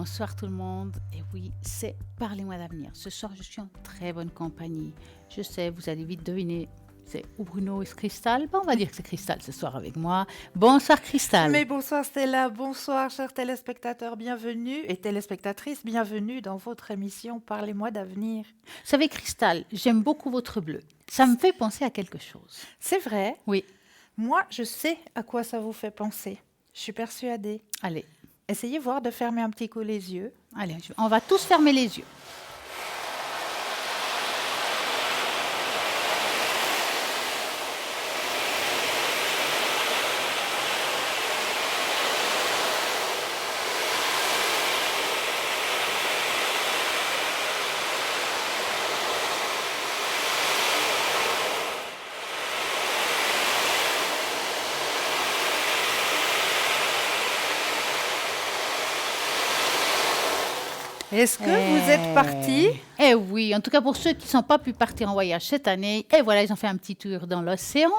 Bonsoir tout le monde. Et oui, c'est Parlez-moi d'avenir. Ce soir, je suis en très bonne compagnie. Je sais, vous allez vite deviner. C'est ou Bruno et Cristal. On va dire que c'est Cristal ce soir avec moi. Bonsoir Cristal. Mais bonsoir Stella, bonsoir chers téléspectateurs, bienvenue et téléspectatrices, bienvenue dans votre émission Parlez-moi d'avenir. Vous savez Cristal, j'aime beaucoup votre bleu. Ça me fait penser à quelque chose. C'est vrai, Oui, moi je sais à quoi ça vous fait penser. Je suis persuadée. allez, Essayez voir de fermer un petit coup les yeux. on va tous fermer les yeux. Est-ce que vous êtes partis? Eh oui, en tout cas pour ceux qui ne sont pas pu partir en voyage cette année, et voilà, ils ont fait un petit tour dans l'océan.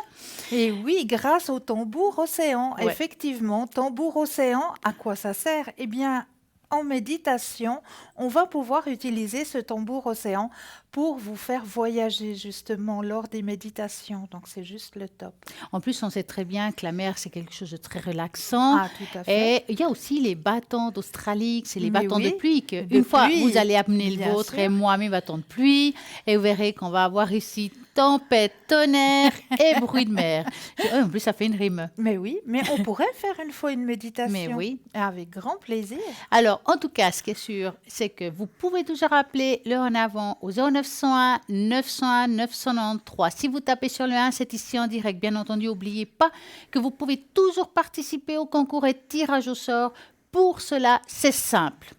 Et oui, grâce au tambour océan. Ouais. Effectivement, tambour océan, à quoi ça sert? Eh bien, en méditation, on va pouvoir utiliser ce tambour océan pour vous faire voyager justement lors des méditations. Donc, c'est juste le top. En plus, on sait très bien que la mer, c'est quelque chose de très relaxant. Ah, tout à fait. Et il y a aussi les bâtons d'Australie, c'est les Mais bâtons de oui, pluie. Que de une fois, pluie, vous allez amener le bien vôtre sûr. et moi mes bâtons de pluie. Et vous verrez qu'on va avoir ici tempête, tonnerre et bruit de mer. En plus, ça fait une rime. Mais oui, mais on pourrait faire une fois une méditation. Mais oui. Avec grand plaisir. Alors, en tout cas, ce qui est sûr, c'est que vous pouvez toujours appeler le en avant au 0901 901 993. Si vous tapez sur le 1, c'est ici en direct. Bien entendu, n'oubliez pas que vous pouvez toujours participer au concours et tirage au sort. Pour cela, c'est simple.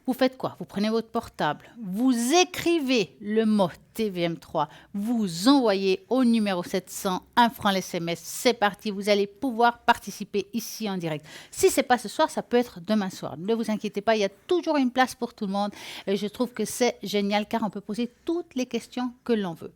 Vous faites quoi? Vous prenez votre portable, vous écrivez le mot TVM3, vous envoyez au numéro 700 1 franc l'SMS. C'est parti, vous allez pouvoir participer ici en direct. Si ce n'est pas ce soir, ça peut être demain soir. Ne vous inquiétez pas, il y a toujours une place pour tout le monde. Et je trouve que c'est génial car on peut poser toutes les questions que l'on veut.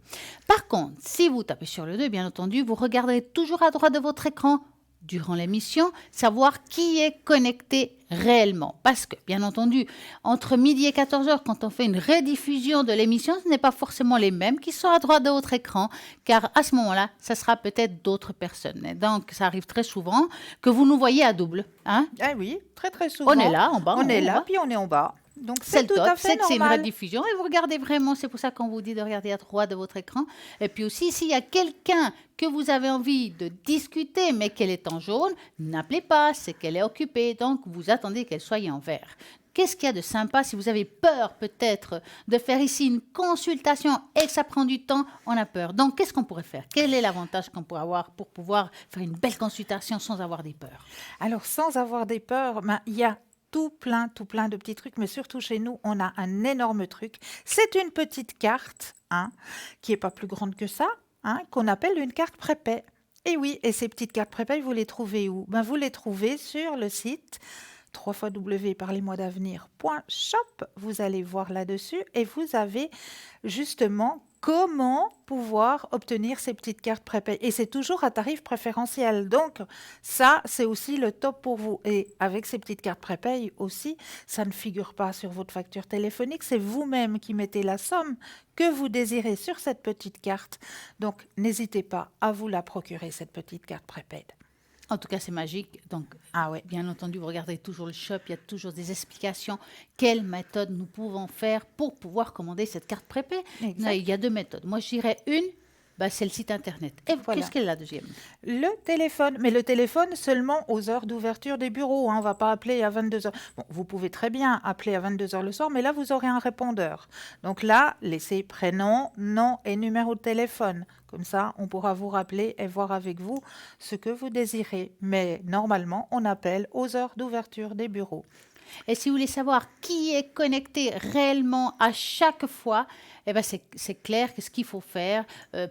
Par contre, si vous tapez sur le 2, bien entendu, vous regarderez toujours à droite de votre écran durant l'émission, savoir qui est connecté réellement. Parce que, bien entendu, entre midi et 14h, quand on fait une rediffusion de l'émission, ce n'est pas forcément les mêmes qui sont à droite de votre écran, car à ce moment-là, ça sera peut-être d'autres personnes. Et donc, ça arrive très souvent que vous nous voyez à double. Hein? Ah oui, très très souvent. On est là, en bas. On est en là, bas. puis on est en bas. Donc C'est c'est le tout top, à fait c'est que c'est une normal. rediffusion et vous regardez vraiment, c'est pour ça qu'on vous dit de regarder à droite de votre écran. Et puis aussi, s'il y a quelqu'un que vous avez envie de discuter, mais qu'elle est en jaune, n'appelez pas, c'est qu'elle est occupée, donc vous attendez qu'elle soit en vert. Qu'est-ce qu'il y a de sympa si vous avez peur peut-être de faire ici une consultation et que ça prend du temps, on a peur. Donc qu'est-ce qu'on pourrait faire? Quel est l'avantage qu'on pourrait avoir pour pouvoir faire une belle consultation sans avoir des peurs? Alors sans avoir des peurs, il y a tout plein de petits trucs, mais surtout chez nous, on a un énorme truc. C'est une petite carte, qui n'est pas plus grande que ça, qu'on appelle une carte prépay. Et oui, et ces petites cartes prépay, vous les trouvez où? Vous les trouvez sur le site www.parlez-moi-d'avenir.shop. Vous allez voir là-dessus et vous avez justement comment pouvoir obtenir ces petites cartes prépay. Et c'est toujours à tarif préférentiel. Donc, ça, c'est aussi le top pour vous. Et avec ces petites cartes prépay aussi, ça ne figure pas sur votre facture téléphonique. C'est vous-même qui mettez la somme que vous désirez sur cette petite carte. Donc, n'hésitez pas à vous la procurer, cette petite carte prépaid. En tout cas, c'est magique. Donc, bien entendu, vous regardez toujours le shop, il y a toujours des explications. Quelle méthode nous pouvons faire pour pouvoir commander cette carte prépay? Exact. Il y a deux méthodes. Moi, je dirais une, c'est le site internet. Et Voilà. qu'est-ce qu'elle est la deuxième? Le téléphone, mais le téléphone seulement aux heures d'ouverture des bureaux. On ne va pas appeler à 22h. Bon, vous pouvez très bien appeler à 22h le soir, mais là, vous aurez un répondeur. Donc là, laissez prénom, nom et numéro de téléphone. Comme ça, on pourra vous rappeler et voir avec vous ce que vous désirez. Mais normalement, on appelle aux heures d'ouverture des bureaux. Et si vous voulez savoir qui est connecté réellement à chaque fois, c'est clair que ce qu'il faut faire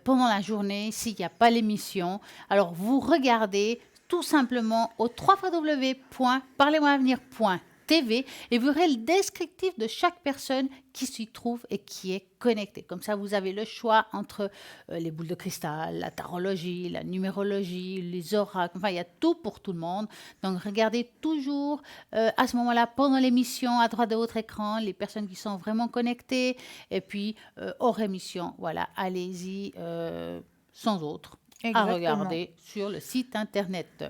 pendant la journée, s'il n'y a pas l'émission, alors vous regardez tout simplement au www.parlez-moi-avenir.com TV et vous verrez le descriptif de chaque personne qui s'y trouve et qui est connectée. Comme ça, vous avez le choix entre les boules de cristal, la tarologie, la numérologie, les oracles. Enfin, il y a tout pour tout le monde. Donc, regardez toujours à ce moment-là, pendant l'émission, à droite de votre écran, les personnes qui sont vraiment connectées. Et puis, hors émission, voilà, allez-y sans autre à Exactement. regarder sur le site internet.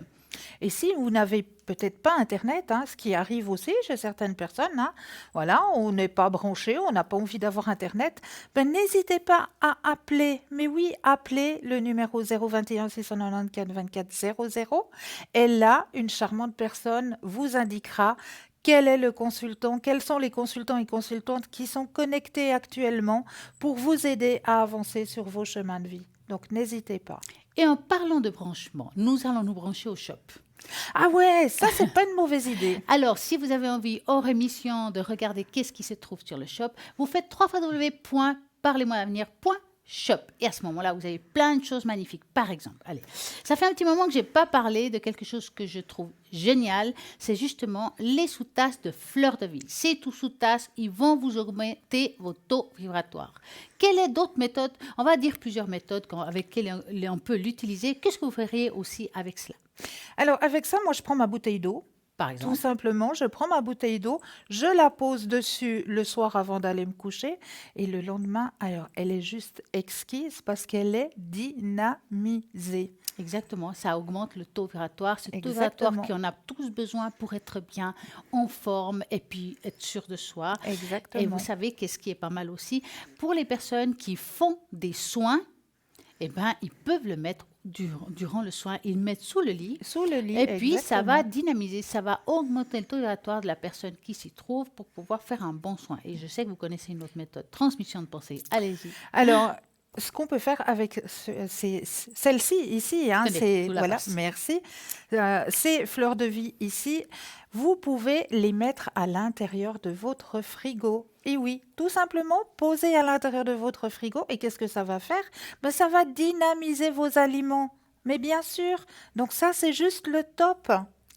Et si vous n'avez peut-être pas Internet, hein, ce qui arrive aussi chez certaines personnes, hein, voilà, on n'est pas branché, on n'a pas envie d'avoir Internet, ben, n'hésitez pas à appeler. Mais oui, appelez le numéro 021 694 24 00. Et là, une charmante personne vous indiquera quel est le consultant, quels sont les consultants et consultantes qui sont connectés actuellement pour vous aider à avancer sur vos chemins de vie. Donc, n'hésitez pas. Et en parlant de branchement, nous allons nous brancher au shop. Ah ouais, ça, c'est pas une mauvaise idée. Alors, si vous avez envie, hors émission, de regarder qu'est-ce qui se trouve sur le shop, vous faites www.parlez-moi-avenir.shop. Et à ce moment-là, vous avez plein de choses magnifiques. Par exemple, allez, ça fait un petit moment que je n'ai pas parlé de quelque chose que je trouve génial. C'est justement les sous-tasses de fleurs de vie. Ces tout sous-tasses, ils vont vous augmenter vos taux vibratoires. Quelle est d'autres méthodes? On va dire plusieurs méthodes avec lesquelles on peut l'utiliser. Qu'est-ce que vous feriez aussi avec cela? Alors, avec ça, moi, je prends ma bouteille d'eau. Par Tout exemple. simplement, je prends ma bouteille d'eau, je la pose dessus le soir avant d'aller me coucher. Et le lendemain, alors, elle est juste exquise parce qu'elle est dynamisée. Exactement, ça augmente le taux vibratoire. Ce taux Exactement. vibratoire qu'on a tous besoin pour être bien en forme et puis être sûr de soi. Exactement. Et vous savez qu'est-ce qui est pas mal aussi? Pour les personnes qui font des soins, eh ben, ils peuvent le mettre durant le soin. Ils le mettent sous le lit. Sous le lit, Et puis, ça va exactement. dynamiser, ça va augmenter le taux vibratoire de la personne qui s'y trouve pour pouvoir faire un bon soin. Et je sais que vous connaissez une autre méthode, transmission de pensée. Allez-y. Alors, ce qu'on peut faire avec celle-ci ici, hein, Tenez, c'est je vous la voilà, passe. merci. Ces fleurs de vie ici, vous pouvez les mettre à l'intérieur de votre frigo. Et oui, tout simplement poser à l'intérieur de votre frigo. Et qu'est-ce que ça va faire? Ben, ça va dynamiser vos aliments. Mais bien sûr, donc ça c'est juste le top.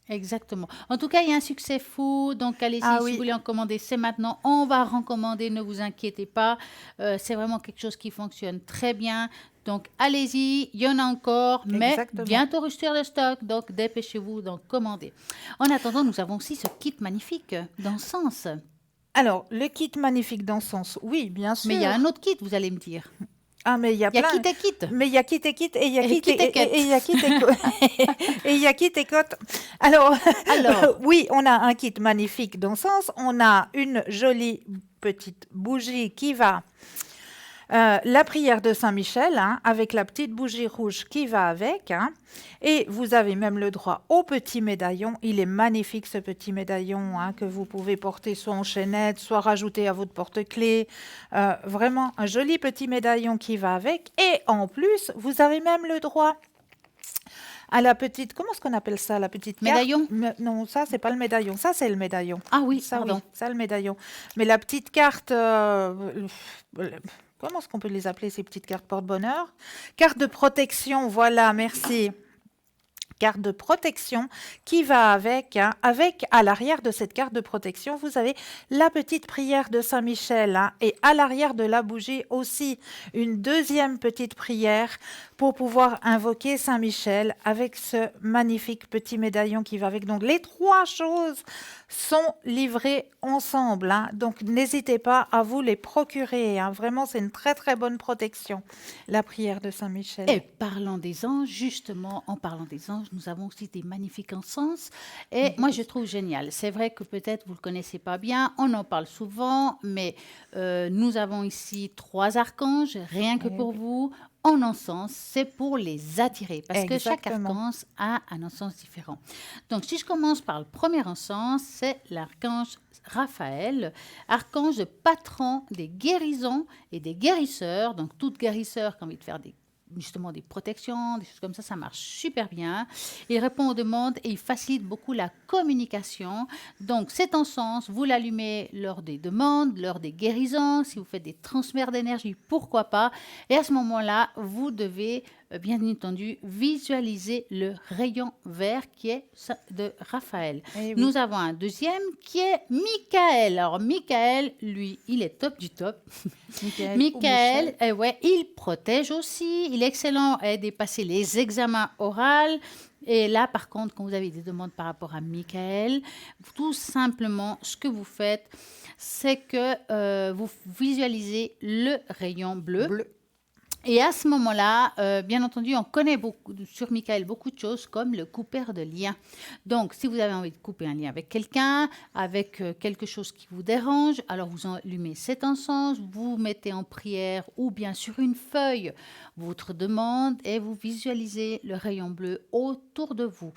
Exactement. En tout cas, il y a un succès fou. Donc, allez-y, Ah si oui. vous voulez en commander, c'est maintenant. On va recommander, ne vous inquiétez pas. C'est vraiment quelque chose qui fonctionne très bien. Donc, allez-y, il y en a encore, mais Exactement. bientôt rupture de stock. Donc, dépêchez-vous d'en commander. En attendant, nous avons aussi ce kit magnifique d'encens. Alors, le kit magnifique d'encens, oui, bien sûr. Mais il y a un autre kit, vous allez me dire. Ah, mais il y a Il y a plein. kit et kit. Mais il y a kit et kit et il y a Et kit kit et cut. et il y a kit et et il y a kit et cote. Alors, Alors. oui, on a un kit magnifique d'encens. On a une jolie petite bougie qui va la prière de Saint-Michel, hein, avec la petite bougie rouge qui va avec. Hein. Et vous avez même le droit au petit médaillon. Il est magnifique ce petit médaillon hein, que vous pouvez porter soit en chaînette, soit rajouter à votre porte-clés. Vraiment un joli petit médaillon qui va avec. Et en plus, vous avez même le droit à la petite, comment est-ce qu'on appelle ça, la petite carte? Médaillon? Non, ça, c'est pas le médaillon. Ça, c'est le médaillon. Ah oui, Ça, pardon. oui, ça, le médaillon. Mais la petite carte, comment est-ce qu'on peut les appeler, ces petites cartes porte-bonheur? Carte de protection, voilà, merci. Carte de protection qui va avec, hein, avec à l'arrière de cette carte de protection, vous avez la petite prière de Saint-Michel hein, et à l'arrière de la bougie aussi une deuxième petite prière pour pouvoir invoquer Saint-Michel avec ce magnifique petit médaillon qui va avec. Donc les trois choses sont livrées ensemble, hein, donc n'hésitez pas à vous les procurer. Hein. Vraiment, c'est une très très bonne protection, la prière de Saint-Michel. Et parlant des anges, justement, en parlant des anges, nous avons aussi des magnifiques encens. Et moi, je trouve génial. C'est vrai que peut-être vous ne le connaissez pas bien, on en parle souvent, mais nous avons ici 3 archanges, rien que pour vous. En encens, c'est pour les attirer, parce que chaque Exactement. archange a un encens différent. Donc, si je commence par le premier encens, c'est l'archange Raphaël, archange patron des guérisons et des guérisseurs. Donc, toute guérisseur qui a envie de faire justement des protections, des choses comme ça marche super bien. Il répond aux demandes et il facilite beaucoup la communication. Donc cet encens, vous l'allumez lors des demandes, lors des guérisons, si vous faites des transferts d'énergie, pourquoi pas. Et à ce moment-là, vous devez bien entendu, visualiser le rayon vert qui est de Raphaël. Eh oui. Nous avons un deuxième qui est Michael. Alors, Michael, lui, il est top du top. Michael ou Michael, Michel. ouais, il protège aussi. Il est excellent à aider à passer les examens oraux. Et là, par contre, quand vous avez des demandes par rapport à Michael, tout simplement, ce que vous faites, c'est que vous visualisez le rayon bleu. Bleu. Et à ce moment-là, bien entendu, on connaît sur Michael beaucoup de choses comme le coupeur de liens. Donc, si vous avez envie de couper un lien avec quelqu'un, avec quelque chose qui vous dérange, alors vous allumez cet encens, vous mettez en prière ou bien sur une feuille votre demande et vous visualisez le rayon bleu autour de vous.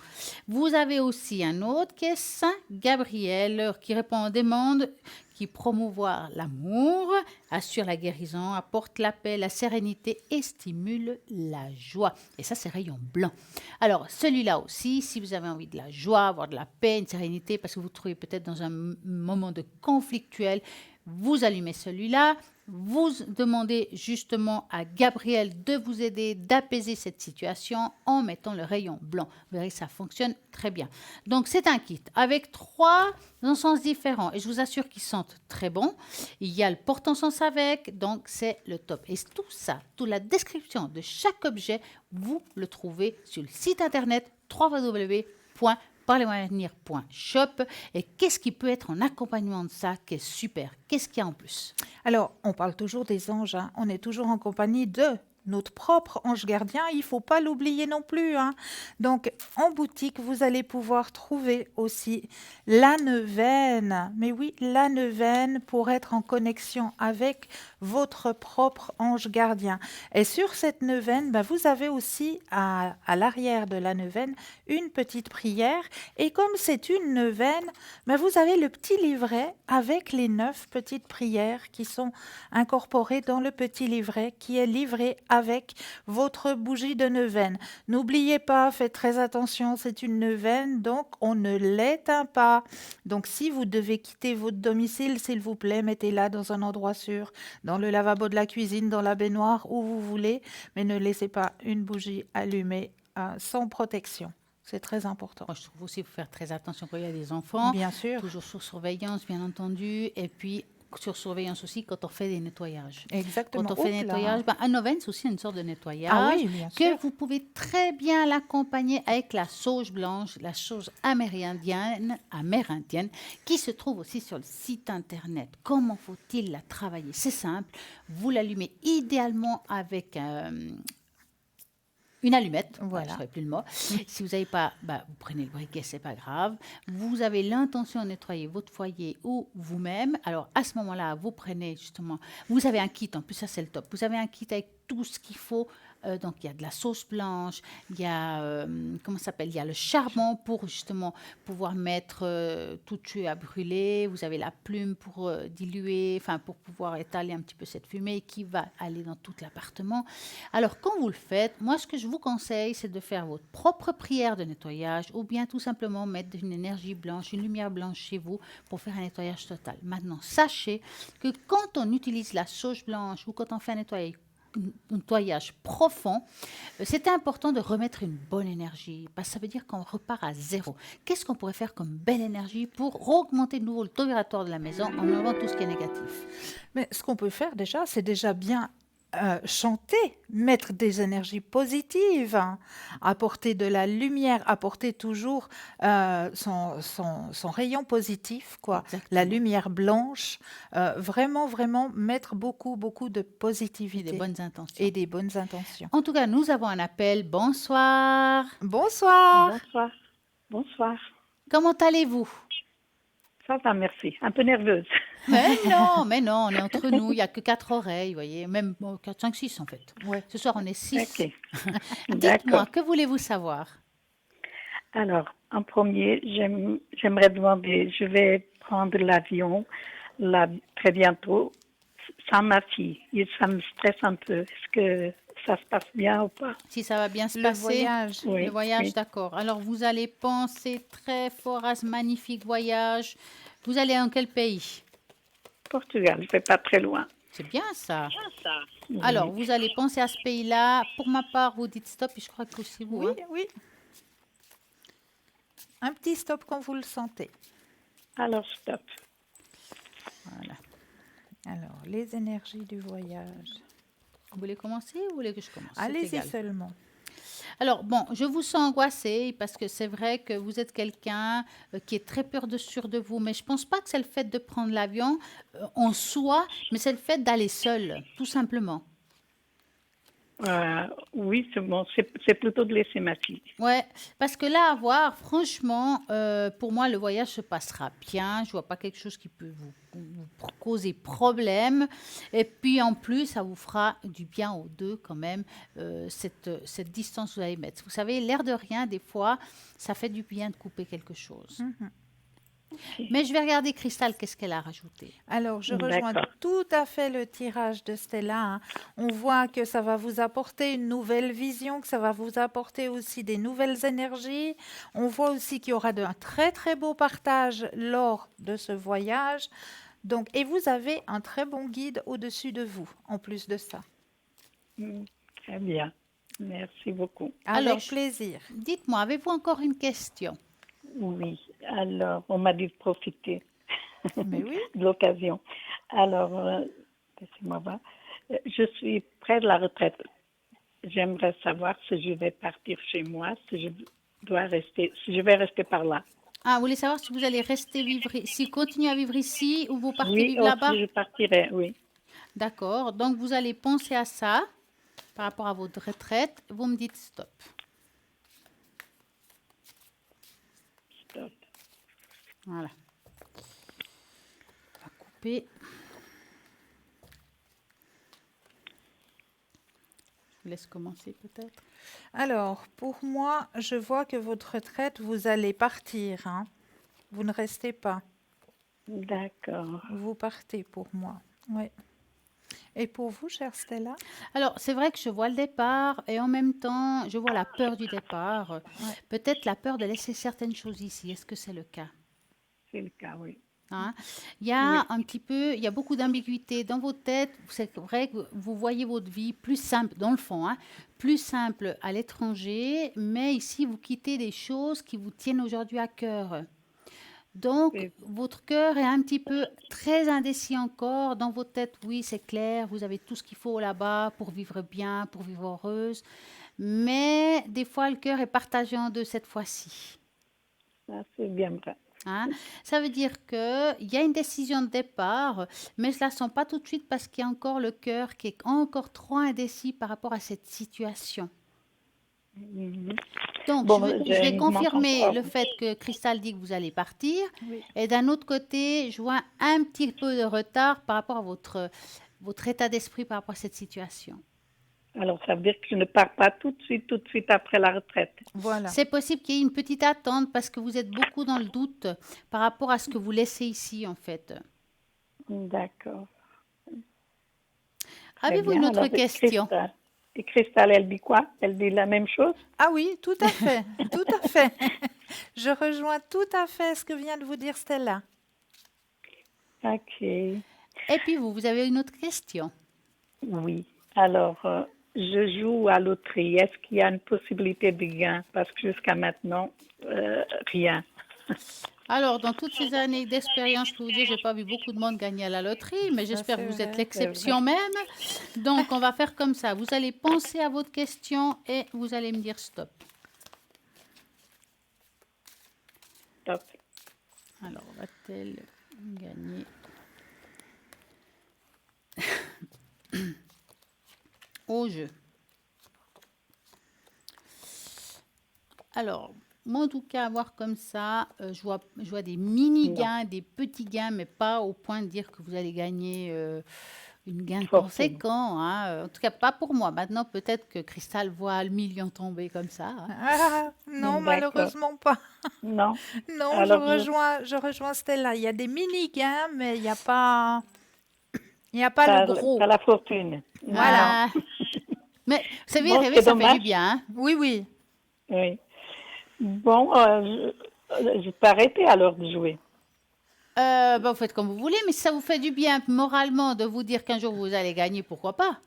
Vous avez aussi un autre qui est Saint Gabriel qui répond aux demandes qui promouvoit l'amour, assure la guérison, apporte la paix, la sérénité et stimule la joie. Et ça, c'est rayon blanc. Alors, celui-là aussi, si vous avez envie de la joie, avoir de la paix, une sérénité, parce que vous trouvez peut-être dans un moment de conflictuel, vous allumez celui-là, vous demandez justement à Gabriel de vous aider, d'apaiser cette situation en mettant le rayon blanc. Vous verrez, ça fonctionne très bien. Donc, c'est un kit avec 3 encens différents et je vous assure qu'ils sentent très bon. Il y a le porte-encens avec, donc c'est le top. Et tout ça, toute la description de chaque objet, vous le trouvez sur le site internet www.parlez-moi-avenir.shop. Et qu'est-ce qui peut être en accompagnement de ça qui est super? Qu'est-ce qu'il y a en plus? Alors, on parle toujours des anges, hein. On est toujours en compagnie de notre propre ange gardien, il ne faut pas l'oublier non plus, hein. Donc, en boutique, vous allez pouvoir trouver aussi la neuvaine. Mais oui, la neuvaine pour être en connexion avec votre propre ange gardien. Et sur cette neuvaine, vous avez aussi à l'arrière de la neuvaine une petite prière. Et comme c'est une neuvaine, vous avez le petit livret avec les 9 petites prières qui sont incorporées dans le petit livret qui est livré avec votre bougie de neuvaine. N'oubliez pas, faites très attention, c'est une neuvaine, donc on ne l'éteint pas. Donc si vous devez quitter votre domicile, s'il vous plaît, mettez-la dans un endroit sûr, dans le lavabo de la cuisine, dans la baignoire, où vous voulez, mais ne laissez pas une bougie allumée sans protection. C'est très important. Moi, je trouve aussi qu'il faut faire très attention quand il y a des enfants. Bien sûr. Toujours sous surveillance, bien entendu. Et puis, sur surveillance aussi quand on fait des nettoyages. Exactement. Quand on fait des nettoyages, un neuvaine, c'est aussi une sorte de nettoyage. Ah oui, bien sûr. Que vous pouvez très bien l'accompagner avec la sauge blanche, la sauge amérindienne, qui se trouve aussi sur le site internet. Comment faut-il la travailler? C'est simple. Vous l'allumez idéalement avec une allumette, Voilà. je ne saurais plus le mot. Si vous n'avez pas, vous prenez le briquet, c'est pas grave. Vous avez l'intention de nettoyer votre foyer ou vous-même. Alors à ce moment-là, vous prenez justement, vous avez un kit, en plus ça c'est le top. Vous avez un kit avec tout ce qu'il faut. Donc il y a de la sauce blanche, il y a il y a le charbon pour justement pouvoir mettre tout tuer à brûler. Vous avez la plume pour diluer, pour pouvoir étaler un petit peu cette fumée qui va aller dans tout l'appartement. Alors quand vous le faites, moi ce que je vous conseille, c'est de faire votre propre prière de nettoyage ou bien tout simplement mettre une énergie blanche, une lumière blanche chez vous pour faire un nettoyage total. Maintenant, sachez que quand on utilise la sauge blanche ou quand on fait un nettoyage profond, c'est important de remettre une bonne énergie, parce que ça veut dire qu'on repart à zéro. Qu'est-ce qu'on pourrait faire comme belle énergie pour augmenter de nouveau le taux vibratoire de la maison en enlevant tout ce qui est négatif? Mais ce qu'on peut faire déjà, c'est déjà bien chanter, mettre des énergies positives, hein, apporter de la lumière, apporter toujours son rayon positif, quoi. Exactement. La lumière blanche, vraiment, vraiment mettre beaucoup, beaucoup de Et positivité des bonnes intentions. et des bonnes intentions. En tout cas, nous avons un appel. Bonsoir. Bonsoir. Bonsoir. Bonsoir. Comment allez-vous? Ça va, merci. Un peu nerveuse. Mais non, on est entre nous. Il n'y a que 4 oreilles, vous voyez. Même 4, 5, 6 en fait. Ouais. Ce soir, on est 6. Ok. Dites-moi, D'accord. que voulez-vous savoir? Alors, en premier, j'aimerais demander, je vais prendre l'avion là, très bientôt sans ma fille. Et ça me stresse un peu. Est-ce que ça se passe bien ou pas? Si ça va bien se Le passer. voyage. Oui, Le voyage, oui. d'accord. Alors, vous allez penser très fort à ce magnifique voyage. Vous allez en quel pays? Portugal, je vais pas très loin. C'est bien ça. Oui. Alors, vous allez penser à ce pays-là. Pour ma part, vous dites stop et je crois que aussi vous. Oui, Hein. oui. Un petit stop quand vous le sentez. Alors, stop. Voilà. Alors, les énergies du voyage. Vous voulez commencer ou vous voulez que je commence? C'est Allez-y égal. seulement. Alors, bon, je vous sens angoissée parce que c'est vrai que vous êtes quelqu'un qui est très peur de sûr de vous, mais je pense pas que c'est le fait de prendre l'avion en soi, mais c'est le fait d'aller seul, tout simplement. Oui, c'est bon. C'est plutôt de laisser ma fille. Ouais, parce que là, à voir, franchement, pour moi, le voyage se passera bien. Je vois pas quelque chose qui peut vous causer problème. Et puis, en plus, ça vous fera du bien aux deux quand même, cette distance que vous allez mettre. Vous savez, l'air de rien, des fois, ça fait du bien de couper quelque chose. Mais je vais regarder Cristal, qu'est-ce qu'elle a rajouté. Alors, je rejoins D'accord. tout à fait le tirage de Stella. Hein. On voit que ça va vous apporter une nouvelle vision, que ça va vous apporter aussi des nouvelles énergies. On voit aussi qu'il y aura un très très beau partage lors de ce voyage. Donc, et vous avez un très bon guide au-dessus de vous, en plus de ça. Très bien. Merci beaucoup. Avec Alors, plaisir. dites-moi, avez-vous encore une question? Oui. Alors, on m'a dit de profiter Mais oui. de l'occasion. Alors, laissez-moi voir. Je suis près de la retraite. J'aimerais savoir si je vais partir chez moi, si je vais rester par là. Ah, vous voulez savoir si vous allez rester vivre, si continuer à vivre ici ou vous partez Oui, vivre là-bas? aussi je partirai, oui. D'accord. Donc, vous allez penser à ça par rapport à votre retraite. Vous me dites stop. Stop. Voilà. On va couper. Je vous laisse commencer peut-être. Alors, pour moi, je vois que votre retraite, vous allez partir. Hein. Vous ne restez pas. D'accord. Vous partez pour moi. Oui. Et pour vous, chère Stella? Alors, c'est vrai que je vois le départ et en même temps, je vois la peur du départ. Ouais. Peut-être la peur de laisser certaines choses ici. Est-ce que c'est le cas? C'est le cas, oui. Hein. Il y a un petit peu, il y a beaucoup d'ambiguïté dans votre tête. C'est vrai que vous voyez votre vie plus simple, dans le fond, hein, plus simple à l'étranger, mais ici, vous quittez des choses qui vous tiennent aujourd'hui à cœur. Donc, Oui. votre cœur est un petit peu très indécis encore. Dans votre tête, oui, c'est clair, vous avez tout ce qu'il faut là-bas pour vivre bien, pour vivre heureuse. Mais des fois, le cœur est partagé en deux cette fois-ci. Ça, c'est bien vrai. Hein. Ça veut dire qu'il y a une décision de départ, mais je ne la sens pas tout de suite parce qu'il y a encore le cœur qui est encore trop indécis par rapport à cette situation. Mhm. Donc, Bon, je vais il manque confirmer encore. le fait que Cristal dit que vous allez partir. Oui. Et d'un autre côté, je vois un petit peu de retard par rapport à votre état d'esprit par rapport à cette situation. Alors, ça veut dire que je ne pars pas tout de suite après la retraite. Voilà. C'est possible qu'il y ait une petite attente parce que vous êtes beaucoup dans le doute par rapport à ce que vous laissez ici, en fait. D'accord. Avez-vous bien. une autre Alors, question? Cristal. Et Cristal, elle dit quoi? Elle dit la même chose? Ah oui, tout à fait. Tout à fait. Je rejoins tout à fait ce que vient de vous dire Stella. Ok. Et puis vous avez une autre question? Oui. Alors, je joue à loterie. Est-ce qu'il y a une possibilité de gain? Parce que jusqu'à maintenant, rien. Alors, dans toutes ces années d'expérience, je peux vous dire, j'ai pas vu beaucoup de monde gagner à la loterie, mais Ça, j'espère c'est que vous êtes vrai. l'exception même. Donc, on va faire comme ça. Vous allez penser à votre question et vous allez me dire stop. Top. Alors, va-t-elle gagner au jeu? Alors, moi, en tout cas, à voir comme ça, je vois des mini-gains, des petits gains, mais pas au point de dire que vous allez gagner une gain Fortune. conséquent. Hein. En tout cas, pas pour moi. Maintenant, peut-être que Cristal voit le million tomber comme ça. Hein. Ah, non, D'accord. malheureusement pas. Non. Non, Alors, je rejoins Stella. Il y a des mini-gains, mais il n'y a pas le gros. pas la fortune. Voilà. Ah. Mais vous savez, Bon, rêver, c'est ça fait dommage. du bien. Hein. Oui, oui. Oui. Bon, je peux arrêter alors de jouer. Vous faites comme vous voulez, mais si ça vous fait du bien moralement de vous dire qu'un jour vous allez gagner, pourquoi pas?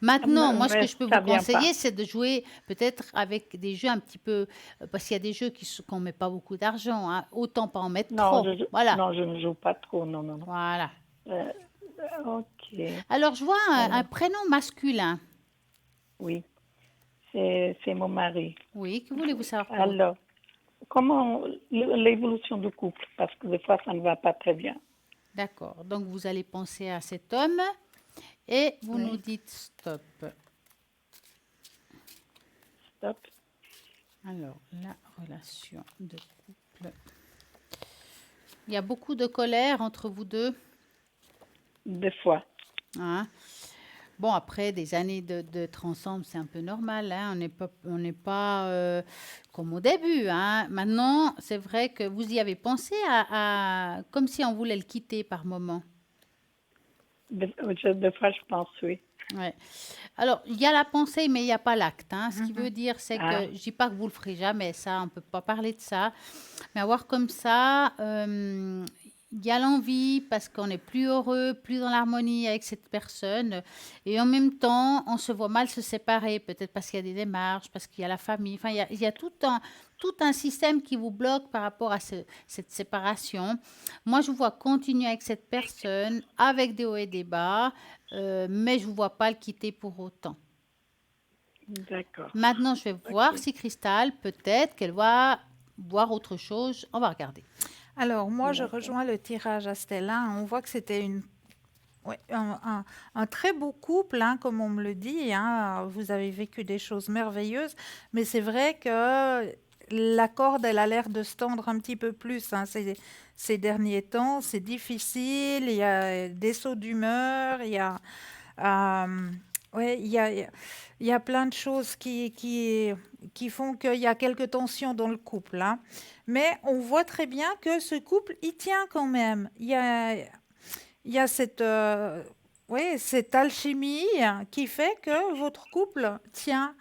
Maintenant, moi, ce que Mais je peux ça vous vient pas. conseiller, c'est de jouer peut-être avec des jeux un petit peu, parce qu'il y a des jeux qu'on met pas beaucoup d'argent, hein, autant pas en mettre Non, trop. Voilà, non, je ne joue pas trop. Non, non, non. voilà. Euh, ok. Alors, je vois un Alors, prénom masculin. oui, c'est mon mari. Oui, que voulez-vous savoir pour eux? Alors, comment l'évolution du couple? Parce que des fois, ça ne va pas très bien. D'accord. Donc, vous allez penser à cet homme et vous nous Oui, dites stop. stop. Alors, la relation de couple. Il y a beaucoup de colère entre vous deux, Des fois. hein. Bon, après des années d'être ensemble, c'est un peu normal, hein. On n'est pas comme au début, hein. Maintenant, c'est vrai que vous y avez pensé comme si on voulait le quitter par moment. Des fois, je pense, oui. Ouais. Alors, il y a la pensée, mais il n'y a pas l'acte, hein. Ce qui veut Mhm. dire, c'est Ah, que je dis pas que vous le ferez jamais, ça, on peut pas parler de ça. Mais avoir comme ça, il y a l'envie parce qu'on est plus heureux, plus dans l'harmonie avec cette personne. Et en même temps, on se voit mal se séparer, peut-être parce qu'il y a des démarches, parce qu'il y a la famille. Enfin, il y a tout un système qui vous bloque par rapport à cette séparation. Moi, je vous vois continuer avec cette personne, avec des hauts et des bas, mais je ne vous vois pas le quitter pour autant. d'accord. Maintenant, je vais voir Ok, si Cristal, peut-être qu'elle va voir autre chose. On va regarder. Alors, moi, je d'accord. rejoins le tirage à Stella. On voit que c'était ouais, un très beau couple, hein, comme on me le dit, hein. Vous avez vécu des choses merveilleuses, mais c'est vrai que la corde, elle a l'air de se tendre un petit peu plus, hein, ces derniers temps. C'est difficile, il y a des sauts d'humeur, euh, ouais, il y a plein de choses qui font qu'il y a quelques tensions dans le couple, hein. Mais on voit très bien que ce couple, il tient quand même. Il y a ouais, cette alchimie qui fait que votre couple tient.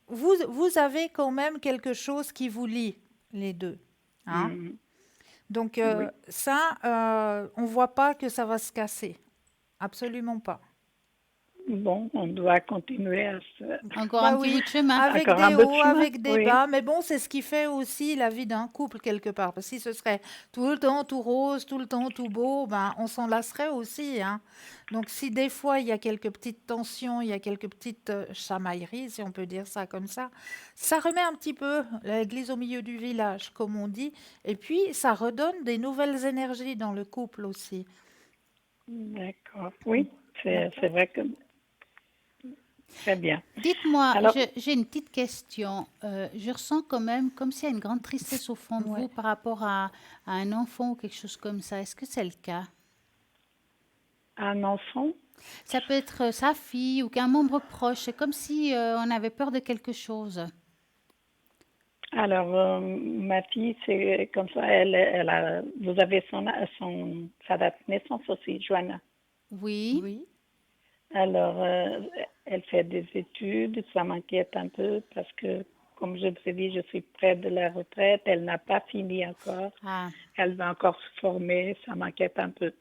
Vous avez quand même quelque chose qui vous lie, les deux, hein. Mhm. Donc Oui. ça, on voit pas que ça va se casser. Absolument pas. Bon, on doit continuer à se... Encore un Bah petit bout oui, de chemin. avec Encore un des bout de hauts, chemin? avec des Oui. bas, mais bon, c'est ce qui fait aussi la vie d'un couple quelque part. Parce que si ce serait tout le temps tout rose, tout le temps tout beau, ben on s'en lasserait aussi, hein. Donc si des fois il y a quelques petites tensions, il y a quelques petites chamailleries, si on peut dire ça comme ça remet un petit peu l'église au milieu du village, comme on dit, et puis ça redonne des nouvelles énergies dans le couple aussi. D'accord. Oui, c'est D'accord? vrai que très bien. Dites-moi, Alors, j'ai une petite question. Je ressens quand même comme s'il y a une grande tristesse au fond de Ouais. vous par rapport à un enfant ou quelque chose comme ça. Est-ce que c'est le cas? un enfant, Ça peut être sa fille ou qu'un membre proche. C'est comme si on avait peur de quelque chose. alors ma fille, c'est comme ça, elle a, vous avez sa date de naissance aussi, Joanna. Oui, Oui. Alors, elle fait des études, ça m'inquiète un peu parce que, comme je vous ai dit, je suis près de la retraite, elle n'a pas fini encore, ah. elle va encore se former, ça m'inquiète un peu.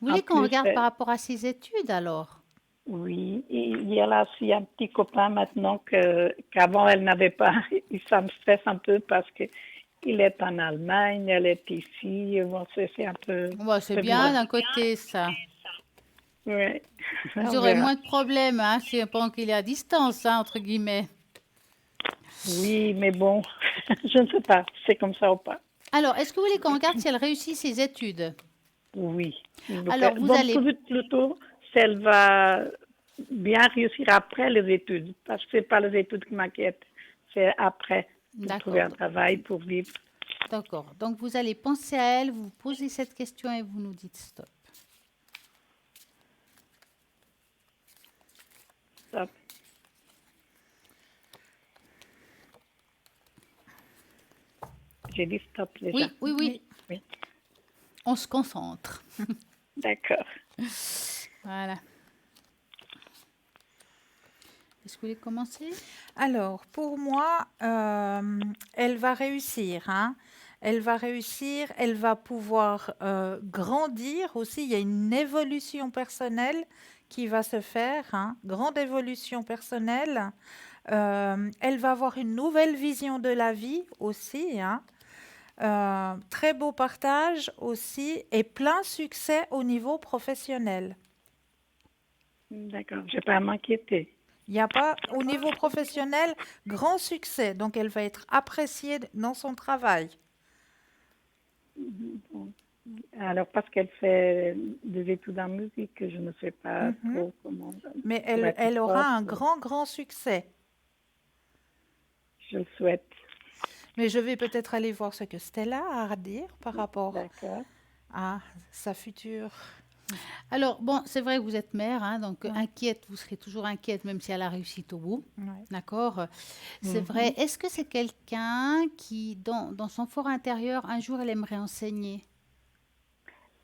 Vous En voulez qu'on plus, regarde par rapport à ses études alors? oui, et il y a là aussi un petit copain maintenant qu'avant elle n'avait pas. Et ça me stresse un peu parce que il est en Allemagne, elle est ici. Bon, c'est un peu, Bon, c'est c'est bien bizarre. d'un côté ça. Oui, Vous on aurez verra. moins de problèmes, hein, si pendant qu'il est à distance, hein, entre guillemets. Oui, mais bon, je ne sais pas, c'est comme ça ou pas. Alors, est-ce que vous voulez qu'on regarde si elle réussit ses études? Oui, s'il vous plaît. Alors, vous Bon, allez... plutôt, si elle va bien réussir après les études, parce que c'est pas les études qui m'inquiètent, c'est après pour trouver D'accord, un travail, pour vivre. d'accord. Donc, vous allez penser à elle, vous posez cette question et vous nous dites stop. Ça, j'ai dit stop déjà. Oui, oui, oui. Oui. Oui, On se concentre. d'accord. Voilà. Est-ce que vous voulez commencer? Alors, pour moi, elle va réussir, hein. Elle va réussir, elle va pouvoir grandir aussi. Il y a une évolution personnelle qui va se faire, hein, grande évolution personnelle. Elle va avoir une nouvelle vision de la vie aussi, hein. Très beau partage aussi et plein succès au niveau professionnel. D'accord, je vais pas m'inquiéter. Il n'y a pas, au niveau professionnel, grand succès. Donc, elle va être appréciée dans son travail. Bon. Alors, parce qu'elle fait des études en musique, je ne sais pas Mhm. trop comment, Mais pour elle, être elle aura prof, un grand, grand succès. je le souhaite. Mais je vais peut-être aller voir ce que Stella a à dire par rapport D'accord. à sa future. Alors, bon, c'est vrai que vous êtes mère, hein, donc Ouais, inquiète, vous serez toujours inquiète, même si elle a réussi au bout. ouais. D'accord? C'est vrai. Mhm. Est-ce que c'est quelqu'un qui, dans son fort intérieur, un jour, elle aimerait enseigner?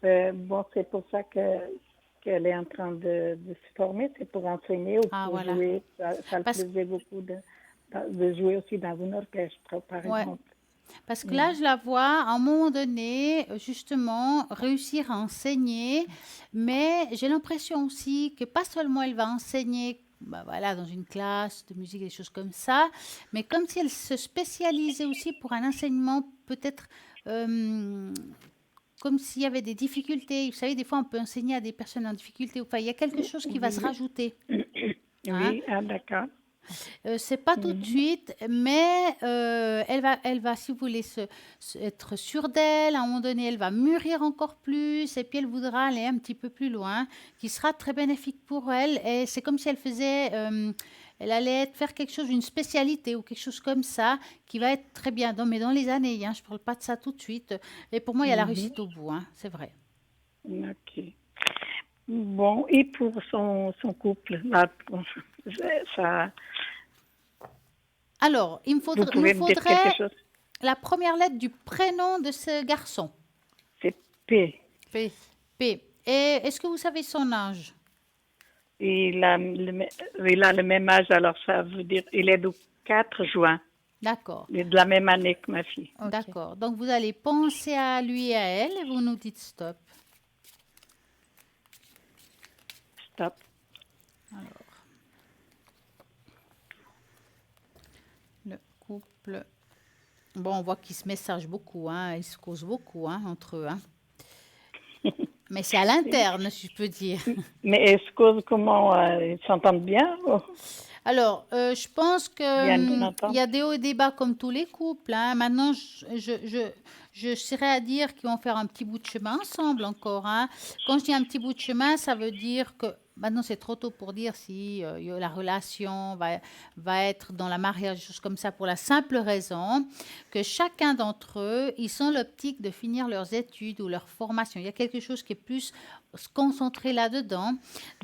Bon, c'est pour ça qu'elle est en train de se former, c'est pour enseigner ou Ah, pour voilà. jouer. Ça le Parce, plaisait beaucoup de jouer aussi dans un orchestre, par ouais, exemple. parce que là, Mhm. je la vois, à un moment donné, justement, réussir à enseigner, mais j'ai l'impression aussi que pas seulement elle va enseigner, bah voilà, dans une classe de musique, des choses comme ça, mais comme si elle se spécialisait aussi pour un enseignement peut-être euh, comme s'il y avait des difficultés. Vous savez, des fois, on peut enseigner à des personnes en difficulté. Enfin, il y a quelque chose qui va se Oui, rajouter. Hein. oui, ah, d'accord. C'est pas tout de Mhm. suite, mais elle va, si vous voulez, être sûre d'elle. À un moment donné, elle va mûrir encore plus, et puis elle voudra aller un petit peu plus loin, qui sera très bénéfique pour elle. Et c'est comme si elle faisait, elle allait faire quelque chose, une spécialité ou quelque chose comme ça, qui va être très bien. Mais dans les années, hein, je parle pas de ça tout de suite. Et pour moi, il y a la Mhm. réussite au bout, hein, c'est vrai. Ok. Bon, et pour son couple, là, ça, Alors, vous il nous pouvez me dire quelque faudrait chose? la première lettre du prénom de ce garçon. C'est P. P. P. Et est-ce que vous savez son âge? Il a le même âge, alors ça veut dire il est du 4 juin. D'accord, Il est de la même année que ma fille. Ok. d'accord. Donc vous allez penser à lui et à elle et vous nous dites stop. Stop. Alors, le couple. Bon, on voit qu'ils se messagent beaucoup, hein, ils se causent beaucoup hein, entre eux. Hein. Mais c'est à l'interne, si je peux dire. Mais est-ce que comment ils s'entendent bien? Alors, je pense Il y a une bonne que il y entente? a des hauts et des bas comme tous les couples. Hein. Maintenant, je serais à dire qu'ils vont faire un petit bout de chemin ensemble encore. Hein. Quand je dis un petit bout de chemin, ça veut dire que maintenant c'est trop tôt pour dire si la relation va être dans la mariage, des choses comme ça, pour la simple raison que chacun d'entre eux, ils sont l'optique de finir leurs études ou leur formation. Il y a quelque chose qui est plus concentré là-dedans.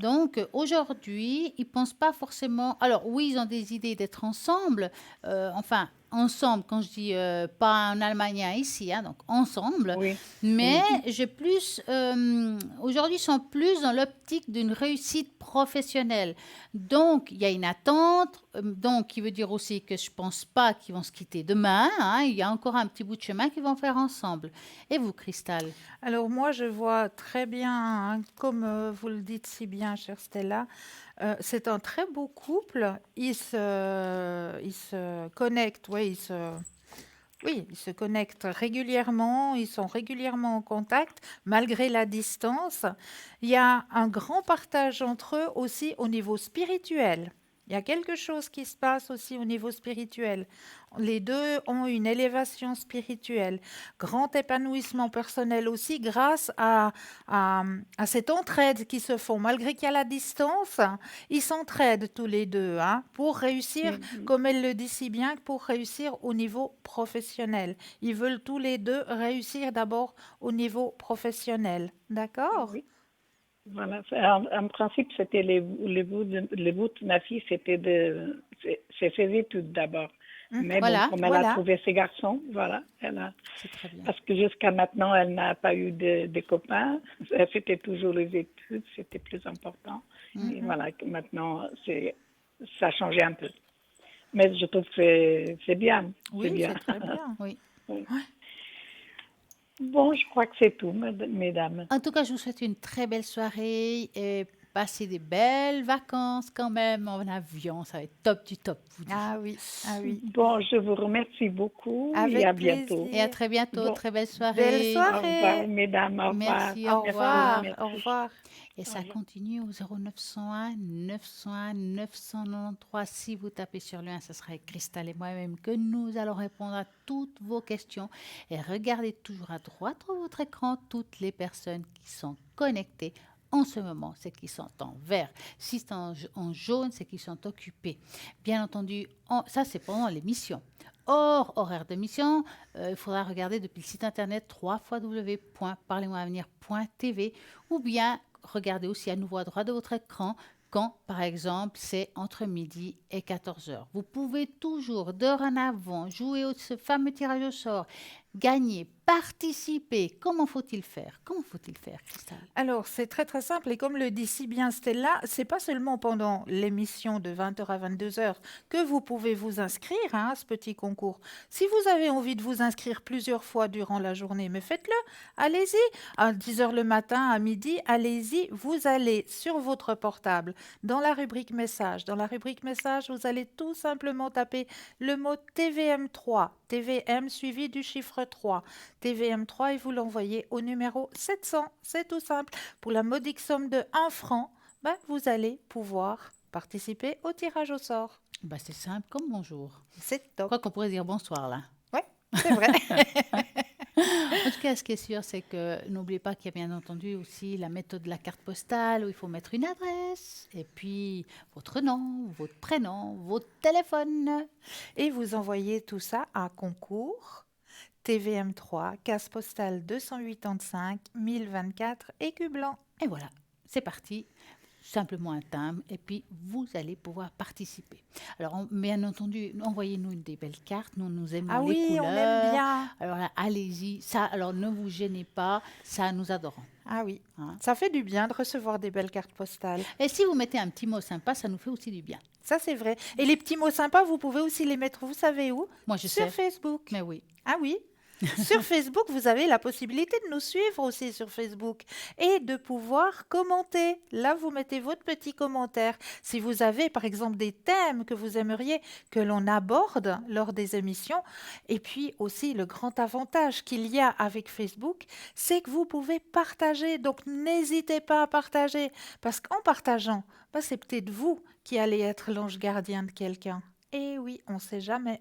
Donc aujourd'hui, ils pensent pas forcément. Alors oui, ils ont des idées d'être ensemble. Enfin, ensemble, quand je dis pas en Allemagne ici, hein, donc ensemble. Oui. Mais Mhm. j'ai plus aujourd'hui, ils sont plus dans l'optique d'une réussite professionnelle. Donc il y a une attente. Donc qui veut dire aussi que je pense pas qu'ils vont se quitter demain. Hein, il y a encore un petit bout de chemin qu'ils vont faire ensemble. Et vous, Cristal? Alors moi, je vois très bien, hein, comme vous le dites si bien, chère Stella, c'est un très beau couple. Ils se connectent, ouais, oui, ils se connectent régulièrement, ils sont régulièrement en contact malgré la distance. Il y a un grand partage entre eux aussi au niveau spirituel. Il y a quelque chose qui se passe aussi au niveau spirituel. Les deux ont une élévation spirituelle, grand épanouissement personnel aussi grâce à, à cette entraide qui se font. Malgré qu'il y a la distance, ils s'entraident tous les deux, hein, pour réussir, Mhm. comme elle le dit si bien, pour réussir au niveau professionnel. Ils veulent tous les deux réussir d'abord au niveau professionnel. D'accord? Oui. Voilà. En principe, c'était les bouts de ma fille, c'est ses études d'abord. Mais bon, Voilà, comme elle a Voilà. trouvé ses garçons, voilà, c'est très bien. parce que jusqu'à maintenant, elle n'a pas eu de copains. C'était toujours les études, c'était plus important. Et Mhm. voilà, que maintenant, ça a changé un peu. Mais je trouve que c'est bien, c'est Oui, bien. c'est très bien. Oui. Oui. Bon, je crois que c'est tout, mesdames. En tout cas, je vous souhaite une très belle soirée et passez des belles vacances quand même en avion. Ça va être top du top, vous dis. Ah oui, ah oui. Bon, je vous remercie beaucoup et Avec à bientôt. Et à plaisir. très bientôt. Bon, Très belle Belle soirée. au revoir, soirée. mesdames, au revoir. Merci, au Au revoir. revoir, Merci. au revoir. Et ça revoir. continue au 0901 901 993. Si vous tapez sur le 1, ce sera avec Christelle et moi-même que nous allons répondre à toutes vos questions. Et regardez toujours à droite de votre écran toutes les personnes qui sont connectées en ce moment, c'est qui sont en vert. Si c'est en jaune, c'est qui sont occupés. Bien entendu, ça c'est pendant l'émission. Hors horaire d'émission, il faudra regarder depuis le site internet www.parlez-moi-avenir.tv ou bien regardez aussi à nouveau à droite de votre écran quand, par exemple, c'est entre midi et 14 heures. Vous pouvez toujours, dorénavant, jouer ce fameux tirage au sort, gagner, participer. Comment faut-il faire? Comment faut-il faire, Christelle? Alors, c'est très très simple et comme le dit si bien Stella, c'est pas seulement pendant l'émission de 20h à 22h que vous pouvez vous inscrire hein, à ce petit concours. Si vous avez envie de vous inscrire plusieurs fois durant la journée, mais faites-le, allez-y. À 10h le matin, à midi, allez-y. Vous allez sur votre portable, dans la rubrique message. Dans la rubrique message, vous allez tout simplement taper le mot TVM3, TVM suivi du chiffre 3. TVM3 et vous l'envoyez au numéro 700. C'est tout simple. Pour la modique somme de 1 franc, vous allez pouvoir participer au tirage au sort. Bah, c'est simple comme bonjour. C'est Je top. crois qu'on pourrait dire bonsoir là. Oui, c'est vrai. En tout cas, ce qui est sûr, c'est que n'oubliez pas qu'il y a bien entendu aussi la méthode de la carte postale où il faut mettre une adresse et puis votre nom, votre prénom, votre téléphone. Et vous envoyez tout ça à concours TVM3, case postale 285 1024 Écu Blanc. Et voilà, c'est parti. Simplement un timbre et puis vous allez pouvoir participer. Alors, bien entendu, envoyez-nous des belles cartes. Nous aimons Ah les oui, couleurs. on aime bien. Alors là, allez-y. Ça, alors ne vous gênez pas. Ça, nous adorons. Ah oui, Hein. ça fait du bien de recevoir des belles cartes postales. Et si vous mettez un petit mot sympa, ça nous fait aussi du bien. Ça, c'est vrai. Et les petits mots sympas, vous pouvez aussi les mettre, vous savez où? Moi, je Sur sais. Facebook. Mais oui. Ah oui. Sur Facebook, vous avez la possibilité de nous suivre aussi sur Facebook et de pouvoir commenter. Là, vous mettez votre petit commentaire. Si vous avez, par exemple, des thèmes que vous aimeriez que l'on aborde lors des émissions, et puis aussi le grand avantage qu'il y a avec Facebook, c'est que vous pouvez partager. Donc, n'hésitez pas à partager parce qu'en partageant, c'est peut-être vous qui allez être l'ange gardien de quelqu'un. Et oui, on ne sait jamais.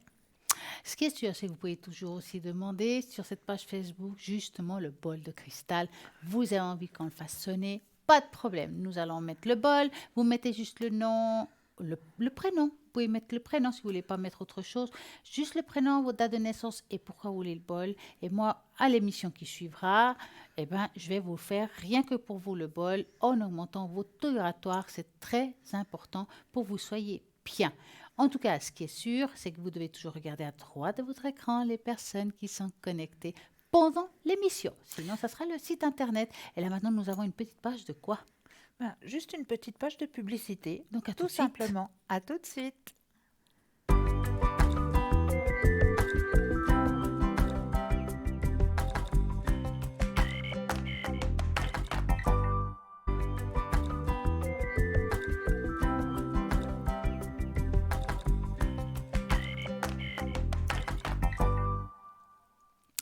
Ce qui est sûr, c'est que vous pouvez toujours aussi demander sur cette page Facebook justement le bol de cristal. Vous avez envie qu'on le fasse sonner, pas de problème. Nous allons mettre le bol. Vous mettez juste le nom, le prénom. Vous pouvez mettre le prénom si vous voulez pas mettre autre chose. Juste le prénom, votre date de naissance et pourquoi vous voulez le bol. Et moi, à l'émission qui suivra, je vais vous faire rien que pour vous le bol en augmentant votre taux oratoire. C'est très important pour que vous soyez bien. En tout cas, ce qui est sûr, c'est que vous devez toujours regarder à droite de votre écran les personnes qui sont connectées pendant l'émission. Sinon, ça sera le site internet. Et là, maintenant, nous avons une petite page de quoi? Juste une petite page de publicité. Donc, à tout Tout de suite. simplement. À tout de suite.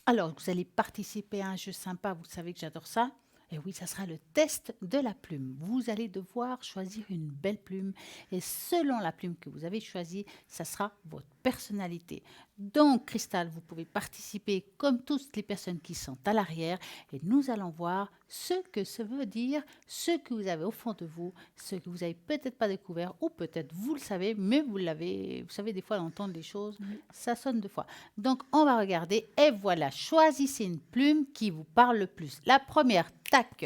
Alors, vous allez participer à un jeu sympa. Vous savez que j'adore ça. Et oui, ça sera le test de la plume. Vous allez devoir choisir une belle plume. Et selon la plume que vous avez choisie, ça sera votre personnalité. Donc, Cristal, vous pouvez participer comme toutes les personnes qui sont à l'arrière. Et nous allons voir ce que ça veut dire, ce que vous avez au fond de vous, ce que vous n'avez peut-être pas découvert, ou peut-être vous le savez, mais vous l'avez. Vous savez, des fois, entendre les choses, ça sonne deux fois. Donc, on va regarder. Et voilà, choisissez une plume qui vous parle le plus. La première, tac.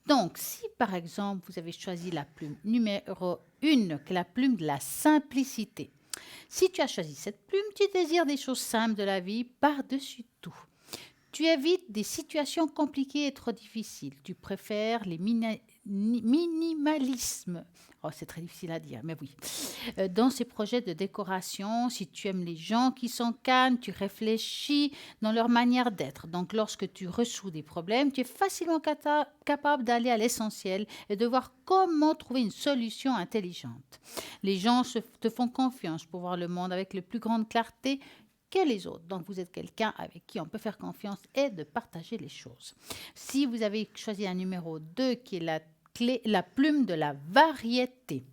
Donc, si par exemple, vous avez choisi la plume numéro 1, qui est la plume de la simplicité. Si tu as choisi cette plume, tu désires des choses simples de la vie par-dessus tout. Tu évites des situations compliquées et trop difficiles. Tu préfères les minimalisme. Oh, c'est très difficile à dire, mais oui. Dans ces projets de décoration, si tu aimes les gens qui sont calmes, tu réfléchis dans leur manière d'être. Donc, lorsque tu ressous des problèmes, tu es facilement capable d'aller à l'essentiel et de voir comment trouver une solution intelligente. Les gens te font confiance pour voir le monde avec la plus grande clarté que les autres. Donc, vous êtes quelqu'un avec qui on peut faire confiance et de partager les choses. Si vous avez choisi un numéro 2 qui est la plume de la variété.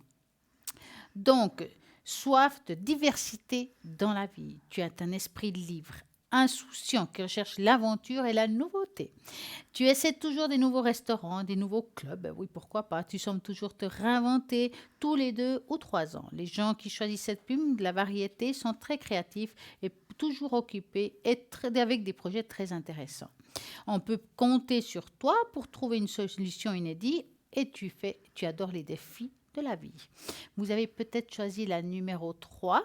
Donc, soif de diversité dans la vie. Tu as un esprit libre, insouciant, qui recherche l'aventure et la nouveauté. Tu essaies toujours des nouveaux restaurants, des nouveaux clubs. Oui, pourquoi pas. Tu sembles toujours te réinventer tous les 2 ou 3 ans. Les gens qui choisissent cette plume de la variété sont très créatifs et toujours occupés et avec des projets très intéressants. On peut compter sur toi pour trouver une solution inédite et tu adores les défis de la vie. Vous avez peut-être choisi la numéro 3,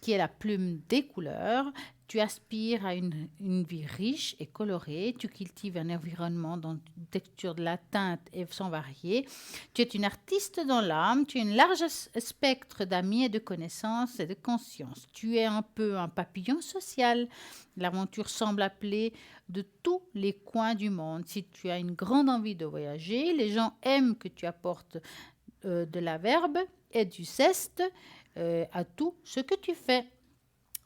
qui est la plume des couleurs. Tu aspires à une vie riche et colorée. Tu cultives un environnement dont la texture de la teinte sont variées. Tu es une artiste dans l'âme. Tu as un large spectre d'amis et de connaissances et de conscience. Tu es un peu un papillon social. L'aventure semble appeler de tous les coins du monde. Si tu as une grande envie de voyager, les gens aiment que tu apportes de la verbe et du zeste à tout ce que tu fais.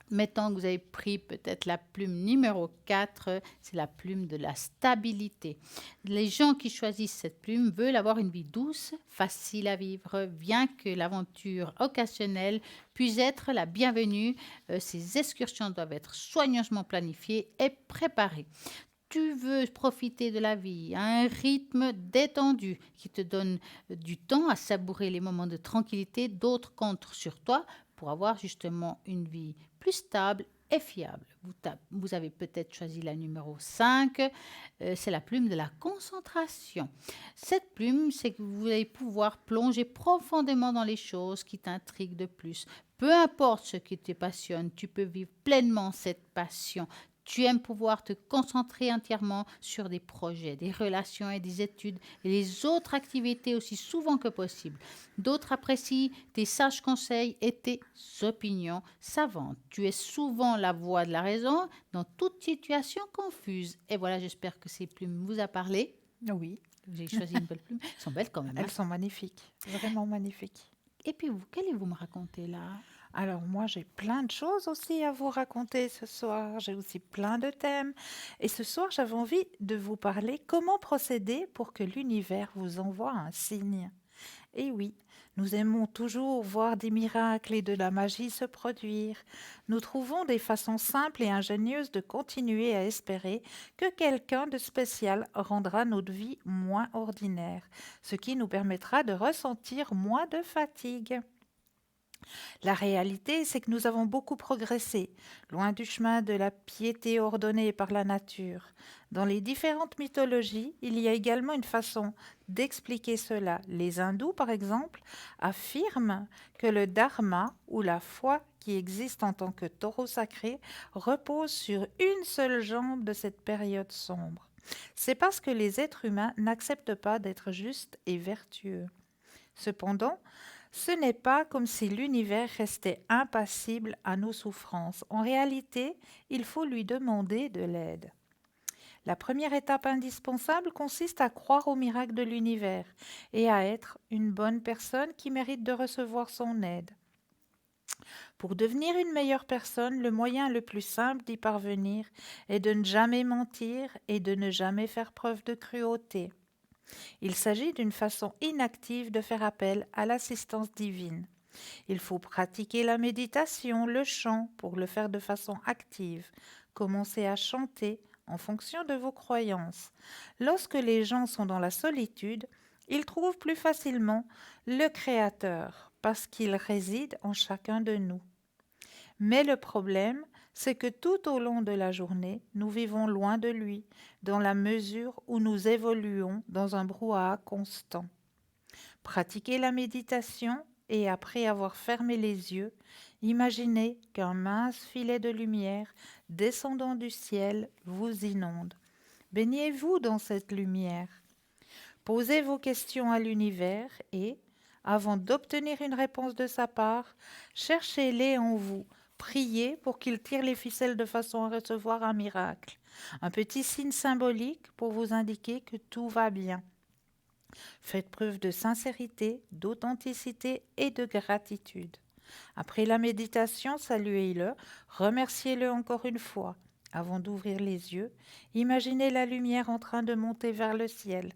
Mettons que vous avez pris peut-être la plume numéro 4, c'est la plume de la stabilité. Les gens qui choisissent cette plume veulent avoir une vie douce, facile à vivre, bien que l'aventure occasionnelle puisse être la bienvenue. Ces excursions doivent être soigneusement planifiées et préparées. Tu veux profiter de la vie à un rythme détendu qui te donne du temps à savourer les moments de tranquillité. D'autres comptent sur toi pour avoir justement une vie plus stable et fiable. Vous avez peut-être choisi la numéro 5, c'est la plume de la concentration. Cette plume, c'est que vous allez pouvoir plonger profondément dans les choses qui t'intriguent de plus. Peu importe ce qui te passionne, tu peux vivre pleinement cette passion. Tu aimes pouvoir te concentrer entièrement sur des projets, des relations et des études et les autres activités aussi souvent que possible. D'autres apprécient tes sages conseils et tes opinions savantes. Tu es souvent la voix de la raison dans toute situation confuse. Et voilà, j'espère que ces plumes vous a parlé. Oui. J'ai choisi une belle plume. Elles sont belles quand même. Elles sont magnifiques, vraiment magnifiques. Et puis vous, qu'allez-vous me raconter là? Alors moi, j'ai plein de choses aussi à vous raconter ce soir. J'ai aussi plein de thèmes. Et ce soir, j'avais envie de vous parler comment procéder pour que l'univers vous envoie un signe. Et oui, nous aimons toujours voir des miracles et de la magie se produire. Nous trouvons des façons simples et ingénieuses de continuer à espérer que quelqu'un de spécial rendra notre vie moins ordinaire, ce qui nous permettra de ressentir moins de fatigue. La réalité, c'est que nous avons beaucoup progressé, loin du chemin de la piété ordonnée par la nature. Dans les différentes mythologies, il y a également une façon d'expliquer cela. Les hindous, par exemple, affirment que le dharma, ou la foi qui existe en tant que taureau sacré, repose sur une seule jambe de cette période sombre. C'est parce que les êtres humains n'acceptent pas d'être justes et vertueux. Cependant, ce n'est pas comme si l'univers restait impassible à nos souffrances. En réalité, il faut lui demander de l'aide. La première étape indispensable consiste à croire au miracle de l'univers et à être une bonne personne qui mérite de recevoir son aide. Pour devenir une meilleure personne, le moyen le plus simple d'y parvenir est de ne jamais mentir et de ne jamais faire preuve de cruauté. Il s'agit d'une façon inactive de faire appel à l'assistance divine. Il faut pratiquer la méditation, le chant, pour le faire de façon active. Commencez à chanter en fonction de vos croyances. Lorsque les gens sont dans la solitude, ils trouvent plus facilement le Créateur, parce qu'il réside en chacun de nous. Mais le problème, c'est que tout au long de la journée, nous vivons loin de lui, dans la mesure où nous évoluons dans un brouhaha constant. Pratiquez la méditation et après avoir fermé les yeux, imaginez qu'un mince filet de lumière descendant du ciel vous inonde. Baignez-vous dans cette lumière. Posez vos questions à l'univers et, avant d'obtenir une réponse de sa part, cherchez-les en vous. Priez pour qu'il tire les ficelles de façon à recevoir un miracle. Un petit signe symbolique pour vous indiquer que tout va bien. Faites preuve de sincérité, d'authenticité et de gratitude. Après la méditation, saluez-le, remerciez-le encore une fois. Avant d'ouvrir les yeux, imaginez la lumière en train de monter vers le ciel.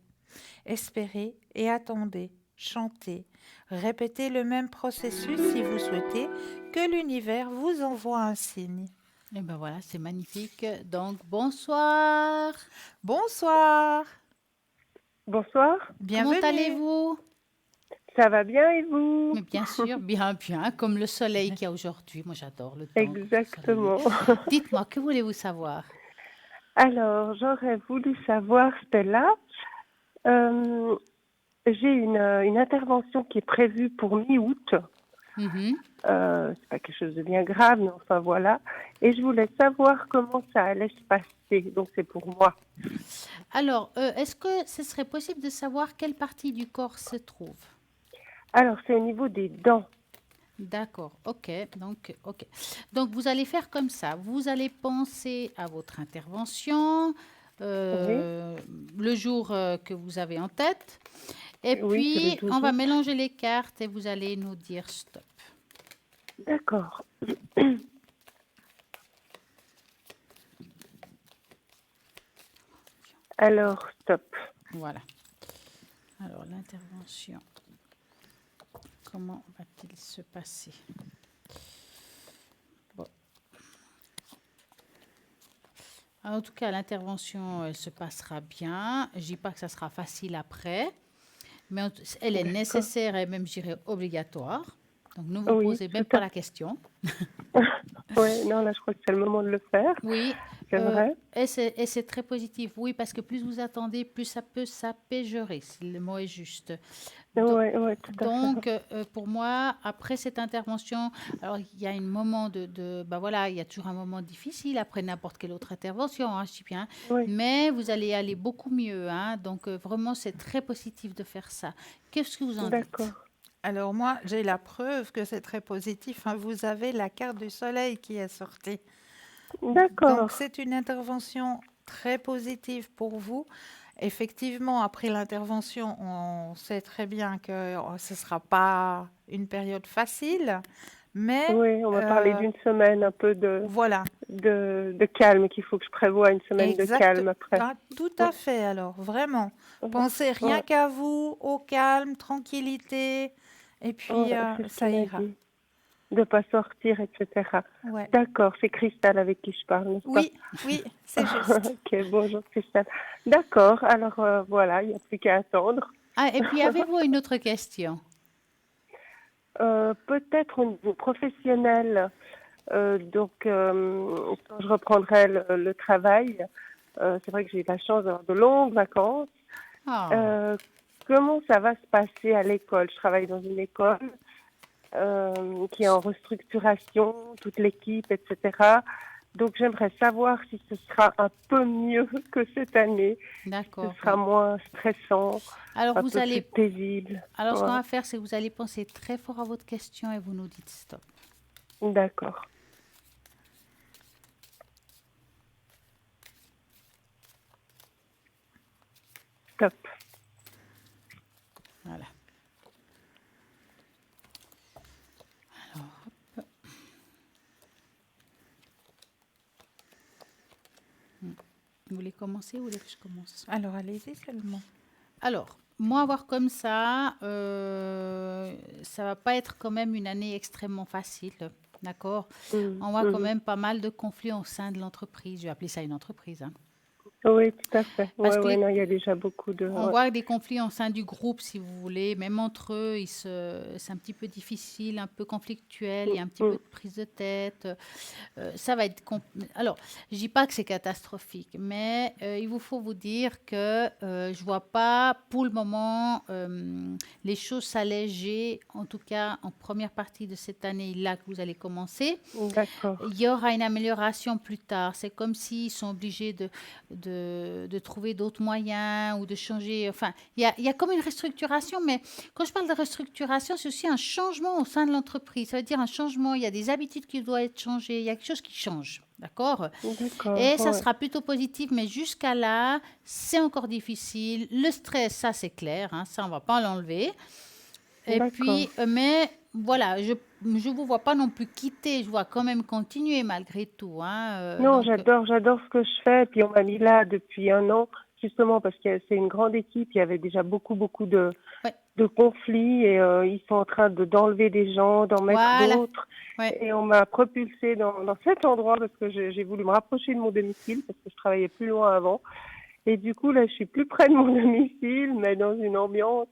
Espérez et attendez, chantez, répétez le même processus si vous souhaitez que l'univers vous envoie un signe. Et ben voilà, c'est magnifique. Donc, bonsoir. Bonsoir, Bonsoir, Comment bienvenue. allez-vous? ça va bien et vous? Mais bien sûr, bien, bien, comme le soleil qu'il y a aujourd'hui. Moi, j'adore le temps comme ça, Exactement. soleil. Dites-moi, que voulez-vous savoir? Alors, j'aurais voulu savoir, Stella, euh, j'ai une intervention qui est prévue pour mi-août. Mhm. C'est pas quelque chose de bien grave, mais enfin voilà. Et je voulais savoir comment ça allait se passer. Donc c'est pour moi. Alors, est-ce que ce serait possible de savoir quelle partie du corps se trouve? Alors c'est au niveau des dents. D'accord, ok. Donc, vous allez faire comme ça. Vous allez penser à votre intervention Oui, le jour que vous avez en tête. Et oui, c'est le puis, 12 on va août. mélanger les cartes et vous allez nous dire stop. D'accord. Alors, stop. Voilà. Alors, l'intervention, comment va-t-il se passer? Bon. En tout cas, l'intervention, elle se passera bien. Je dis pas que ça sera facile après, mais elle est D'accord. nécessaire et même, je dirais, obligatoire. Donc, ne vous Oui, posez tout même à pas la question. Oui, non, là, je crois que c'est le moment de le faire. Oui, C'est vrai. et c'est très positif. Oui, parce que plus vous attendez, plus ça peut s'apaigerer, si le mot est juste. Do- Oui, oui, tout à fait. Donc, pour moi, après cette intervention, alors il y a un moment bah voilà, il y a toujours un moment difficile après n'importe quelle autre intervention, hein, je dis bien, Oui, mais vous allez aller beaucoup mieux, hein, donc vraiment, c'est très positif de faire ça. Qu'est-ce que vous en dites? d'accord. Alors moi, j'ai la preuve que c'est très positif, hein. Vous avez la carte du soleil qui est sortie. Donc, D'accord. c'est une intervention très positive pour vous. Effectivement, après l'intervention, on sait très bien que ce ne sera pas une période facile, mais Oui, on m'a parlé euh, d'une semaine un peu de, voilà, de calme, qu'il faut que je prévoie une semaine de exact. calme après. Ah, tout Ouais, à fait, alors, vraiment. ouais, Pensez rien ouais, qu'à vous, au calme, tranquillité, et puis ouais, c'est ce ça qu'il m'a ira. dit, de pas sortir, etc. Ouais. D'accord, c'est Cristal avec qui je parle, n'est-ce pas? Oui, oui, c'est juste. Ok, bonjour Cristal. D'accord, alors voilà, il n'y a plus qu'à attendre. Ah, et puis, avez-vous une autre question? Peut-être au niveau professionnel, quand je reprendrai le travail, c'est vrai que j'ai eu la chance d'avoir de longues vacances. Ah. Euh, Comment ça va se passer à l'école? Je travaille dans une école qui est en restructuration, toute l'équipe, etc. Donc j'aimerais savoir si ce sera un peu mieux que cette année, si ce D'accord, sera oui. moins stressant, Alors, un vous peu plus allez, paisible. alors, ce qu'on Ouais, va faire, c'est que vous allez penser très fort à votre question et vous nous dites stop. d'accord. Top. Voilà. Alors, hop. Vous voulez commencer ou vous voulez que je commence? Alors, allez-y seulement. Alors, moi, voir comme ça va pas être quand même une année extrêmement facile, d'accord? On voit quand Mhm. même pas mal de conflits au sein de l'entreprise. Je vais appeler ça une entreprise, hein. Oui, tout à fait. Parce Ouais, que ouais, non, il y a déjà beaucoup de. on Ouais. voit des conflits au sein du groupe, si vous voulez, même entre eux, c'est un petit peu difficile, un peu conflictuel, il y a un petit peu Mm, de prise de tête. Ça va être alors, je dis pas que c'est catastrophique, mais il vous faut vous dire que je vois pas pour le moment les choses s'alléger, en tout cas en première partie de cette année-là que vous allez commencer. D'accord. Il y aura une amélioration plus tard. C'est comme s'ils sont obligés de trouver d'autres moyens ou de changer. Enfin, il y a comme une restructuration, mais quand je parle de restructuration, c'est aussi un changement au sein de l'entreprise. Ça veut dire un changement, il y a des habitudes qui doivent être changées, il y a quelque chose qui change. D'accord? Et D'accord, ça ouais. sera plutôt positif, mais jusqu'à là, c'est encore difficile. Le stress, ça c'est clair, hein, ça on va pas l'enlever. Et D'accord. puis, mais voilà, je ne vous vois pas non plus quitter, je vois quand même continuer malgré tout. Hein, Non, j'adore ce que je fais. Puis on m'a mis là depuis 1 an, justement parce que c'est une grande équipe. Il y avait déjà beaucoup ouais, de conflits et ils sont en train d'enlever des gens, d'en mettre voilà, d'autres. ouais. Et on m'a propulsée dans cet endroit parce que j'ai voulu me rapprocher de mon domicile parce que je travaillais plus loin avant. Et du coup, là, je suis plus près de mon domicile, mais dans une ambiance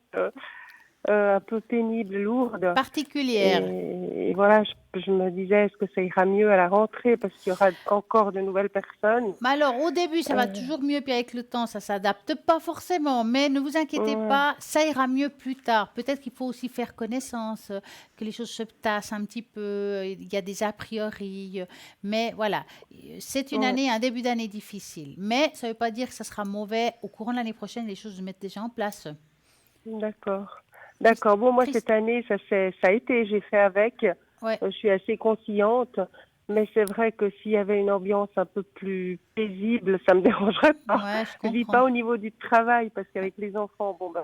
un peu pénible, lourde. Particulière. Et voilà, je me disais, est-ce que ça ira mieux à la rentrée parce qu'il y aura encore de nouvelles personnes. Mais alors, au début, ça va Euh, toujours mieux, puis avec le temps, ça s'adapte pas forcément. Mais ne vous inquiétez ouais, pas, ça ira mieux plus tard. Peut-être qu'il faut aussi faire connaissance, que les choses se tassent un petit peu. Il y a des a priori. Mais voilà, c'est une ouais, année, un début d'année difficile. Mais ça ne veut pas dire que ça sera mauvais. Au courant de l'année prochaine, les choses se mettent déjà en place. d'accord. Christ- D'accord. Bon, moi, Christ- cette année, ça a été, j'ai fait avec. ouais, Je suis assez consciente. Mais c'est vrai que s'il y avait une ambiance un peu plus paisible, ça me dérangerait pas. ouais, je Je dis comprends. pas au niveau du travail, parce Ouais, qu'avec les enfants, bon, ben,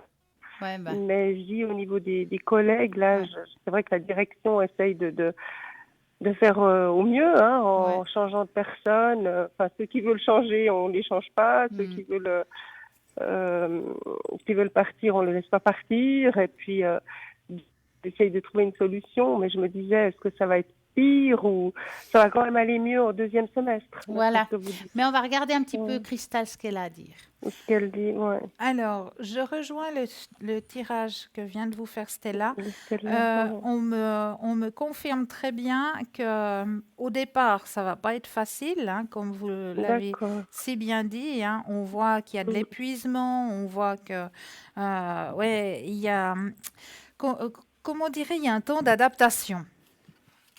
ouais, bah, mais je dis au niveau des collègues, là, ouais, c'est vrai que la direction essaye de faire au mieux, hein, ouais. en changeant de personne. Enfin, ceux qui veulent changer, on les change pas. Ceux Hmm. euh, qui veulent partir, on les laisse pas partir. Et puis, j'essaye de trouver une solution. Mais je me disais, est-ce que ça va être pire ou ça va quand même aller mieux au deuxième semestre, d'après ce Voilà. que vous dites. Mais on va regarder un petit peu, Ouais. Cristal, ce qu'elle a à dire. Ce qu'elle dit, ouais. Alors, je rejoins le tirage que vient de vous faire Stella. Ce qu'elle a, ouais. On me confirme très bien que au départ, ça va pas être facile, hein, comme vous l'avez D'accord. si bien dit. Hein. On voit qu'il y a de Mm. l'épuisement, on voit que, ouais, il y a, comment on dirait, il y a un temps d'adaptation.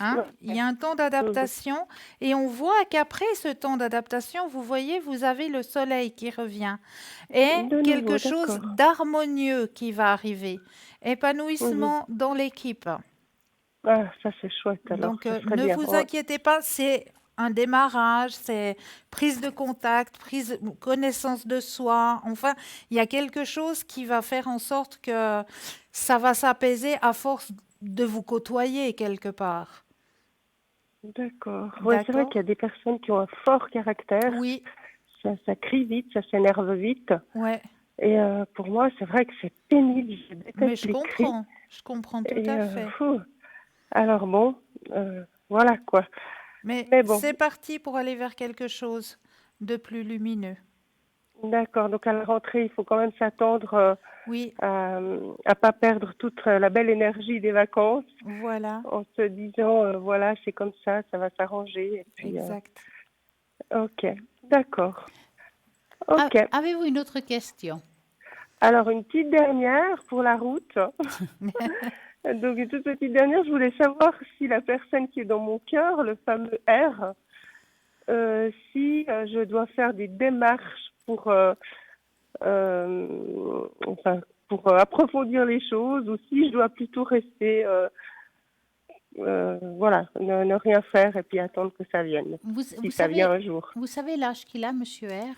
Hein. Il y Ouais. a un temps Mm. d'adaptation et on voit qu'après ce temps d'adaptation, vous voyez, vous avez le soleil qui revient et De quelque nouveau, chose d'accord. d'harmonieux qui va arriver. Mhm. Épanouissement dans l'équipe. Ah, ça c'est chouette alors, Donc, ça serait ne bien. vous Ouais. inquiétez pas, c'est un démarrage, c'est prise de contact, connaissance de soi. Enfin, il y a quelque chose qui va faire en sorte que ça va s'apaiser à force de vous côtoyer quelque part. D'accord. Ouais, c'est vrai D'accord? qu'il y a des personnes qui ont un fort caractère. Oui, Ça crie vite, ça s'énerve vite. ouais. Et pour moi, c'est vrai que c'est pénible. Je Mais déteste les cris. je comprends tout Et à fait. alors bon, voilà quoi. Mais Mais bon, c'est parti pour aller vers quelque chose de plus lumineux. d'accord. Donc à la rentrée, il faut quand même s'attendre Oui, à pas perdre toute la belle énergie des vacances voilà, en se disant, voilà, c'est comme ça va s'arranger. Et puis, exact. ok, d'accord. Ah, Ok. avez-vous une autre question? Alors, une petite dernière pour la route. Donc, une toute petite dernière, je voulais savoir si la personne qui est dans mon cœur, le fameux R, si je dois faire des démarches enfin, pour approfondir les choses ou si je dois plutôt rester, voilà, ne rien faire et puis attendre que ça vienne, Vous, si ça vient un jour. vous savez l'âge qu'il a, Monsieur R?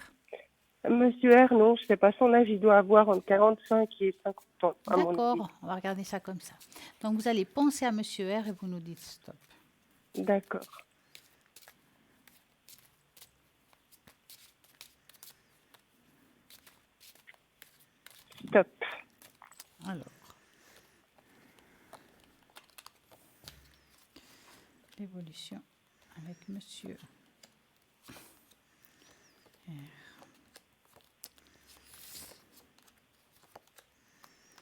Monsieur R, non, je sais pas son âge, il doit avoir entre 45 et 50 ans, à mon avis. D'accord, on va regarder ça comme ça. Donc, vous allez penser à Monsieur R et vous nous dites stop. D'accord. Top. Alors, l'évolution avec Monsieur R.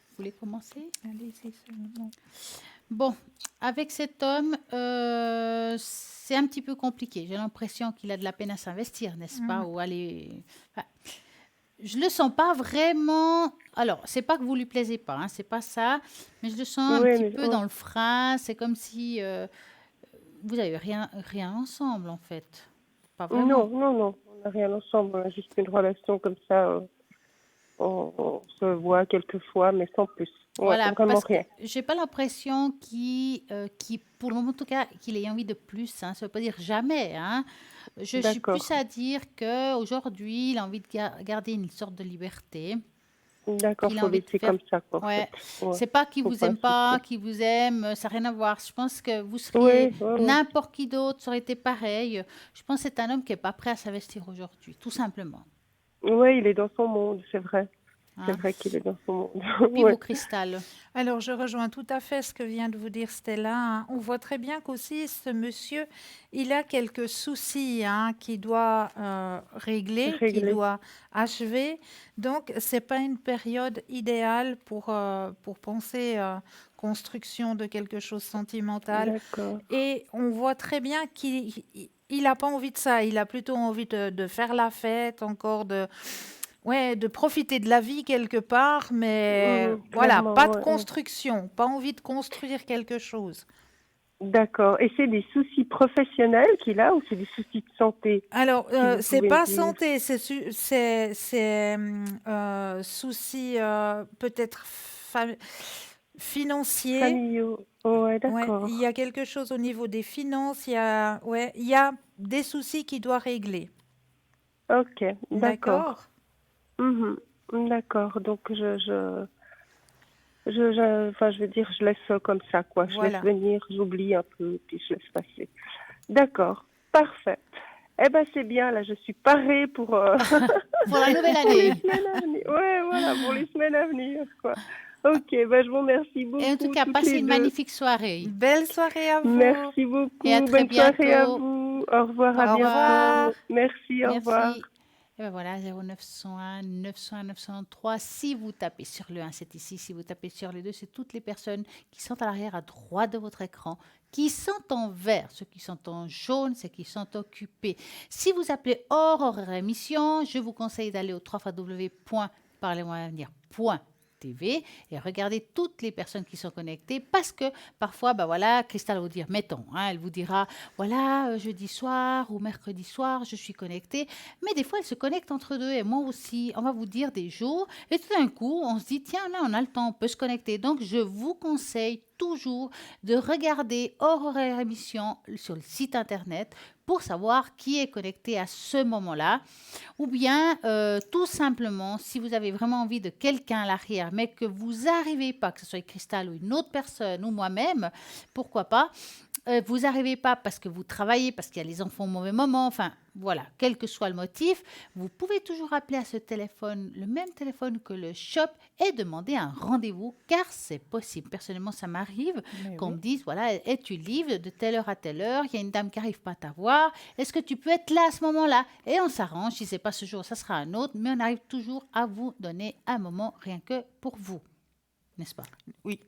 Vous voulez commencer? Allez-y seulement. Bon, avec cet homme, c'est un petit peu compliqué. J'ai l'impression qu'il a de la peine à s'investir, n'est-ce pas? Ou aller. Enfin, je le sens pas vraiment. Alors, c'est pas que vous lui plaisez pas, hein, c'est pas ça, mais je le sens un Oui, petit mais peu dans le frein. C'est comme si vous avez rien ensemble en fait. Pas Non, vraiment. non, non. On n'a rien ensemble. On a juste une relation comme ça. On se voit quelques fois, mais sans plus. Ouais, Voilà, vraiment parce que rien. j'ai pas l'impression pour le moment en tout cas, qu'il ait envie de plus, hein. Ça veut pas dire jamais, hein. Je suis D'accord. plus à dire que aujourd'hui, il a envie de garder une sorte de liberté, D'accord, qu'il a faut envie de laisser faire. comme ça, quoi, en fait. Ouais, Ouais, c'est pas qu'il faut vous pas aime pas, insister. qu'il vous aime, ça n'a rien à voir. Je pense que vous seriez Oui, oui, oui. n'importe qui d'autre, ça aurait été pareil. Je pense que c'est un homme qui est pas prêt à s'investir aujourd'hui, tout simplement, Ouais, il est dans son monde, c'est vrai. C'est hein. vrai qu'il est dans son monde. Puis Ouais. vous, Cristal. Alors, je rejoins tout à fait ce que vient de vous dire Stella, hein. On voit très bien qu'aussi, ce monsieur, il a quelques soucis, hein, qu'il doit régler, qu'il Réglé. doit achever. Donc, c'est pas une période idéale pour penser construction de quelque chose de sentimental. D'accord. Et on voit très bien qu'il n'a pas envie de ça. Il a plutôt envie de faire la fête, encore ouais, de profiter de la vie quelque part, mais voilà, Clairement, pas de ouais, ouais. construction, pas envie de construire quelque chose. D'accord. Et c'est des soucis professionnels qu'il a ou c'est des soucis de santé, Alors, si vous c'est pouvez me pas dire? santé, souci peut-être financier. Familiaux. Ouais, Ouais, il y d'accord. a quelque chose au niveau des finances, ouais, il y a des soucis qu'il doit régler. Ok, d'accord. D'accord? Mhm. D'accord. Donc, enfin, je veux dire, je laisse comme ça, quoi. Je laisse Voilà. venir, j'oublie un peu, puis je laisse passer. D'accord. Parfait. Eh ben, c'est bien, là, je suis parée pour, Pour la nouvelle pour les année. semaines à venir. Ouais, voilà, pour les semaines à venir, quoi. Ok, ben, je vous remercie Et en tout beaucoup, cas, toutes passez les une deux. magnifique soirée Belle soirée à vous. Merci et à beaucoup. très Bonne soirée à bientôt. vous. Au revoir, à Au Au revoir. revoir. bientôt. Merci, au revoir. Merci. Et ben voilà, 0901 901 903. Si vous tapez sur le 1, c'est ici. Si vous tapez sur le 2, c'est toutes les personnes qui sont à l'arrière à droite de votre écran, qui sont en vert. Ceux qui sont en jaune, c'est qui sont occupés. Si vous appelez hors horaire émission, je vous conseille d'aller au www.parlez-moi-avenir.tv et regarder toutes les personnes qui sont connectées parce que parfois, ben voilà, Christelle va vous dire, mettons, hein, elle vous dira, voilà, jeudi soir ou mercredi soir, je suis connectée. Mais des fois, elles se connectent entre deux et moi aussi. On va vous dire des jours et tout d'un coup, on se dit, tiens, là, on a le temps, on peut se connecter. Donc, je vous conseille toujours de regarder hors horaire émission sur le site internet pour savoir qui est connecté à ce moment-là. Ou bien, tout simplement, si vous avez vraiment envie de quelqu'un à l'arrière, mais que vous n'arrivez pas, que ce soit Cristal ou une autre personne ou moi-même, pourquoi pas, vous n'arrivez pas parce que vous travaillez, parce qu'il y a les enfants au mauvais moment, enfin voilà, quel que soit le motif, vous pouvez toujours appeler à ce téléphone, le même téléphone que le shop, et demander un rendez-vous, car c'est possible. Personnellement, ça m'arrive Mais qu'on oui. me dise, voilà, es-tu libre de telle heure à telle heure, il y a une dame qui n'arrive pas à t'avoir, est-ce que tu peux être là à ce moment-là? Et on s'arrange, si ce n'est pas ce jour, ça sera un autre, mais on arrive toujours à vous donner un moment rien que pour vous, n'est-ce pas? Oui,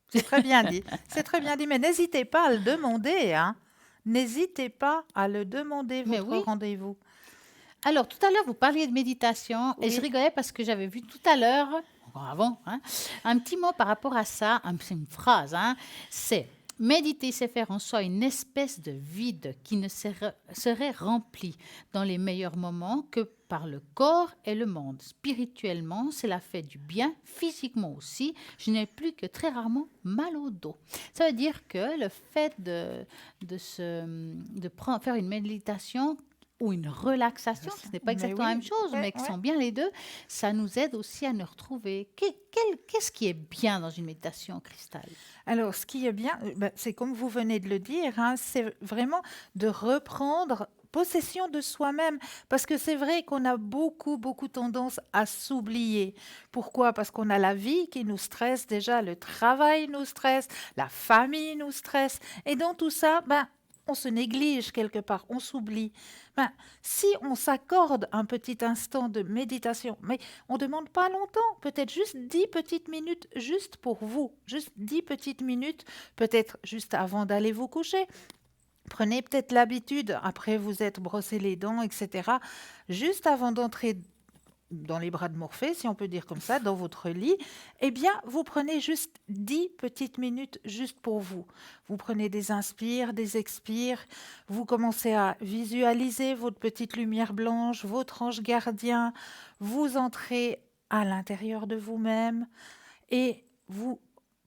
c'est très bien dit. C'est très bien dit, mais n'hésitez pas à le demander, hein. N'hésitez pas à le demander, Mais votre oui. rendez-vous. Alors, tout à l'heure, vous parliez de méditation et je Oui. rigolais parce que j'avais vu tout à l'heure, encore avant, hein, un petit mot par rapport à ça, c'est une phrase, hein, c'est méditer, c'est faire en soi une espèce de vide qui ne serait rempli dans les meilleurs moments que par le corps et le monde. Spirituellement, cela fait du bien, physiquement aussi. Je n'ai plus que très rarement mal au dos. Ça veut dire que le fait faire une méditation ou une relaxation, ce n'est pas Mais exactement la oui, même chose, ouais, mais qui ouais. sont bien les deux, ça nous aide aussi à nous retrouver. Qu'est-ce qui est bien dans une méditation, Cristal? Alors, ce qui est bien, c'est comme vous venez de le dire, hein, c'est vraiment de reprendre possession de soi-même. Parce que c'est vrai qu'on a beaucoup, beaucoup tendance à s'oublier. Pourquoi? Parce qu'on a la vie qui nous stresse déjà, le travail nous stresse, la famille nous stresse. Et dans tout ça, on se néglige quelque part, on s'oublie. Si on s'accorde un petit instant de méditation, mais on ne demande pas longtemps, peut-être juste 10 petites minutes, juste pour vous, juste 10 petites minutes, peut-être juste avant d'aller vous coucher. Prenez peut-être l'habitude, après vous êtes brossé les dents, etc., juste avant d'entrer dans les bras de Morphée, si on peut dire comme ça, dans votre lit, eh bien, vous prenez juste 10 petites minutes juste pour vous. Vous prenez des inspires, des expires, vous commencez à visualiser votre petite lumière blanche, votre ange gardien, vous entrez à l'intérieur de vous-même et vous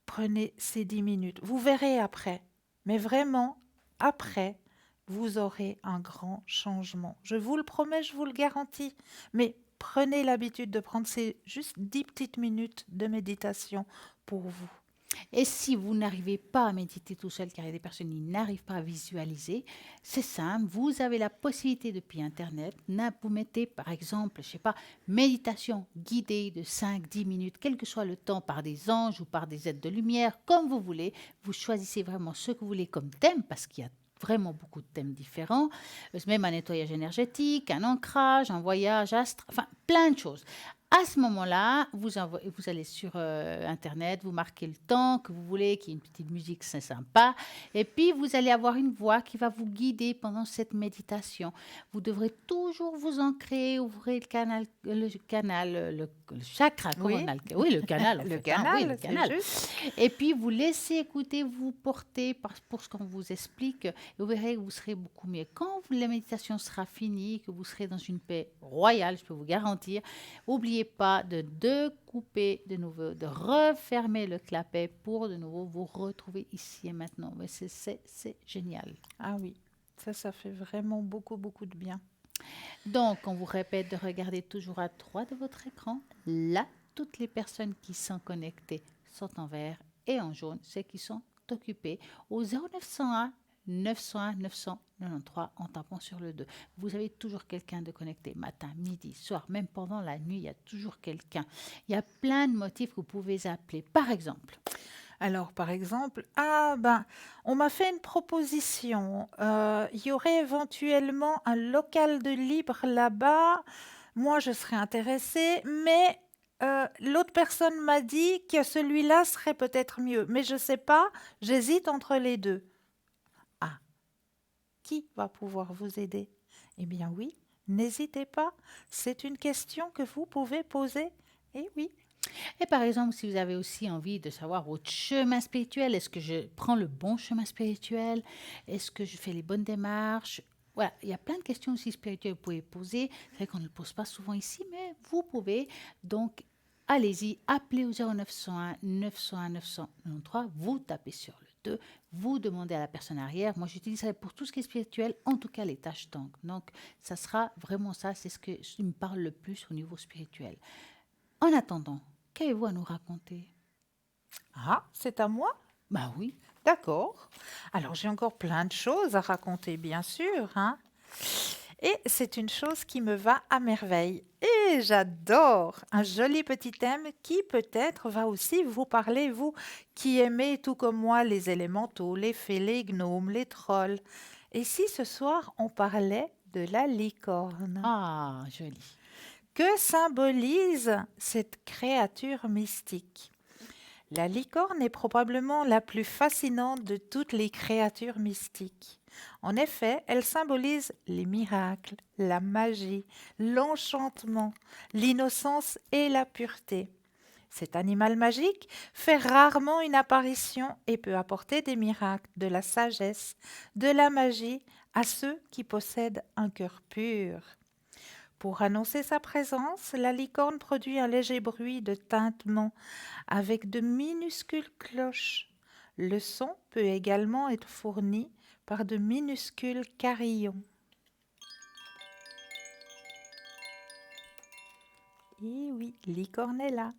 prenez ces 10 minutes. Vous verrez après, mais vraiment, après, vous aurez un grand changement. Je vous le promets, je vous le garantis. Mais prenez l'habitude de prendre ces juste 10 petites minutes de méditation pour vous. Et si vous n'arrivez pas à méditer tout seul, car il y a des personnes qui n'arrivent pas à visualiser, c'est simple, vous avez la possibilité depuis Internet, vous mettez par exemple, je sais pas, méditation guidée de 5-10 minutes, quel que soit le temps, par des anges ou par des êtres de lumière, comme vous voulez. Vous choisissez vraiment ce que vous voulez comme thème, parce qu'il y a vraiment beaucoup de thèmes différents, même un nettoyage énergétique, un ancrage, un voyage astral, enfin plein de choses. À ce moment-là, vous allez sur Internet, vous marquez le temps que vous voulez, qu'il y ait une petite musique, c'est sympa. Et puis, vous allez avoir une voix qui va vous guider pendant cette méditation. Vous devrez toujours vous ancrer, ouvrir le chakra Oui. coronal. Oui, le canal, en Le fait, hein. Oui, le canal, c'est canal. juste. Et puis, vous laissez écouter, vous porter pour ce qu'on vous explique. Et vous verrez que vous serez beaucoup mieux. Quand la méditation sera finie, que vous serez dans une paix royale, je peux vous garantir, n'oubliez pas de découper de nouveau, de refermer le clapet pour de nouveau vous retrouver ici et maintenant. Mais c'est génial. Ah oui, ça fait vraiment beaucoup, beaucoup de bien. Donc, on vous répète de regarder toujours à droite de votre écran. Là, toutes les personnes qui sont connectées sont en vert et en jaune, ceux qui sont occupés au 0901 901 993 en tapant sur le 2. Vous avez toujours quelqu'un de connecté, matin, midi, soir, même pendant la nuit, il y a toujours quelqu'un. Il y a plein de motifs que vous pouvez appeler. Par exemple, Alors, par exemple, on m'a fait une proposition. Il y aurait éventuellement un local de libre là-bas. Moi, je serais intéressée, mais l'autre personne m'a dit que celui-là serait peut-être mieux. Mais je ne sais pas, j'hésite entre les deux. Ah, qui va pouvoir vous aider? Eh bien oui, n'hésitez pas. C'est une question que vous pouvez poser. Eh oui. et par exemple, si vous avez aussi envie de savoir votre chemin spirituel, est-ce que je prends le bon chemin spirituel? Est-ce que je fais les bonnes démarches? Voilà, il y a plein de questions aussi spirituelles que vous pouvez poser. C'est vrai qu'on ne le pose pas souvent ici, mais vous pouvez. Donc, allez-y, appelez au 0901 901 993, vous tapez sur le 2, vous demandez à la personne arrière. Moi, j'utiliserai pour tout ce qui est spirituel, en tout cas les tâches tank. Donc, ça sera vraiment ça, c'est ce qui me parle le plus au niveau spirituel. En attendant, qu'avez-vous à nous raconter? Ah, c'est à moi? Bah oui. D'accord. Alors, j'ai encore plein de choses à raconter, bien sûr, hein. Et c'est une chose qui me va à merveille. Et j'adore un joli petit thème qui peut-être va aussi vous parler, vous qui aimez tout comme moi les élémentaux, les fées, les gnomes, les trolls. Et si ce soir on parlait de la licorne? Ah, joli. Que symbolise cette créature mystique? La licorne est probablement la plus fascinante de toutes les créatures mystiques. En effet, elle symbolise les miracles, la magie, l'enchantement, l'innocence et la pureté. Cet animal magique fait rarement une apparition et peut apporter des miracles, de la sagesse, de la magie à ceux qui possèdent un cœur pur. Pour annoncer sa présence, la licorne produit un léger bruit de tintement avec de minuscules cloches. Le son peut également être fourni par de minuscules carillons. Et oui, licorne est là.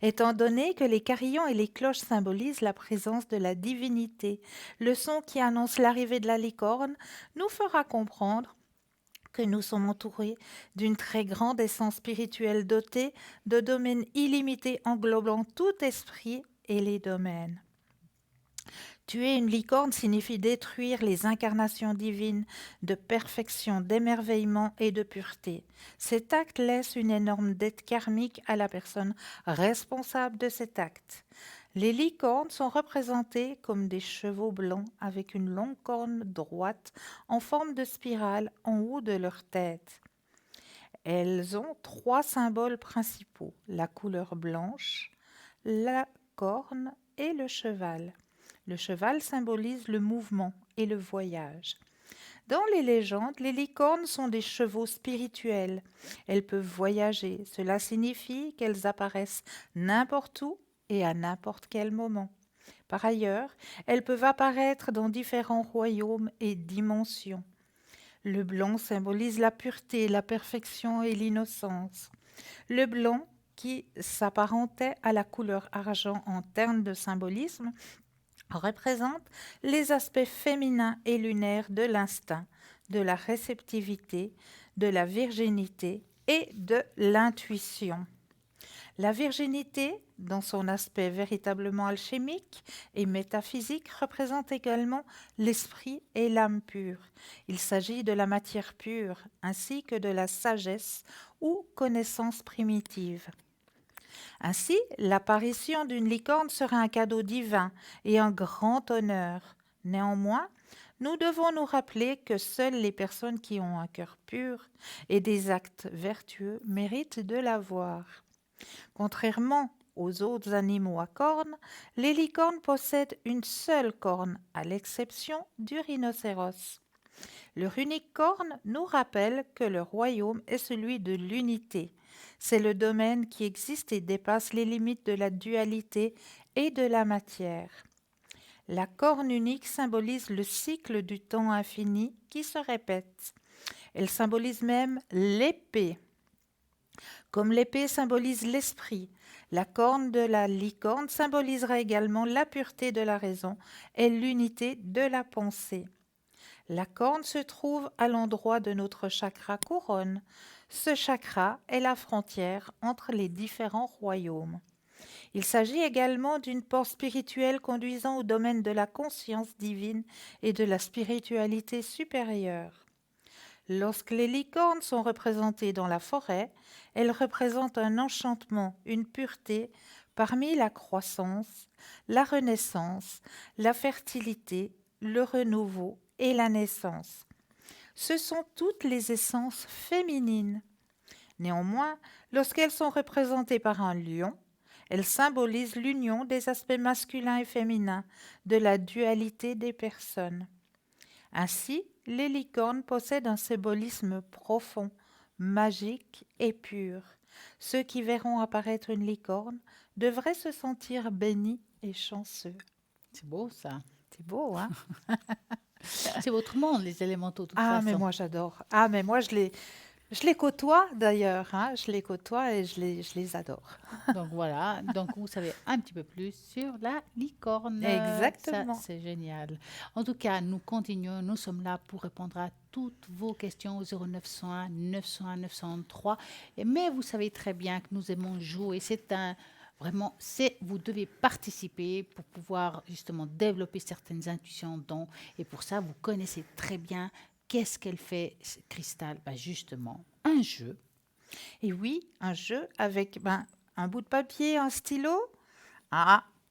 Étant donné que les carillons et les cloches symbolisent la présence de la divinité, le son qui annonce l'arrivée de la licorne nous fera comprendre que nous sommes entourés d'une très grande essence spirituelle dotée de domaines illimités englobant tout esprit et les domaines. Tuer une licorne signifie détruire les incarnations divines de perfection, d'émerveillement et de pureté. Cet acte laisse une énorme dette karmique à la personne responsable de cet acte. Les licornes sont représentées comme des chevaux blancs avec une longue corne droite en forme de spirale en haut de leur tête. Elles ont 3 symboles principaux, la couleur blanche, la corne et le cheval. Le cheval symbolise le mouvement et le voyage. Dans les légendes, les licornes sont des chevaux spirituels. Elles peuvent voyager. Cela signifie qu'elles apparaissent n'importe où et à n'importe quel moment. Par ailleurs, elles peuvent apparaître dans différents royaumes et dimensions. Le blanc symbolise la pureté, la perfection et l'innocence. Le blanc, qui s'apparentait à la couleur argent en termes de symbolisme, représente les aspects féminins et lunaires de l'instinct, de la réceptivité, de la virginité et de l'intuition. La virginité, dans son aspect véritablement alchimique et métaphysique, représente également l'esprit et l'âme pure. Il s'agit de la matière pure ainsi que de la sagesse ou connaissance primitive. Ainsi, l'apparition d'une licorne sera un cadeau divin et un grand honneur. Néanmoins, nous devons nous rappeler que seules les personnes qui ont un cœur pur et des actes vertueux méritent de l'avoir. Contrairement aux autres animaux à cornes, les licornes possèdent une seule corne, à l'exception du rhinocéros. Leur unique corne nous rappelle que le royaume est celui de l'unité. C'est le domaine qui existe et dépasse les limites de la dualité et de la matière. La corne unique symbolise le cycle du temps infini qui se répète. Elle symbolise même l'épée. Comme l'épée symbolise l'esprit, la corne de la licorne symbolisera également la pureté de la raison et l'unité de la pensée. La corne se trouve à l'endroit de notre chakra couronne. Ce chakra est la frontière entre les différents royaumes. Il s'agit également d'une porte spirituelle conduisant au domaine de la conscience divine et de la spiritualité supérieure. Lorsque les licornes sont représentées dans la forêt, elles représentent un enchantement, une pureté parmi la croissance, la renaissance, la fertilité, le renouveau et la naissance. Ce sont toutes les essences féminines. Néanmoins, lorsqu'elles sont représentées par un lion, elles symbolisent l'union des aspects masculins et féminins, de la dualité des personnes. Ainsi, les licornes possèdent un symbolisme profond, magique et pur. Ceux qui verront apparaître une licorne devraient se sentir bénis et chanceux. C'est beau ça. C'est beau, hein? C'est votre monde, les élémentaux, de toute Ah, façon. mais moi j'adore. Ah, mais moi je les côtoie d'ailleurs, hein. Je les côtoie et je les adore. Donc voilà, donc vous savez un petit peu plus sur la licorne. Exactement. Ça, c'est génial. En tout cas, nous continuons, nous sommes là pour répondre à toutes vos questions au 0901 901 903. Mais vous savez très bien que nous aimons jouer. Vraiment, vous devez participer pour pouvoir justement développer certaines intuitions, dons. Et pour ça, vous connaissez très bien qu'est-ce qu'elle fait, Cristal. Justement, un jeu. Et oui, un jeu avec un bout de papier, un stylo,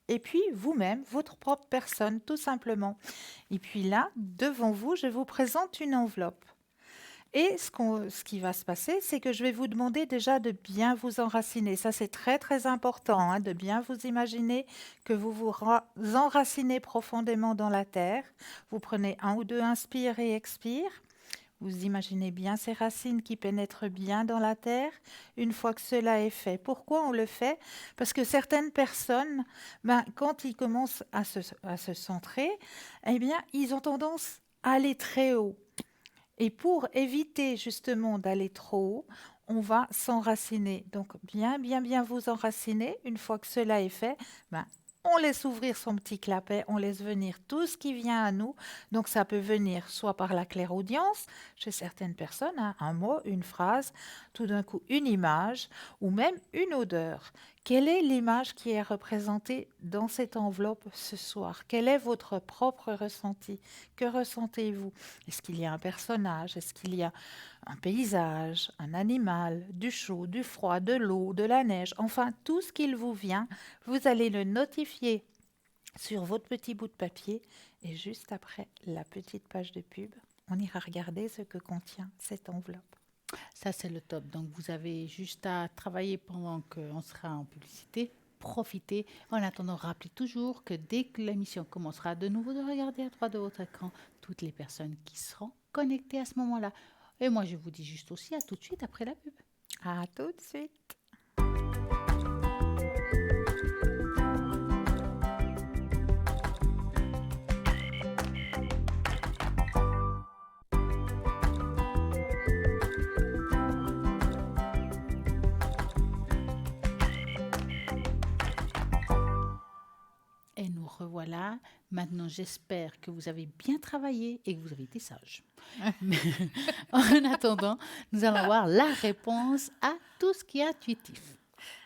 et puis vous-même, votre propre personne, tout simplement. Et puis là, devant vous, je vous présente une enveloppe. Et ce qui va se passer, c'est que je vais vous demander déjà de bien vous enraciner. Ça, c'est très, très important, hein, de bien vous imaginer que vous vous enracinez profondément dans la terre. Vous prenez 1 ou 2 inspires et expires. Vous imaginez bien ces racines qui pénètrent bien dans la terre une fois que cela est fait. Pourquoi on le fait? Parce que certaines personnes, quand ils commencent à se centrer, eh bien, ils ont tendance à aller très haut. Et pour éviter justement d'aller trop haut, on va s'enraciner. Donc bien vous enraciner. Une fois que cela est fait, on laisse ouvrir son petit clapet, on laisse venir tout ce qui vient à nous. Donc ça peut venir soit par la clairaudience, chez certaines personnes, hein, un mot, une phrase, tout d'un coup une image ou même une odeur. Quelle est l'image qui est représentée dans cette enveloppe ce soir? Quel est votre propre ressenti? Que ressentez-vous? Est-ce qu'il y a un personnage? Est-ce qu'il y a un paysage, un animal, du chaud, du froid, de l'eau, de la neige? Enfin, tout ce qu'il vous vient, vous allez le notifier sur votre petit bout de papier et juste après la petite page de pub, on ira regarder ce que contient cette enveloppe. Ça, c'est le top. Donc, vous avez juste à travailler pendant qu'on sera en publicité. Profitez. En attendant, rappelez toujours que dès que l'émission commencera de nouveau de regarder à droite de votre écran toutes les personnes qui seront connectées à ce moment-là. Et moi, je vous dis juste aussi à tout de suite après la pub. À tout de suite. Et nous revoilà. Maintenant, j'espère que vous avez bien travaillé et que vous avez été sage. Mais en attendant, nous allons voir la réponse à tout ce qui est intuitif.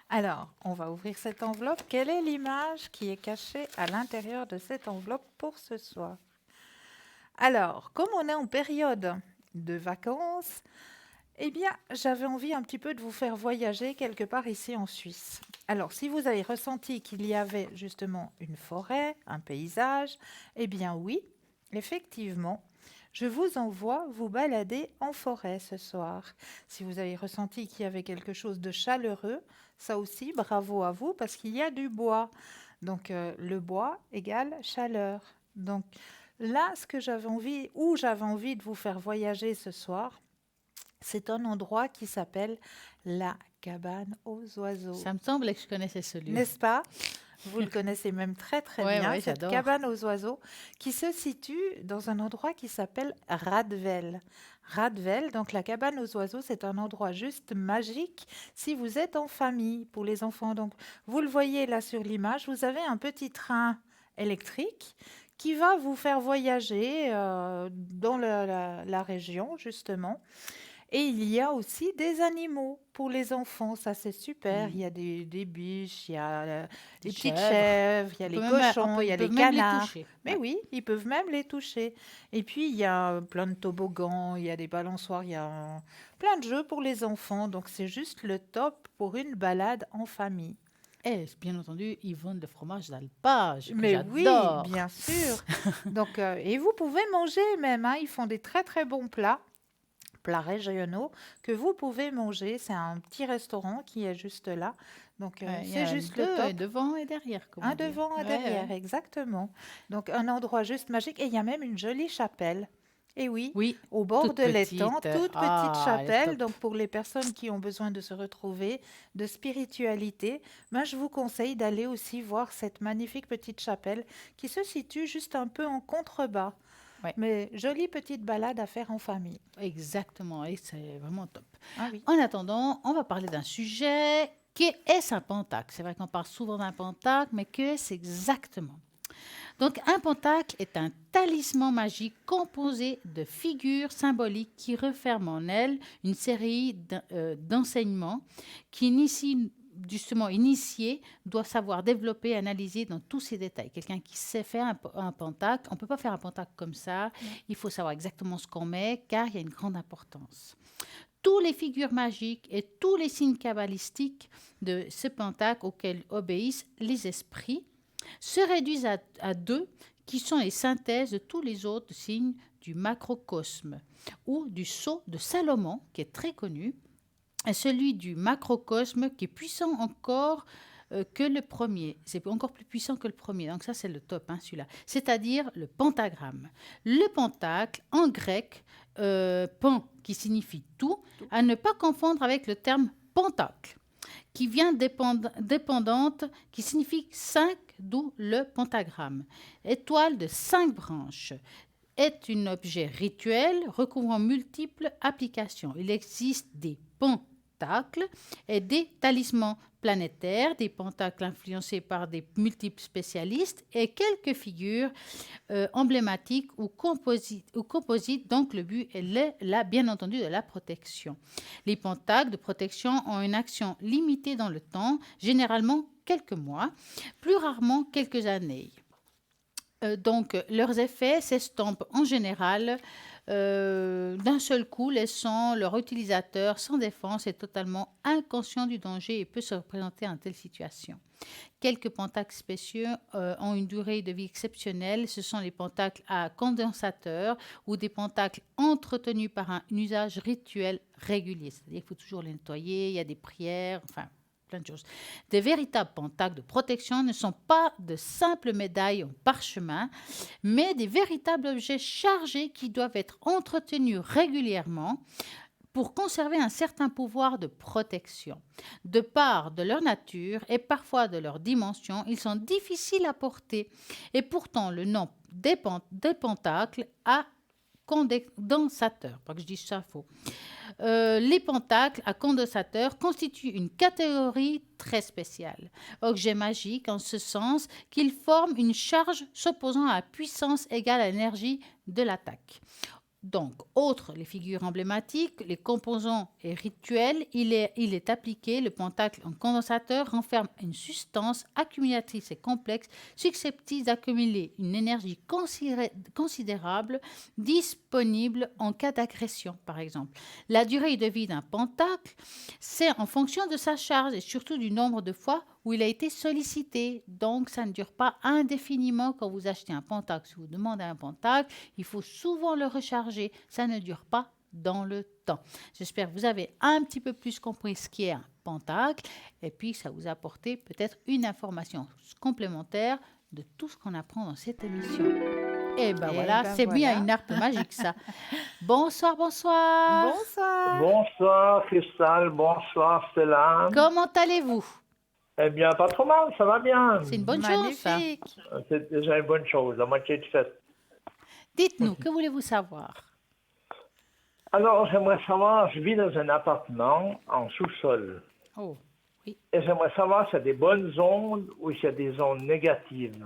Alors, on va ouvrir cette enveloppe. Quelle est l'image qui est cachée à l'intérieur de cette enveloppe pour ce soir? Alors, comme on est en période de vacances, eh bien, j'avais envie un petit peu de vous faire voyager quelque part ici en Suisse. Alors, si vous avez ressenti qu'il y avait justement une forêt, un paysage, eh bien oui, effectivement, je vous envoie vous balader en forêt ce soir. Si vous avez ressenti qu'il y avait quelque chose de chaleureux, ça aussi, bravo à vous, parce qu'il y a du bois. Donc, le bois égale chaleur. Donc, là, ce que j'avais envie, où j'avais envie de vous faire voyager ce soir, c'est un endroit qui s'appelle la cabane aux oiseaux. Ça me semble que je connaissais ce lieu. N'est-ce pas? Vous le connaissez même très Ouais, bien, ouais, cette j'adore. cabane aux oiseaux qui se situe dans un endroit qui s'appelle Radvel. Radvel, donc la cabane aux oiseaux, c'est un endroit juste magique si vous êtes en famille pour les enfants. Donc vous le voyez là sur l'image, vous avez un petit train électrique qui va vous faire voyager dans la région justement. Et il y a aussi des animaux pour les enfants, ça c'est super. Il y a des biches, il y a les petites chèvres, il y a les cochons, il y a les canards. Mais oui, ils peuvent même les toucher. Et puis il y a plein de toboggans, il y a des balançoires, il y a plein de jeux pour les enfants. Donc c'est juste le top pour une balade en famille. Et bien entendu, ils vendent le fromage d'alpage, que Mais oui, j'adore. bien sûr. Donc, et vous pouvez manger même, hein, ils font des très très bons plats régionaux que vous pouvez manger. C'est un petit restaurant qui est juste là. Donc, c'est juste le top. Devant et derrière. Un devant, un derrière, exactement. Donc, un endroit juste magique. Et il y a même une jolie chapelle. Et oui, au bord de l'étang, toute petite chapelle. Donc, pour les personnes qui ont besoin de se retrouver, de spiritualité, ben, je vous conseille d'aller aussi voir cette magnifique petite chapelle qui se situe juste un peu en contrebas. Ouais. Mais jolie petite balade à faire en famille. Exactement, et c'est vraiment top. Ah oui. En attendant, on va parler d'un sujet qui est un pentacle. C'est vrai qu'on parle souvent d'un pentacle, mais qu'est-ce exactement? Donc, un pentacle est un talisman magique composé de figures symboliques qui referment en elles une série d'enseignements qui initient justement initié doit savoir développer, analyser dans tous ses détails. Quelqu'un qui sait faire un pentacle, on ne peut pas faire un pentacle comme ça. Il faut savoir exactement ce qu'on met, car il y a une grande importance. Tous les figures magiques et tous les signes kabbalistiques de ce pentacle auxquels obéissent les esprits se réduisent à deux, qui sont les synthèses de tous les autres signes du macrocosme ou du sceau de Salomon, qui est très connu, et celui du macrocosme qui est puissant encore que le premier. C'est encore plus puissant que le premier. Donc ça, c'est le top, hein, celui-là. C'est-à-dire le pentagramme. Le pentacle, en grec, pan, qui signifie tout, à ne pas confondre avec le terme pentacle, qui vient dépendante, qui signifie 5, d'où le pentagramme. Étoile de 5 branches est un objet rituel recouvrant multiples applications. Il existe des pentacles et des talismans planétaires, des pentacles influencés par des multiples spécialistes et quelques figures emblématiques ou composites. Donc le but est là, bien entendu, de la protection. Les pentacles de protection ont une action limitée dans le temps, généralement quelques mois, plus rarement quelques années. Donc, leurs effets s'estompent en général d'un seul coup, laissant leur utilisateur sans défense et totalement inconscient du danger et peut se représenter en telle situation. Quelques pentacles spéciaux ont une durée de vie exceptionnelle. Ce sont les pentacles à condensateur ou des pentacles entretenus par un usage rituel régulier. C'est-à-dire qu'il faut toujours les nettoyer, il y a des prières, enfin plein de choses. Des véritables pentacles de protection ne sont pas de simples médailles en parchemin, mais des véritables objets chargés qui doivent être entretenus régulièrement pour conserver un certain pouvoir de protection. De part de leur nature et parfois de leur dimension, ils sont difficiles à porter. Et pourtant, le nom des pentacles a condensateur. Pas que je dise ça faux. Les pentacles à condensateur constituent une catégorie très spéciale. Objet magique en ce sens qu'ils forment une charge s'opposant à la puissance égale à l'énergie de l'attaque. Donc, outre les figures emblématiques, les composants et rituels, il est appliqué, le pentacle en condensateur renferme une substance accumulatrice et complexe, susceptible d'accumuler une énergie considérable disponible en cas d'agression, par exemple. La durée de vie d'un pentacle, c'est en fonction de sa charge et surtout du nombre de fois où il a été sollicité. Donc, ça ne dure pas indéfiniment quand vous achetez un pentacle. Si vous demandez un pentacle, il faut souvent le recharger. Ça ne dure pas dans le temps. J'espère que vous avez un petit peu plus compris ce qu'est un pentacle et puis ça vous a apporté peut-être une information complémentaire de tout ce qu'on apprend dans cette émission. Et ben voilà, c'est bien une harpe magique ça. Bonsoir, bonsoir. Bonsoir. Bonsoir Cristal, bonsoir Stella. Comment allez-vous? Eh bien, pas trop mal, ça va bien. C'est une bonne chose, ça. Magnifique. C'est déjà une bonne chose, la moitié de fête. Dites-nous, que voulez-vous savoir? Alors, j'aimerais savoir, je vis dans un appartement en sous-sol. Oh, oui. Et j'aimerais savoir s'il y a des bonnes ondes ou s'il y a des ondes négatives.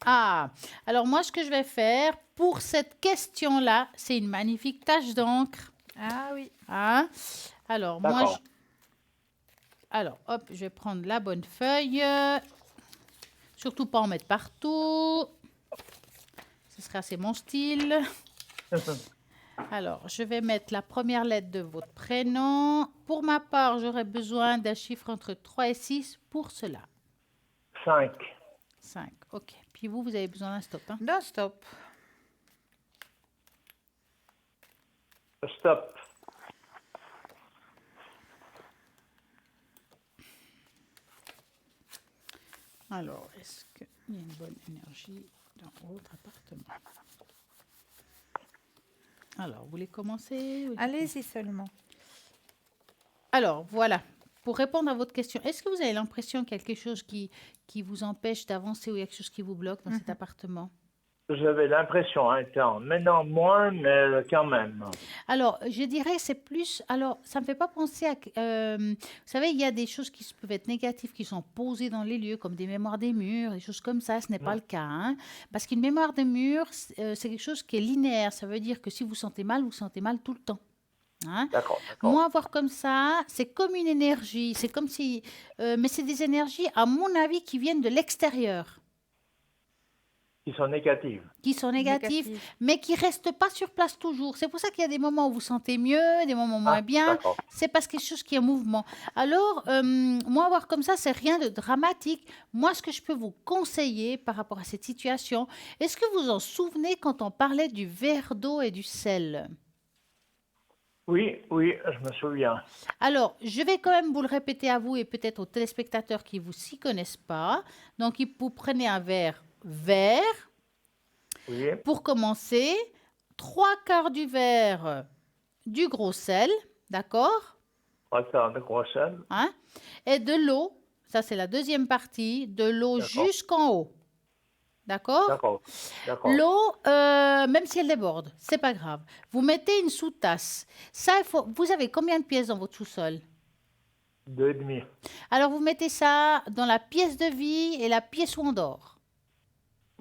Ah, alors moi, ce que je vais faire pour cette question-là, c'est une magnifique tache d'encre. Ah oui. Hein? Alors, moi, D'accord. alors, hop, je vais prendre la bonne feuille. Surtout pas en mettre partout. Ce sera assez mon style. Alors, je vais mettre la première lettre de votre prénom. Pour ma part, j'aurai besoin d'un chiffre entre 3 et 6 pour cela. 5. 5, ok. Puis vous avez besoin d'un stop. Hein? Non, stop. Stop. Alors, est-ce qu'il y a une bonne énergie dans votre appartement? Alors, vous voulez commencer? Allez-y seulement. Alors, voilà. Pour répondre à votre question, est-ce que vous avez l'impression qu'il y a quelque chose qui vous empêche d'avancer ou il y a quelque chose qui vous bloque dans cet appartement? J'avais l'impression un temps. Maintenant, moins, mais quand même. Alors, je dirais c'est plus... Alors, ça ne me fait pas penser à... vous savez, il y a des choses qui peuvent être négatives, qui sont posées dans les lieux, comme des mémoires des murs, des choses comme ça. Ce n'est pas le cas. Hein, parce qu'une mémoire des murs, c'est quelque chose qui est linéaire. Ça veut dire que si vous sentez mal, vous sentez mal tout le temps. Hein? D'accord, d'accord. Moi, voir comme ça, c'est comme une énergie. C'est comme si... mais c'est des énergies, à mon avis, qui viennent de l'extérieur. Qui sont négatives. Qui sont négatifs, Négatif. mais qui ne restent pas sur place toujours. C'est pour ça qu'il y a des moments où vous sentez mieux, des moments moins bien. D'accord. C'est parce que quelque chose qui est en mouvement. Alors, moi, voir comme ça, c'est rien de dramatique. Moi, ce que je peux vous conseiller par rapport à cette situation, est-ce que vous en souvenez quand on parlait du verre d'eau et du sel? Oui, je me souviens. Alors, je vais quand même vous le répéter à vous et peut-être aux téléspectateurs qui vous s'y connaissent pas. Donc, vous prenez un verre vert. Oui, Pour commencer, 3/4 du verre du gros sel, d'accord? attends, de grossesse. Hein? Et de l'eau, ça c'est la deuxième partie, de l'eau D'accord. jusqu'en haut. D'accord? D'accord, d'accord. L'eau, même si elle déborde, c'est pas grave. Vous mettez une sous-tasse. Ça, vous avez combien de pièces dans votre sous-sol? 2,5. Alors, vous mettez ça dans la pièce de vie et la pièce où on dort.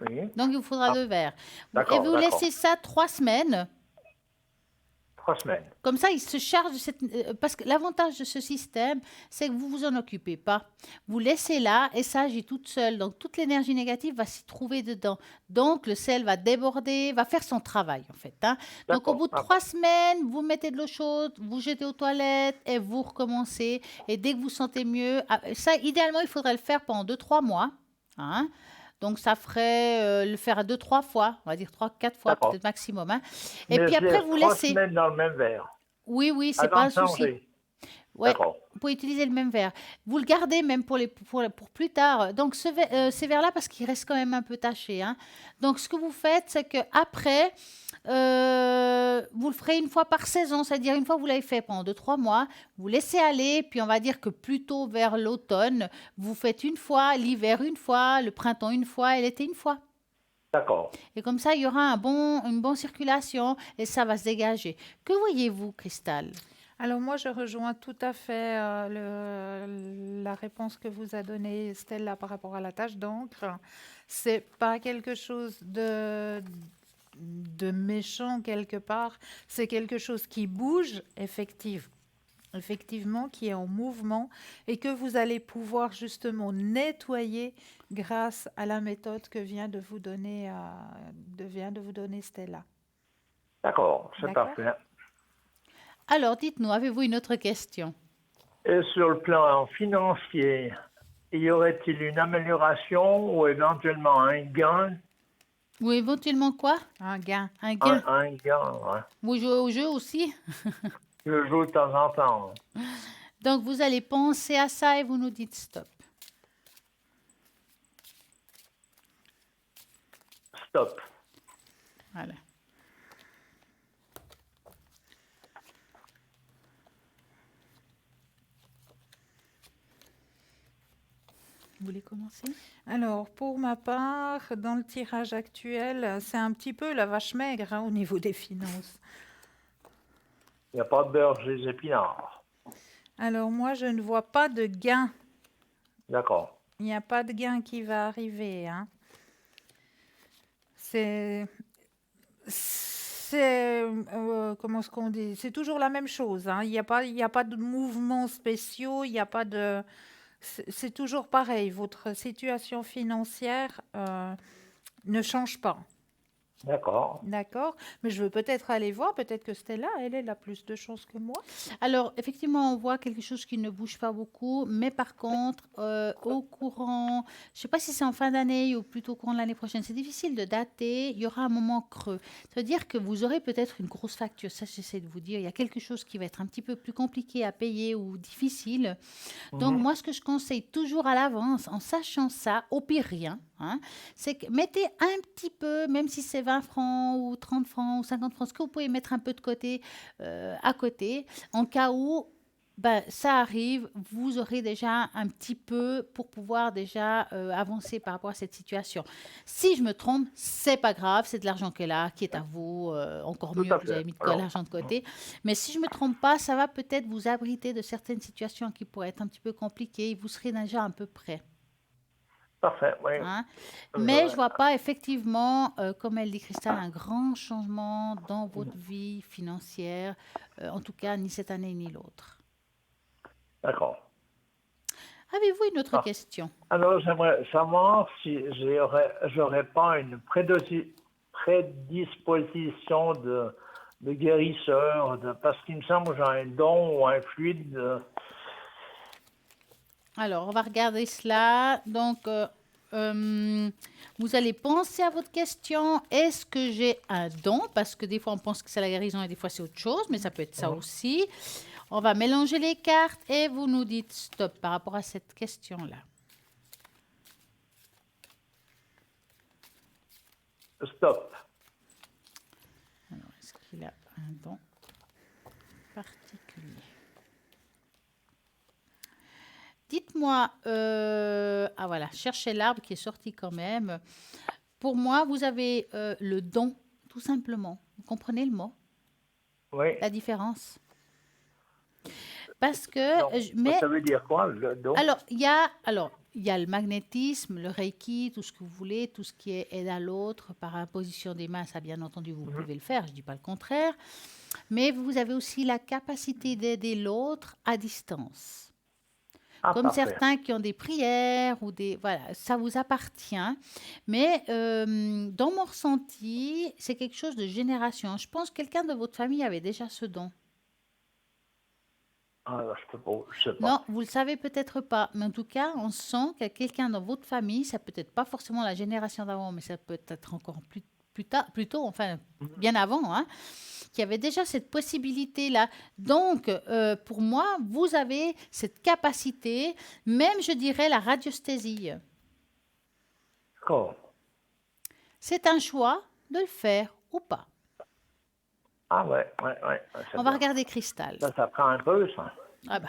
Oui, Donc, il vous faudra 2 verres. d'accord, Et vous d'accord. laissez ça 3 semaines. 3 semaines. Comme ça, il se charge de cette... parce que l'avantage de ce système, c'est que vous vous en occupez pas. Vous laissez là et ça agit toute seule. Donc, toute l'énergie négative va s'y trouver dedans. Donc, le sel va déborder, va faire son travail, en fait. Hein. Donc, au D'accord. bout de Ah, 3 semaines, vous mettez de l'eau chaude, vous jetez aux toilettes et vous recommencez. Et dès que vous sentez mieux... ça, idéalement, il faudrait le faire pendant 2-3 mois. Hein. Donc, ça ferait le faire à 2-3 fois, on va dire 3-4 fois, d'accord. peut-être maximum. Hein. Et Mais puis je après, laisse vous 3 laissez. semaines dans le même verre. Oui, oui, c'est pas Avant un de souci. changer. Ouais, D'accord. vous pouvez utiliser le même verre. Vous le gardez même pour plus tard. Donc, ces verres-là, parce qu'ils restent quand même un peu tachés. Hein. Donc, ce que vous faites, c'est que après, vous le ferez une fois par saison. C'est-à-dire, une fois que vous l'avez fait pendant 2-3 mois, vous laissez aller. Puis, on va dire que plutôt vers l'automne, vous faites une fois, l'hiver une fois, le printemps une fois et l'été une fois. D'accord. Et comme ça, il y aura une bonne circulation et ça va se dégager. Que voyez-vous, Cristal? Alors moi, je rejoins tout à fait la réponse que vous a donnée Stella par rapport à la tache d'encre. C'est pas quelque chose de méchant quelque part. C'est quelque chose qui bouge, effectivement, qui est en mouvement et que vous allez pouvoir justement nettoyer grâce à la méthode que vient de vous donner Stella. D'accord, c'est D'accord. parfait. Alors, dites-nous, avez-vous une autre question? Et sur le plan financier, y aurait-il une amélioration ou éventuellement un gain? Ou éventuellement quoi? Un gain. Un gain? Un gain, ouais. Vous jouez au jeu aussi? Je joue de temps en temps. Donc, vous allez penser à ça et vous nous dites stop. Stop. Voilà. Vous voulez commencer? Alors, pour ma part, dans le tirage actuel, c'est un petit peu la vache maigre au niveau des finances. Il n'y a pas de beurre chez les épinards. Alors, moi, je ne vois pas de gain. D'accord. Il n'y a pas de gain qui va arriver. Hein. C'est comment est-ce qu'on dit? C'est toujours la même chose. Hein. Il n'y a pas de mouvements spéciaux. Il n'y a pas de. C'est toujours pareil. Votre situation financière ne change pas. D'accord. D'accord. Mais je veux peut-être aller voir. Peut-être que Stella, elle a plus de chance que moi. Alors, effectivement, on voit quelque chose qui ne bouge pas beaucoup, mais par contre, au courant, je ne sais pas si c'est en fin d'année ou plutôt au courant de l'année prochaine, c'est difficile de dater, il y aura un moment creux. Ça veut dire que vous aurez peut-être une grosse facture, ça j'essaie de vous dire, il y a quelque chose qui va être un petit peu plus compliqué à payer ou difficile. Donc, moi, ce que je conseille toujours à l'avance, en sachant ça, au pire rien, hein, c'est que mettez un petit peu, même si c'est 20 francs ou 30 francs ou 50 francs, ce que vous pouvez mettre un peu de côté, à côté, en cas où ça arrive, vous aurez déjà un petit peu pour pouvoir déjà avancer par rapport à cette situation. Si je me trompe, c'est pas grave, c'est de l'argent qui est là, qui est à vous, encore Tout mieux à que vous avez fait. mis de Alors, l'argent de côté. Mais si je me trompe pas, ça va peut-être vous abriter de certaines situations qui pourraient être un petit peu compliquées et vous serez déjà un peu prêt. parfait, oui. Hein. Mais je vois pas effectivement, comme elle dit Christelle, un grand changement dans votre vie financière, en tout cas ni cette année ni l'autre. D'accord. Avez-vous une autre Ah. question? Alors, j'aimerais savoir si j'aurais pas une prédisposition de guérisseur, parce qu'il me semble que j'ai un don ou un fluide. Alors, on va regarder cela. Donc, vous allez penser à votre question. Est-ce que j'ai un don? Parce que des fois, on pense que c'est la guérison et des fois, c'est autre chose, mais ça peut être ça aussi. On va mélanger les cartes et vous nous dites stop par rapport à cette question-là. Stop. Alors, est-ce qu'il a un don particulier? Dites-moi, ah voilà, cherchez l'arbre qui est sorti quand même. Pour moi, vous avez le don, tout simplement. Vous comprenez le mot? Oui. La différence? Parce que, Donc, ça veut dire quoi, le don? alors, il y a le magnétisme, le reiki, tout ce que vous voulez, tout ce qui est aide à l'autre par imposition des mains, ça bien entendu, vous pouvez le faire, je ne dis pas le contraire. Mais vous avez aussi la capacité d'aider l'autre à distance. Ah, Comme parfait. certains qui ont des prières ou des... Voilà, ça vous appartient. Mais dans mon ressenti, c'est quelque chose de génération. Je pense que quelqu'un de votre famille avait déjà ce don. Ah, là, je sais pas. Non, vous le savez peut-être pas. Mais en tout cas, on sent qu'il y a quelqu'un dans votre famille, ça peut être pas forcément la génération d'avant, mais ça peut être encore plus tard, plus tôt, enfin, bien avant, hein, qui avait déjà cette possibilité-là. Donc, pour moi, vous avez cette capacité, même, je dirais, la radiesthésie. D'accord. C'est un choix de le faire ou pas. Ah ouais, c'est On va bien. regarder Cristal. Ça prend un peu, ça. Ah bah,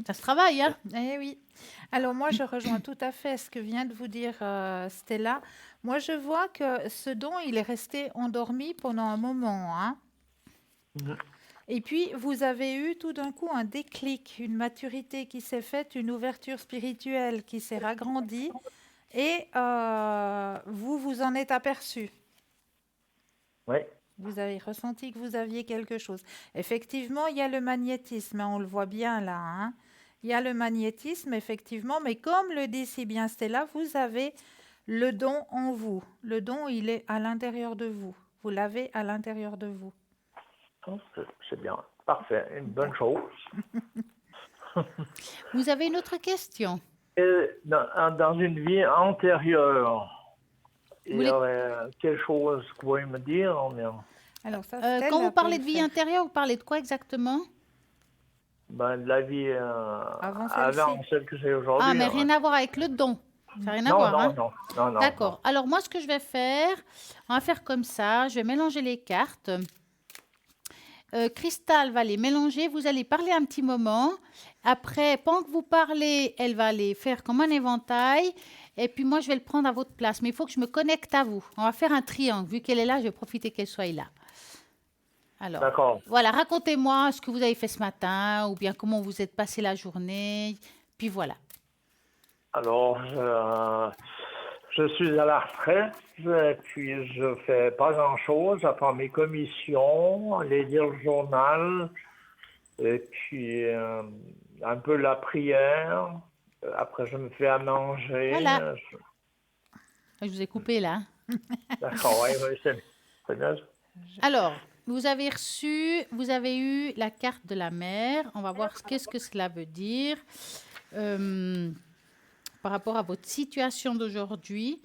ça se travaille, hein. Eh oui. Alors moi, je rejoins tout à fait ce que vient de vous dire Stella. Moi, je vois que ce don, il est resté endormi pendant un moment, hein. Mhm. Et puis, vous avez eu tout d'un coup un déclic, une maturité qui s'est faite, une ouverture spirituelle qui s'est agrandie, et vous vous en êtes aperçu. Oui, Vous avez ressenti que vous aviez quelque chose. Effectivement, il y a le magnétisme, hein, on le voit bien là, hein. Il y a le magnétisme, effectivement, mais comme le dit si bien Stella, vous avez le don en vous. Le don, il est à l'intérieur de vous. Vous l'avez à l'intérieur de vous. oh, c'est bien. Parfait, une bonne chose. Vous avez une autre question? Et dans une vie antérieure, il Vous y les- aurait quelque chose que vous pouvez me dire? Alors ça, Quand Stella vous peut parlez le de vie faire. intérieure, vous parlez de quoi exactement? Ben, de la vie Avant avant celle-ci. celle que j'ai Ah, aujourd'hui. mais Ouais. rien à voir avec le don. Ça n'a rien à Non, voir, non, hein? non, non, non, D'accord. Alors, moi, ce que je vais faire, on va faire comme ça. Je vais mélanger les cartes. Cristal va les mélanger. Vous allez parler un petit moment. Après, pendant que vous parlez, elle va les faire comme un éventail. Et puis, moi, je vais le prendre à votre place. Mais il faut que je me connecte à vous. On va faire un triangle. Vu qu'elle est là, je vais profiter qu'elle soit là. Alors, D'accord. voilà, racontez-moi ce que vous avez fait ce matin ou bien comment vous êtes passé la journée. Puis voilà. Alors, je suis à la retraite et puis je fais pas grand-chose à part mes commissions, aller lire le journal et puis un peu la prière. Après, je me fais à manger. Voilà. Je vous ai coupé là. D'accord, oui, c'est bien. Alors, vous avez eu la carte de la mer. On va voir qu'est-ce que cela veut dire par rapport à votre situation d'aujourd'hui.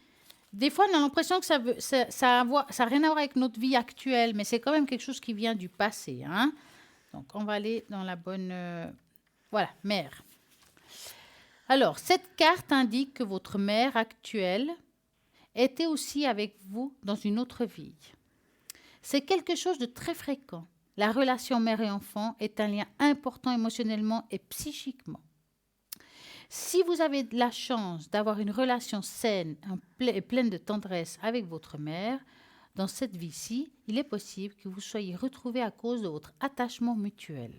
Des fois, on a l'impression que ça a rien à voir avec notre vie actuelle, mais c'est quand même quelque chose qui vient du passé, hein. Donc, on va aller dans la bonne... voilà, mer. Alors, cette carte indique que votre mère actuelle était aussi avec vous dans une autre vie. C'est quelque chose de très fréquent. La relation mère et enfant est un lien important émotionnellement et psychiquement. Si vous avez de la chance d'avoir une relation saine et pleine de tendresse avec votre mère, dans cette vie-ci, il est possible que vous soyez retrouvés à cause de votre attachement mutuel.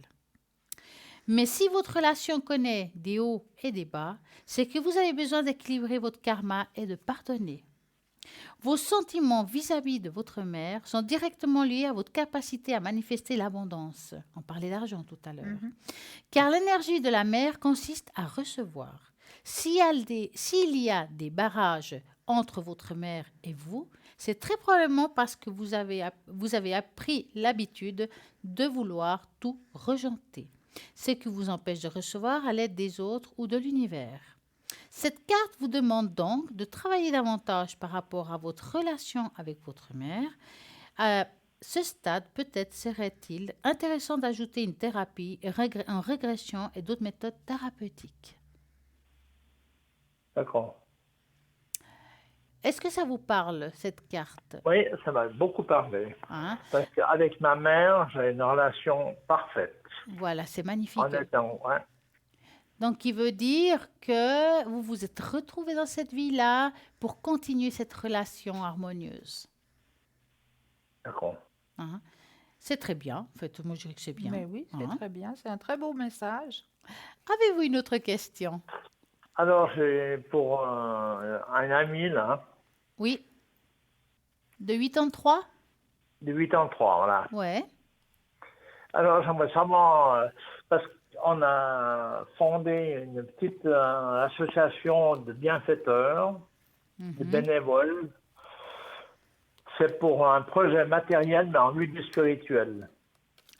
Mais si votre relation connaît des hauts et des bas, c'est que vous avez besoin d'équilibrer votre karma et de pardonner. Vos sentiments vis-à-vis de votre mère sont directement liés à votre capacité à manifester l'abondance. On parlait d'argent tout à l'heure. Car l'énergie de la mère consiste à recevoir. S'il y a des barrages entre votre mère et vous, c'est très probablement parce que vous avez appris l'habitude de vouloir tout rejeter. Ce qui vous empêche de recevoir à l'aide des autres ou de l'univers. Cette carte vous demande donc de travailler davantage par rapport à votre relation avec votre mère. À ce stade, peut-être serait-il intéressant d'ajouter une thérapie en régression et d'autres méthodes thérapeutiques. D'accord. Est-ce que ça vous parle, cette carte? Oui, ça m'a beaucoup parlé. Hein? Parce qu'avec ma mère, j'ai une relation parfaite. Voilà, c'est magnifique. Honnêtement, ouais. Donc, il veut dire que vous vous êtes retrouvés dans cette vie-là pour continuer cette relation harmonieuse. D'accord. Hein? C'est très bien. En fait, moi, je dirais que c'est bien. Mais oui, c'est Hein? très bien. C'est un très beau message. Avez-vous une autre question? Alors, c'est pour un ami, là, Oui. De 83? de 83, voilà. Ouais. Alors, j'aimerais savoir, parce qu'on a fondé une petite association de bienfaiteurs, de Mhm. bénévoles. C'est pour un projet matériel, mais en milieu spirituel.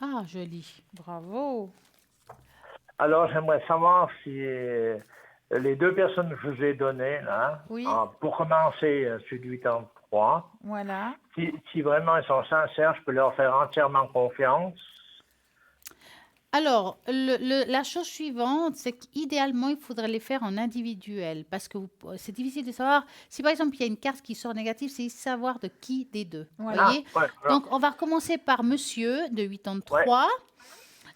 Ah, joli. Bravo. Alors, j'aimerais savoir si les deux personnes que je vous ai données, là, Oui. pour commencer, celui de 83, Voilà. si vraiment ils sont sincères, je peux leur faire entièrement confiance. Alors, la chose suivante, c'est qu'idéalement, il faudrait les faire en individuel parce que c'est difficile de savoir. Si par exemple, il y a une carte qui sort négative, c'est savoir de qui des deux. Voilà. Voyez? Ah, ouais, Donc, on va recommencer par monsieur de ouais, 83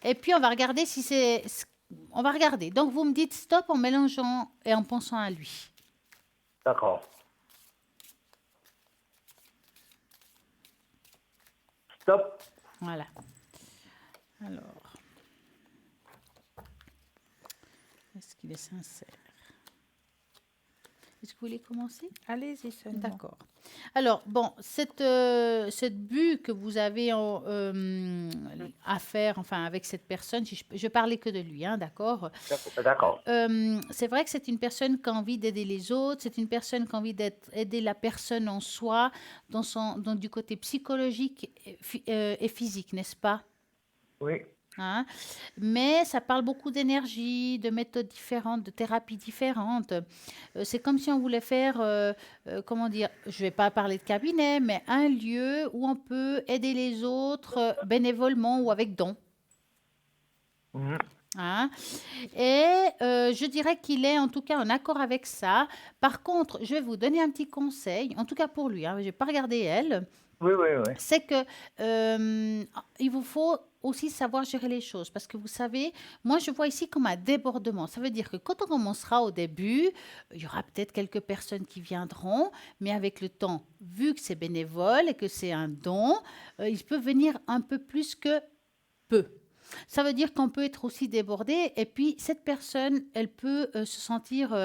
et puis on va regarder si c'est. On va regarder. Donc, vous me dites stop en mélangeant et en pensant à lui. d'accord. Stop. Voilà. Alors, est-ce qu'il est sincère? Est-ce que vous voulez commencer? Allez-y seulement. D'accord. Alors, bon, cette bulle que vous avez à faire, enfin, avec cette personne, si je parlais que de lui, hein, d'accord? D'accord. C'est vrai que c'est une personne qui a envie d'aider les autres, c'est une personne qui a envie d'aider la personne en soi, dans du côté psychologique et physique, n'est-ce pas? Oui. Hein. Mais ça parle beaucoup d'énergie, de méthodes différentes, de thérapies différentes. C'est comme si on voulait faire, comment dire, je ne vais pas parler de cabinet, mais un lieu où on peut aider les autres bénévolement ou avec don. Mhm. Hein. Et je dirais qu'il est en tout cas en accord avec ça. Par contre, je vais vous donner un petit conseil, en tout cas pour lui, hein, je n'ai pas regardé elle. Oui, oui, oui. C'est que il vous faut aussi savoir gérer les choses parce que vous savez, moi je vois ici comme un débordement. Ça veut dire que quand on commencera au début, il y aura peut-être quelques personnes qui viendront, mais avec le temps, vu que c'est bénévole et que c'est un don, il peut venir un peu plus que peu. Ça veut dire qu'on peut être aussi débordé et puis cette personne, elle peut se sentir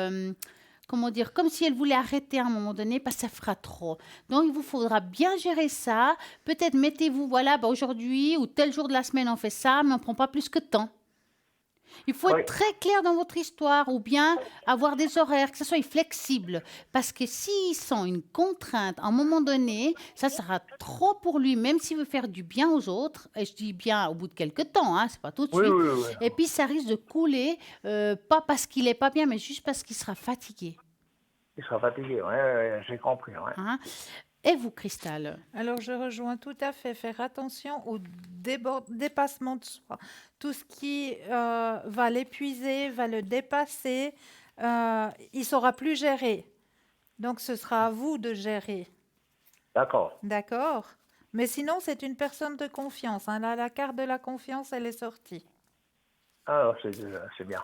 comment dire, comme si elle voulait arrêter à un moment donné parce que ça fera trop. Donc, il vous faudra bien gérer ça. Peut-être mettez-vous, voilà, bah, aujourd'hui ou tel jour de la semaine, on fait ça, mais on ne prend pas plus que de temps. Il faut Oui, être très clair dans votre histoire ou bien avoir des horaires, que ce soit flexible. Parce que s'il sent une contrainte, à un moment donné, ça sera trop pour lui, même s'il veut faire du bien aux autres. Et je dis bien au bout de quelques temps, hein, c'est pas tout de oui, suite. oui, oui. Et puis, ça risque de couler, pas parce qu'il est pas bien, mais juste parce qu'il sera fatigué. Il sera fatigué, ouais, j'ai compris, ouais. Hein. Et vous, Cristal? Alors, je rejoins tout à fait. Faire attention au dépassement de soi. Tout ce qui va l'épuiser, va le dépasser, il ne saura plus gérer. Donc, ce sera à vous de gérer. D'accord. D'accord? Mais sinon, c'est une personne de confiance. Hein. Là, la carte de la confiance, elle est sortie. Alors, c'est bien.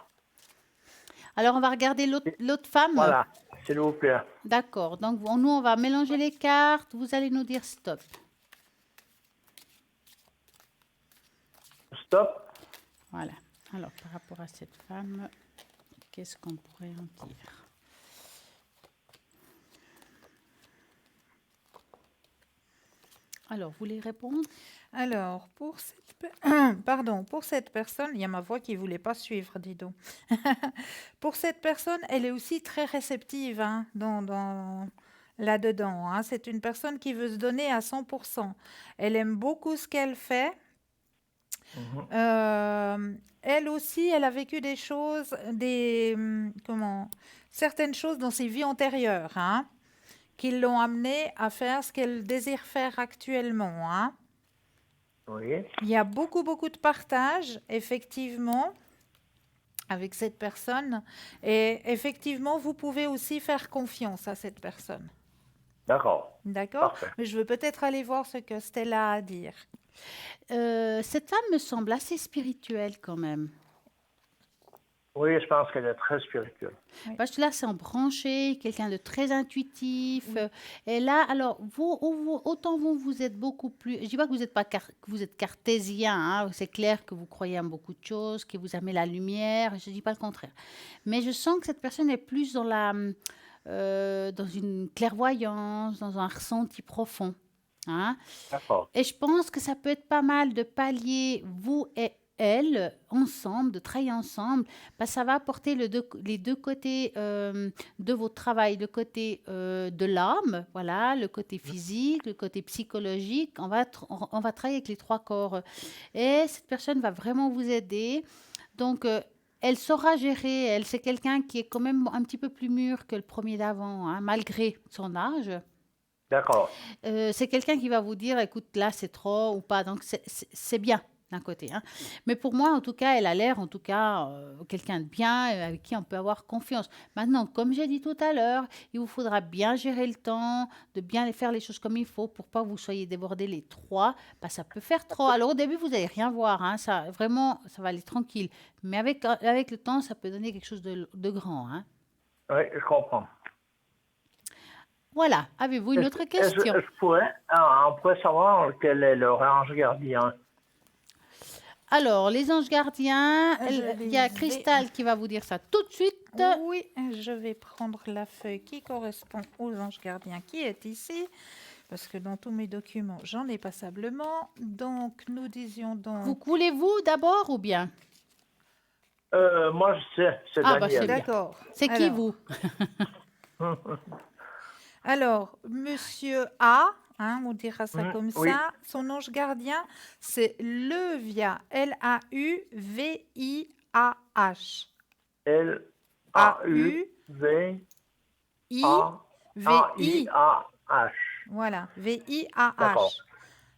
Alors, on va regarder l'autre femme. Voilà, s'il vous plaît. D'accord. Donc, nous, on va mélanger les cartes. Vous allez nous dire stop. Stop. Voilà. Alors, par rapport à cette femme, qu'est-ce qu'on pourrait en dire? Alors, vous voulez répondre? Alors, pour cette personne, il y a ma voix qui ne voulait pas suivre, dis donc. Pour cette personne, elle est aussi très réceptive hein, là-dedans. Hein. C'est une personne qui veut se donner à 100%. Elle aime beaucoup ce qu'elle fait. Elle aussi, elle a vécu des choses, certaines choses dans ses vies antérieures, hein, qui l'ont amenée à faire ce qu'elle désire faire actuellement. Hein. Oui. Il y a beaucoup, beaucoup de partage, effectivement, avec cette personne. Et effectivement, vous pouvez aussi faire confiance à cette personne. D'accord. D'accord? Parfait. Mais je veux peut-être aller voir ce que Stella a à dire. Cette femme me semble assez spirituelle quand même. Oui, je pense qu'elle est très spirituelle. Parce que là, c'est en branché, quelqu'un de très intuitif. Et là, alors, autant vous êtes beaucoup plus. Je dis pas que vous êtes pas que vous êtes cartésien. Hein, c'est clair que vous croyez en beaucoup de choses, que vous aimez la lumière. Je dis pas le contraire. Mais je sens que cette personne est plus dans une clairvoyance, dans un ressenti profond. Hein. D'accord. Et je pense que ça peut être pas mal de pallier, vous et elle, ensemble, de travailler ensemble, parce que ça va apporter les deux côtés de votre travail, le côté de l'âme, voilà, le côté physique, le côté psychologique. On va travailler avec les trois corps. Et cette personne va vraiment vous aider. Donc, elle saura gérer. Elle, c'est quelqu'un qui est quand même un petit peu plus mûr que le premier d'avant, hein, malgré son âge. D'accord. C'est quelqu'un qui va vous dire, écoute, là, c'est trop ou pas. Donc, c'est bien d'un côté. Hein. Mais pour moi, en tout cas, elle a l'air, en tout cas, quelqu'un de bien, avec qui on peut avoir confiance. Maintenant, comme j'ai dit tout à l'heure, il vous faudra bien gérer le temps, de bien faire les choses comme il faut pour pas que vous soyez débordés les trois. Parce que ça peut faire trop. Alors, au début, vous n'allez rien voir. Hein. Ça, vraiment, ça va aller tranquille. Mais avec le temps, ça peut donner quelque chose de grand. Hein. Oui, je comprends. Voilà. Avez-vous une autre question? On pourrait savoir quel est leur ange gardien. Alors, les anges gardiens, Je il y a vais- Cristal qui va vous dire ça tout de suite. Oui, je vais prendre la feuille qui correspond aux anges gardiens qui est ici, parce que dans tous mes documents, j'en ai passablement. Donc, nous disions donc... Voulez-vous d'abord ou bien? Moi, je sais, c'est Ah, bah, c'est Daniel. bien. D'accord. C'est qui Alors- vous? Alors, Monsieur A, hein, on dira ça comme oui. ça, son ange gardien, c'est Levia, L-A-U-V-I-A-H. L-A-U-V-A-I-A-H. Voilà, D'accord. V-I-A-H.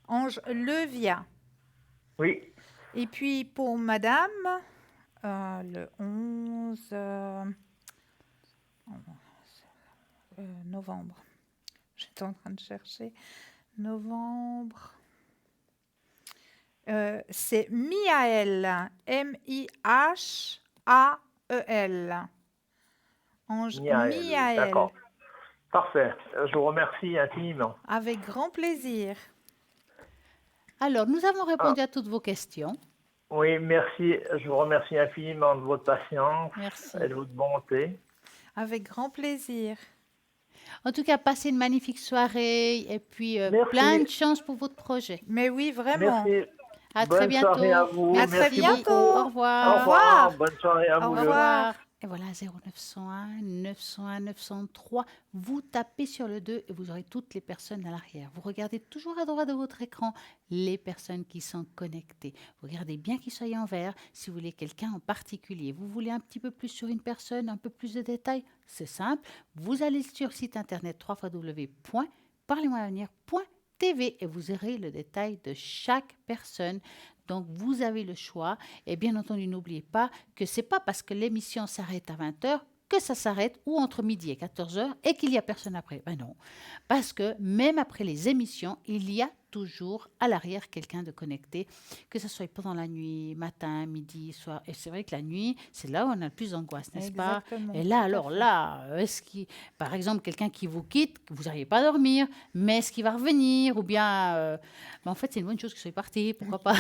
Ange Levia. Oui, Et puis pour Madame, le 11 novembre. J'étais en train de chercher. Novembre. C'est Miaël. M-I-H-A-E-L. Ange Miaël. Miaël. D'accord. Parfait. Je vous remercie infiniment. Avec grand plaisir. Alors, nous avons répondu à toutes vos questions. Oui, merci. Je vous remercie infiniment de votre patience Merci. et de votre bonté. Avec grand plaisir. En tout cas, passez une magnifique soirée et puis Merci. plein de chance pour votre projet. Mais oui, vraiment. Merci. À Bonne très bientôt. soirée à vous. À très Merci bientôt. beaucoup. Au revoir. Au revoir. Bonne soirée à Au vous deux. revoir. Et voilà, 0901 901 903. Vous tapez sur le 2 et vous aurez toutes les personnes à l'arrière. Vous regardez toujours à droite de votre écran les personnes qui sont connectées. Vous regardez bien qu'ils soient en vert. Si vous voulez quelqu'un en particulier, vous voulez un petit peu plus sur une personne, un peu plus de détails, c'est simple. Vous allez sur le site internet www.parlez-moi-avenir.tv et vous aurez le détail de chaque personne. Donc, vous avez le choix. Et bien entendu, n'oubliez pas que ce n'est pas parce que l'émission s'arrête à 20h que ça s'arrête ou entre midi et 14h et qu'il n'y a personne après. Ben non. Parce que même après les émissions, il y a toujours à l'arrière quelqu'un de connecté, que ce soit pendant la nuit, matin, midi, soir. Et c'est vrai que la nuit, c'est là où on a le plus d'angoisse, n'est-ce pas? Exactement, Et tout là, à alors fait. là, par exemple, quelqu'un qui vous quitte, vous n'arrivez pas à dormir, mais est-ce qu'il va revenir? Ou bien, ben, en fait, c'est une bonne chose qu'il soit parti, pourquoi pas?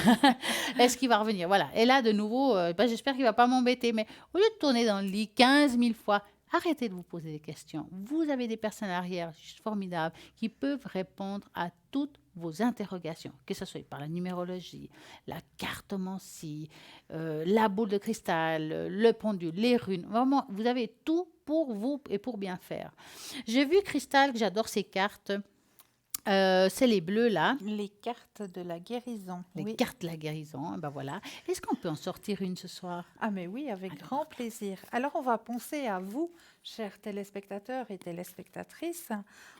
Est-ce qu'il va revenir? Voilà. Et là, de nouveau, ben, j'espère qu'il ne va pas m'embêter, mais au lieu de tourner dans le lit 15 000 fois, arrêtez de vous poser des questions. Vous avez des personnes arrière juste formidables qui peuvent répondre à toutes vos interrogations, que ce soit par la numérologie, la cartomancie, la boule de cristal, le pendule, les runes. Vraiment, vous avez tout pour vous et pour bien faire. J'ai vu, Cristal, que j'adore ces cartes. C'est les bleus là, Les cartes de la guérison. les Oui. cartes de la guérison. Ben voilà. Est-ce qu'on peut en sortir une ce soir? Ah mais oui, avec grand plaisir. Alors on va penser à vous, chers téléspectateurs et téléspectatrices.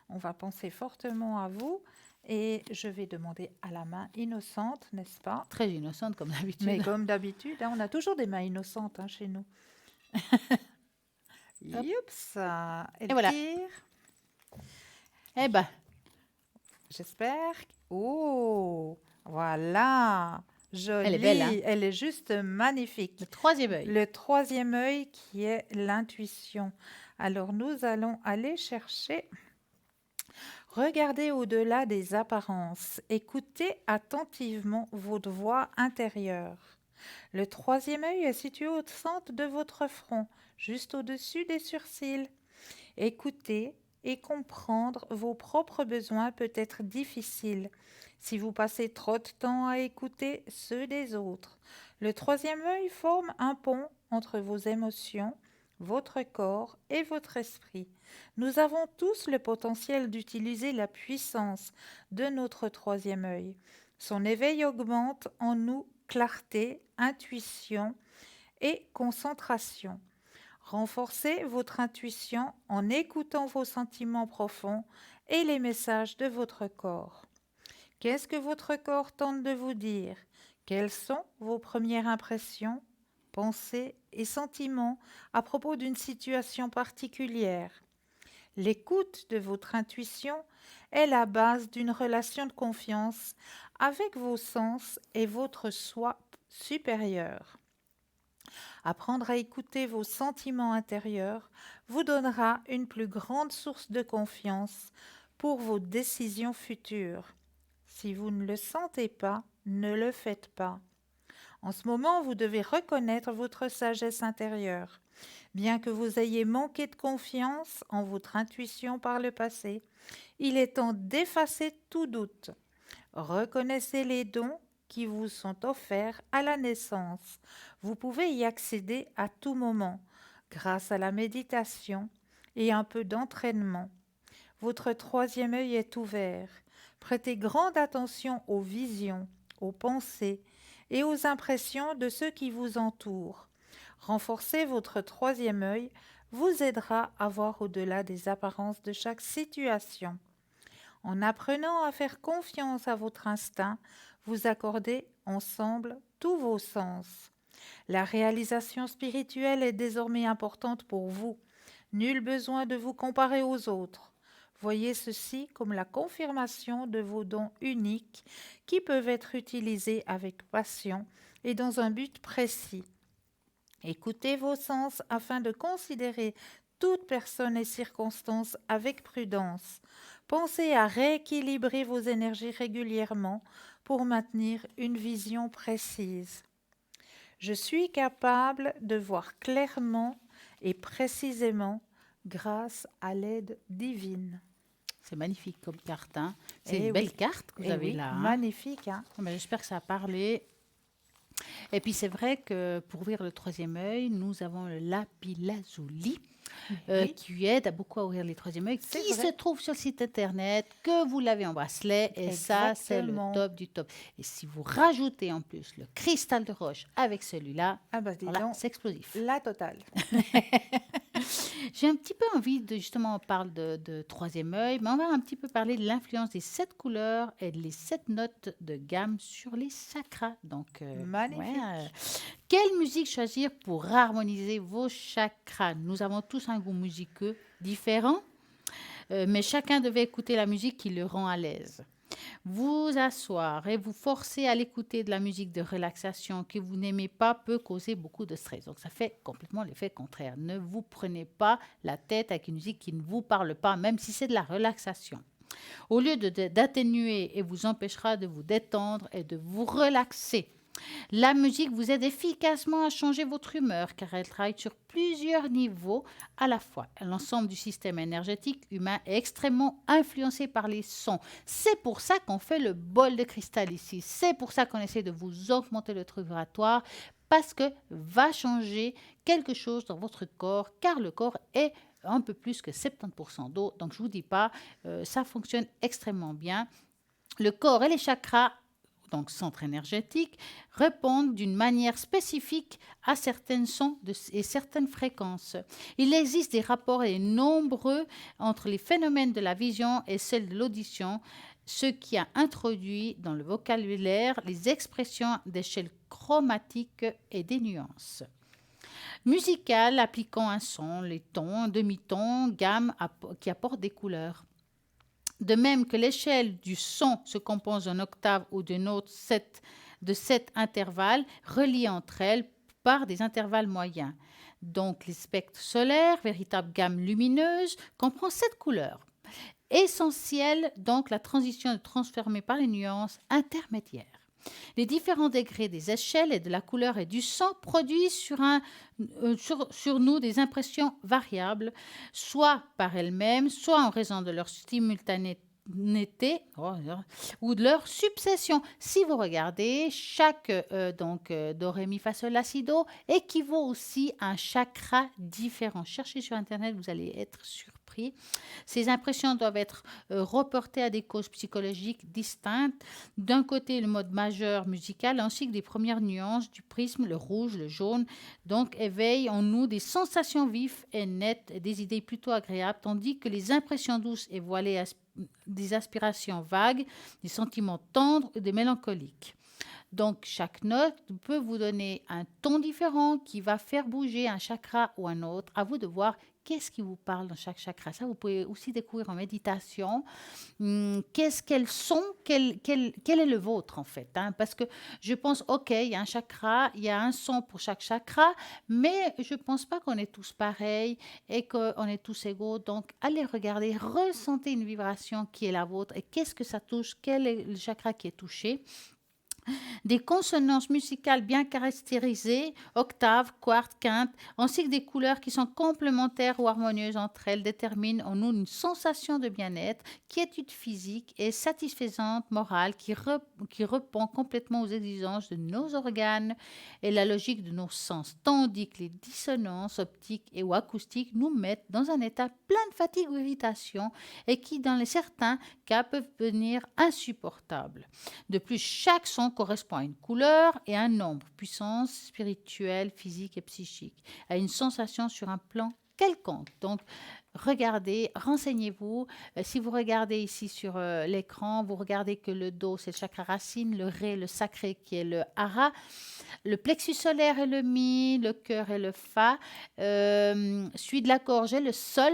On va penser fortement à vous et je vais demander à la main innocente, n'est-ce pas? Très innocente comme d'habitude. Mais comme d'habitude, hein, on a toujours des mains innocentes hein, chez nous. Youps. Et voilà. Elvire, Eh ben, j'espère. Oh, voilà. Jolie, Elle est belle, hein? elle est juste magnifique. Le troisième œil. Le troisième œil qui est l'intuition. Alors nous allons aller chercher, regardez au-delà des apparences, écoutez attentivement votre voix intérieure. Le troisième œil est situé au centre de votre front, juste au-dessus des sourcils. Écouter et comprendre vos propres besoins peut être difficile si vous passez trop de temps à écouter ceux des autres. Le troisième œil forme un pont entre vos émotions, votre corps et votre esprit. Nous avons tous le potentiel d'utiliser la puissance de notre troisième œil. Son éveil augmente en nous clarté, intuition et concentration. Renforcez votre intuition en écoutant vos sentiments profonds et les messages de votre corps. Qu'est-ce que votre corps tente de vous dire? Quelles sont vos premières impressions, pensées et sentiments à propos d'une situation particulière? L'écoute de votre intuition est la base d'une relation de confiance avec vos sens et votre soi supérieur. Apprendre à écouter vos sentiments intérieurs vous donnera une plus grande source de confiance pour vos décisions futures. Si vous ne le sentez pas, ne le faites pas. En ce moment, vous devez reconnaître votre sagesse intérieure. Bien que vous ayez manqué de confiance en votre intuition par le passé, il est temps d'effacer tout doute. Reconnaissez les dons qui vous sont offerts à la naissance. Vous pouvez y accéder à tout moment, grâce à la méditation et un peu d'entraînement. Votre troisième œil est ouvert. Prêtez grande attention aux visions, aux pensées et aux impressions de ceux qui vous entourent. Renforcer votre troisième œil vous aidera à voir au-delà des apparences de chaque situation. En apprenant à faire confiance à votre instinct, vous accordez ensemble tous vos sens. La réalisation spirituelle est désormais importante pour vous. Nul besoin de vous comparer aux autres. Voyez ceci comme la confirmation de vos dons uniques qui peuvent être utilisés avec passion et dans un but précis. Écoutez vos sens afin de considérer toute personne et circonstance avec prudence. Pensez à rééquilibrer vos énergies régulièrement pour maintenir une vision précise. Je suis capable de voir clairement et précisément grâce à l'aide divine. C'est magnifique comme carte, hein? C'est Eh une belle oui. carte que vous Eh avez oui, là, hein? magnifique, hein? Mais j'espère que ça a parlé. Et puis c'est vrai que pour ouvrir le troisième œil, nous avons le lapis-lazuli Oui. qui aide à beaucoup à ouvrir les troisième œil, C'est qui vrai. se trouve sur le site internet, que vous l'avez en bracelet, et ça c'est le Exactement. top du top. Et si vous rajoutez en plus le cristal de roche avec celui-là, Ah bah dis voilà, donc, c'est explosif. la totale. J'ai un petit peu envie de, justement, on parle de troisième œil, mais on va un petit peu parler de l'influence des 7 couleurs et des 7 notes de gamme sur les chakras. Donc, Magnifique. quelle musique choisir pour harmoniser vos chakras? Nous avons tous un goût musical différent, mais chacun devait écouter la musique qui le rend à l'aise. Vous asseoir et vous forcer à l'écouter de la musique de relaxation que vous n'aimez pas peut causer beaucoup de stress. Donc ça fait complètement l'effet contraire. Ne vous prenez pas la tête avec une musique qui ne vous parle pas, même si c'est de la relaxation. Au lieu d'atténuer et vous empêchera de vous détendre et de vous relaxer. La musique vous aide efficacement à changer votre humeur car elle travaille sur plusieurs niveaux à la fois. L'ensemble du système énergétique humain est extrêmement influencé par les sons. C'est pour ça qu'on fait le bol de cristal ici. C'est pour ça qu'on essaie de vous augmenter le truc vibratoire parce que va changer quelque chose dans votre corps car le corps est un peu plus que 70% d'eau. Donc je ne vous dis pas, ça fonctionne extrêmement bien. Le corps et les chakras, donc centres énergétiques, répondent d'une manière spécifique à certains sons et certaines fréquences. Il existe des rapports nombreux entre les phénomènes de la vision et celles de l'audition, ce qui a introduit dans le vocabulaire les expressions d'échelle chromatique et des nuances. Musical, appliquant un son, les tons, demi-tons, gamme qui apportent des couleurs. De même que l'échelle du son se compose d'une octave ou d'une autre 7 de 7 intervalles reliés entre elles par des intervalles moyens. Donc, les spectres solaires, véritable gamme lumineuse, comprend 7 couleurs. Essentiel, donc, la transition est transformée par les nuances intermédiaires. Les différents degrés des échelles et de la couleur et du son produisent sur nous des impressions variables, soit par elles-mêmes, soit en raison de leur simultanéité ou de leur succession. Si vous regardez, chaque do, ré, mi, fa, sol, la, si, do équivaut aussi à un chakra différent. Cherchez sur Internet, vous allez être surpris. Ces impressions doivent être reportées à des causes psychologiques distinctes. D'un côté, le mode majeur musical ainsi que des premières nuances du prisme, le rouge, le jaune, donc éveillent en nous des sensations vives et nettes et des idées plutôt agréables, tandis que les impressions douces et voilées des aspirations vagues, des sentiments tendres et des mélancoliques. Donc, chaque note peut vous donner un ton différent qui va faire bouger un chakra ou un autre. À vous de voir qu'est-ce qui vous parle dans chaque chakra. Ça, vous pouvez aussi découvrir en méditation. Quels sont, quel est le vôtre, en fait. Parce que je pense, OK, il y a un chakra, il y a un son pour chaque chakra, mais je ne pense pas qu'on est tous pareils et qu'on est tous égaux. Donc, allez regarder, ressentez une vibration qui est la vôtre et qu'est-ce que ça touche, quel est le chakra qui est touché. Des consonances musicales bien caractérisées, octaves, quartes, quintes, ainsi que des couleurs qui sont complémentaires ou harmonieuses entre elles déterminent en nous une sensation de bien-être, quiétude physique et satisfaisante morale qui répond complètement aux exigences de nos organes et la logique de nos sens, tandis que les dissonances optiques et ou acoustiques nous mettent dans un état plein de fatigue ou irritation et qui, dans certains cas, peuvent devenir insupportables. De plus, chaque son correspond à une couleur et à un nombre, puissance spirituelle, physique et psychique, à une sensation sur un plan quelconque. Donc, regardez, renseignez-vous. Si vous regardez ici sur l'écran, vous regardez que le do, c'est le chakra racine, le ré, le sacré qui est le hara, le plexus solaire est le mi, le cœur est le fa, celui de la gorge est le sol,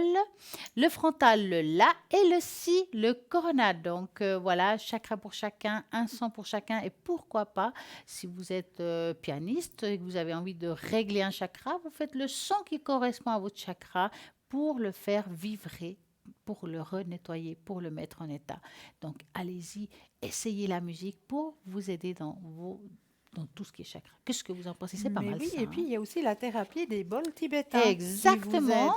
le frontal le la et le si, le corona. Donc voilà, chakra pour chacun, un son pour chacun et pourquoi pas, si vous êtes pianiste et que vous avez envie de régler un chakra, vous faites le son qui correspond à votre chakra pour le faire vibrer, pour le renettoyer, pour le mettre en état. Donc allez-y, essayez la musique pour vous aider dans tout ce qui est chakra. Qu'est-ce que vous en pensez? C'est pas mal oui, ça. et puis il y a aussi la thérapie des bols tibétains. Exactement.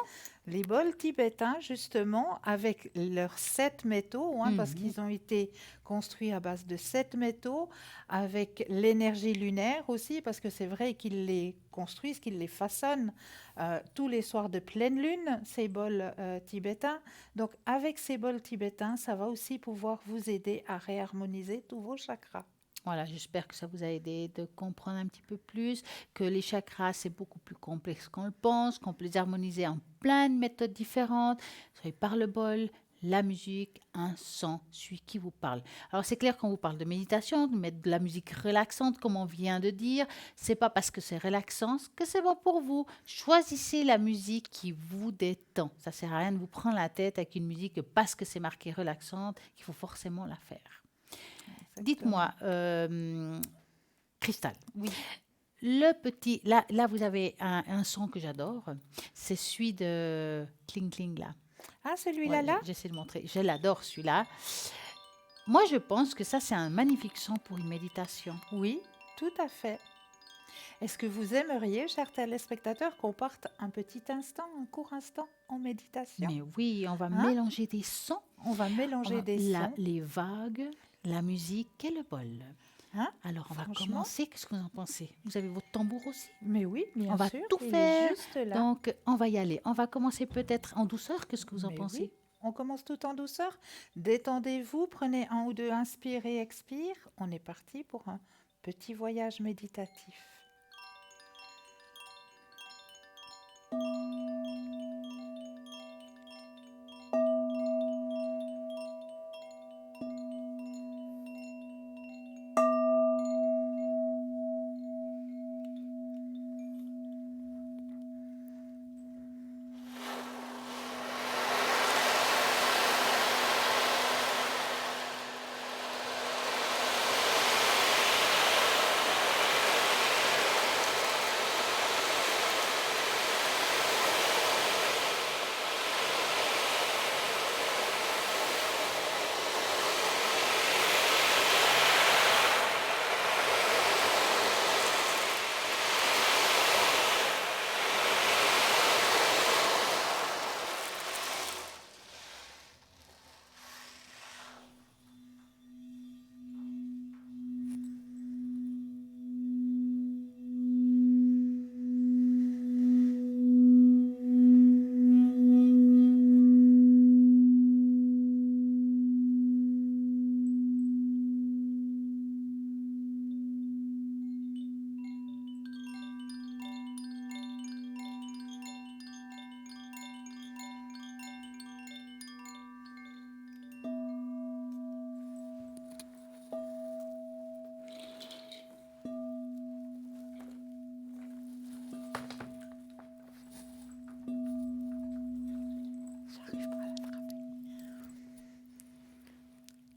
Les bols tibétains, justement, avec leurs 7 métaux, parce qu'ils ont été construits à base de 7 métaux, avec l'énergie lunaire aussi, parce que c'est vrai qu'ils les construisent, qu'ils les façonnent tous les soirs de pleine lune, ces bols tibétains. Donc, avec ces bols tibétains, ça va aussi pouvoir vous aider à réharmoniser tous vos chakras. Voilà, j'espère que ça vous a aidé de comprendre un petit peu plus que les chakras, c'est beaucoup plus complexe qu'on le pense, qu'on peut les harmoniser en plein de méthodes différentes, soit par le bol, la musique, un son, celui qui vous parle. Alors c'est clair qu'on vous parle de méditation, de mettre de la musique relaxante, comme on vient de dire, c'est pas parce que c'est relaxant que c'est bon pour vous. Choisissez la musique qui vous détend. Ça sert à rien de vous prendre la tête avec une musique parce que c'est marqué relaxante qu'il faut forcément la faire. Dites-moi, Cristal, oui. Le petit, là vous avez un son que j'adore, c'est celui de Kling Kling là. Ah, celui-là là? J'essaie de montrer, je l'adore celui-là. Moi je pense que ça c'est un magnifique son pour une méditation. Oui, tout à fait. Est-ce que vous aimeriez, chers téléspectateurs, qu'on parte un petit instant, un court instant en méditation? Mais oui, on va mélanger des sons. On va mélanger des sons. Les vagues, la musique et le bol. Alors, on va commencer. Qu'est-ce que vous en pensez? Vous avez votre tambour aussi? Mais oui, bien sûr. On va tout faire. Juste là. Donc, on va y aller. On va commencer peut-être en douceur. Qu'est-ce que vous en pensez? Oui. On commence tout en douceur. Détendez-vous, prenez 1 ou 2 inspire et expire. On est parti pour un petit voyage méditatif.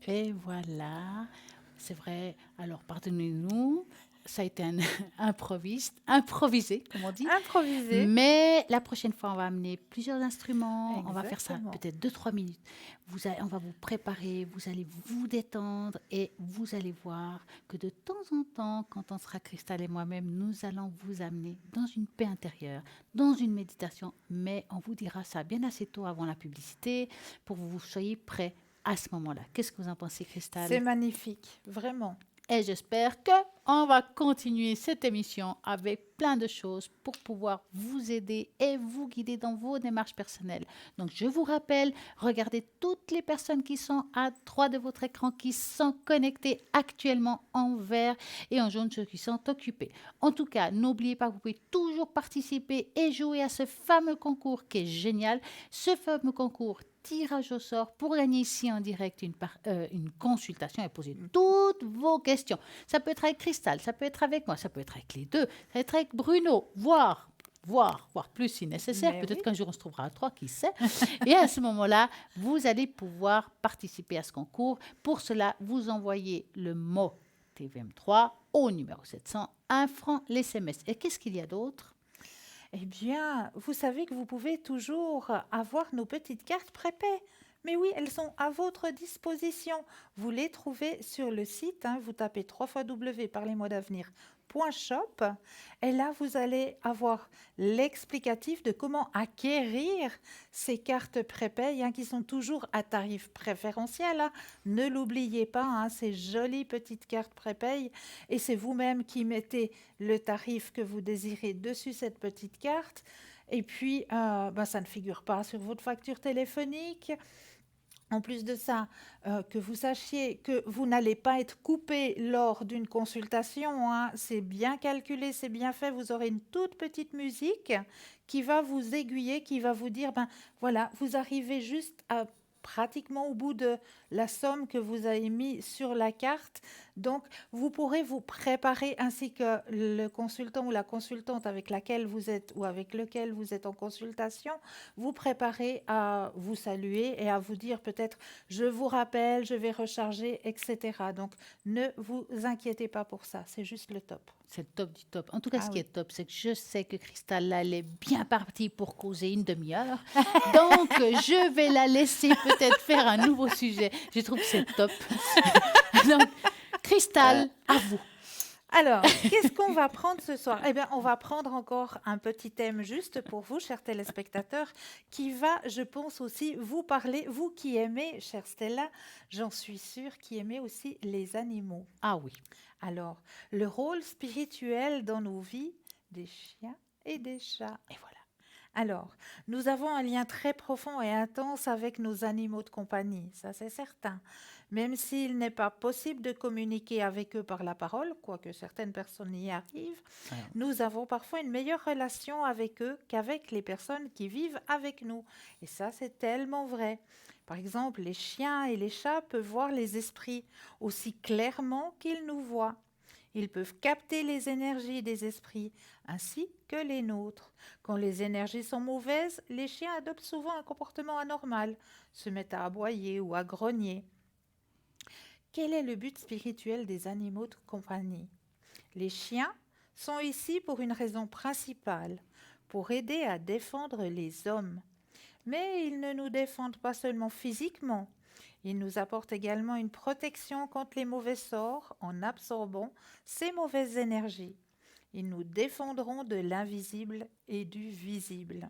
Et voilà, c'est vrai. Alors, pardonnez-nous, ça a été un improvisé, comme on dit. Improviser. Mais la prochaine fois, on va amener plusieurs instruments. On va faire ça Exactement. peut-être 2-3 minutes. On va vous préparer, vous allez vous détendre et vous allez voir que de temps en temps, quand on sera Cristal et moi-même, nous allons vous amener dans une paix intérieure, dans une méditation. Mais on vous dira ça bien assez tôt avant la publicité pour que vous soyez prêts à ce moment-là. Qu'est-ce que vous en pensez, Cristal? C'est magnifique, vraiment. Et j'espère que on va continuer cette émission avec plein de choses pour pouvoir vous aider et vous guider dans vos démarches personnelles. Donc, je vous rappelle, regardez toutes les personnes qui sont à droite de votre écran, qui sont connectées actuellement en vert et en jaune, ceux qui sont occupés. En tout cas, n'oubliez pas que vous pouvez toujours participer et jouer à ce fameux concours qui est génial. Ce fameux concours tirage au sort pour gagner ici en direct une consultation et poser toutes vos questions. Ça peut être avec Cristal, ça peut être avec moi, ça peut être avec les deux, ça peut être avec Bruno, voire plus si nécessaire. Mais Peut-être oui. qu'un jour on se trouvera à trois, qui sait. Et à ce moment-là, vous allez pouvoir participer à ce concours. Pour cela, vous envoyez le mot TVM3 au numéro 700, 1 franc l'SMS. Et qu'est-ce qu'il y a d'autre? Eh bien, vous savez que vous pouvez toujours avoir nos petites cartes prépaies. Mais oui, elles sont à votre disposition. Vous les trouvez sur le site. Vous tapez www.parlez-moi-d'avenir.shop et là, vous allez avoir l'explicatif de comment acquérir ces cartes prépaies qui sont toujours à tarif préférentiel. Ne l'oubliez pas, ces jolies petites cartes prépaies et c'est vous-même qui mettez le tarif que vous désirez dessus cette petite carte. Et puis, ça ne figure pas sur votre facture téléphonique. En plus de ça, que vous sachiez que vous n'allez pas être coupé lors d'une consultation. C'est bien calculé, c'est bien fait. Vous aurez une toute petite musique qui va vous aiguiller, qui va vous dire, voilà, vous arrivez juste pratiquement au bout de la somme que vous avez mis sur la carte. Donc, vous pourrez vous préparer ainsi que le consultant ou la consultante avec laquelle vous êtes ou avec lequel vous êtes en consultation, vous préparer à vous saluer et à vous dire peut-être « je vous rappelle, je vais recharger », etc. Donc, ne vous inquiétez pas pour ça, c'est juste le top. C'est le top du top. En tout cas, ce qui oui. est top, c'est que je sais que Cristal, là, elle est bien partie pour causer une demi-heure. Donc, je vais la laisser peut-être faire un nouveau sujet. Je trouve que c'est top. Donc, Cristal, à vous. Alors, qu'est-ce qu'on va prendre ce soir? Eh bien, on va prendre encore un petit thème juste pour vous, chers téléspectateurs, qui va, je pense aussi, vous parler, vous qui aimez, chère Stella, j'en suis sûre, qui aimez aussi les animaux. Ah oui. Alors, le rôle spirituel dans nos vies des chiens et des chats. Et voilà. Alors, nous avons un lien très profond et intense avec nos animaux de compagnie, ça c'est certain. Même s'il n'est pas possible de communiquer avec eux par la parole, quoique certaines personnes y arrivent, nous avons parfois une meilleure relation avec eux qu'avec les personnes qui vivent avec nous. Et ça, c'est tellement vrai. Par exemple, les chiens et les chats peuvent voir les esprits aussi clairement qu'ils nous voient. Ils peuvent capter les énergies des esprits ainsi que les nôtres. Quand les énergies sont mauvaises, les chiens adoptent souvent un comportement anormal, se mettent à aboyer ou à grogner. Quel est le but spirituel des animaux de compagnie? Les chiens sont ici pour une raison principale, pour aider à défendre les hommes. Mais ils ne nous défendent pas seulement physiquement, ils nous apportent également une protection contre les mauvais sorts en absorbant ces mauvaises énergies. Ils nous défendront de l'invisible et du visible.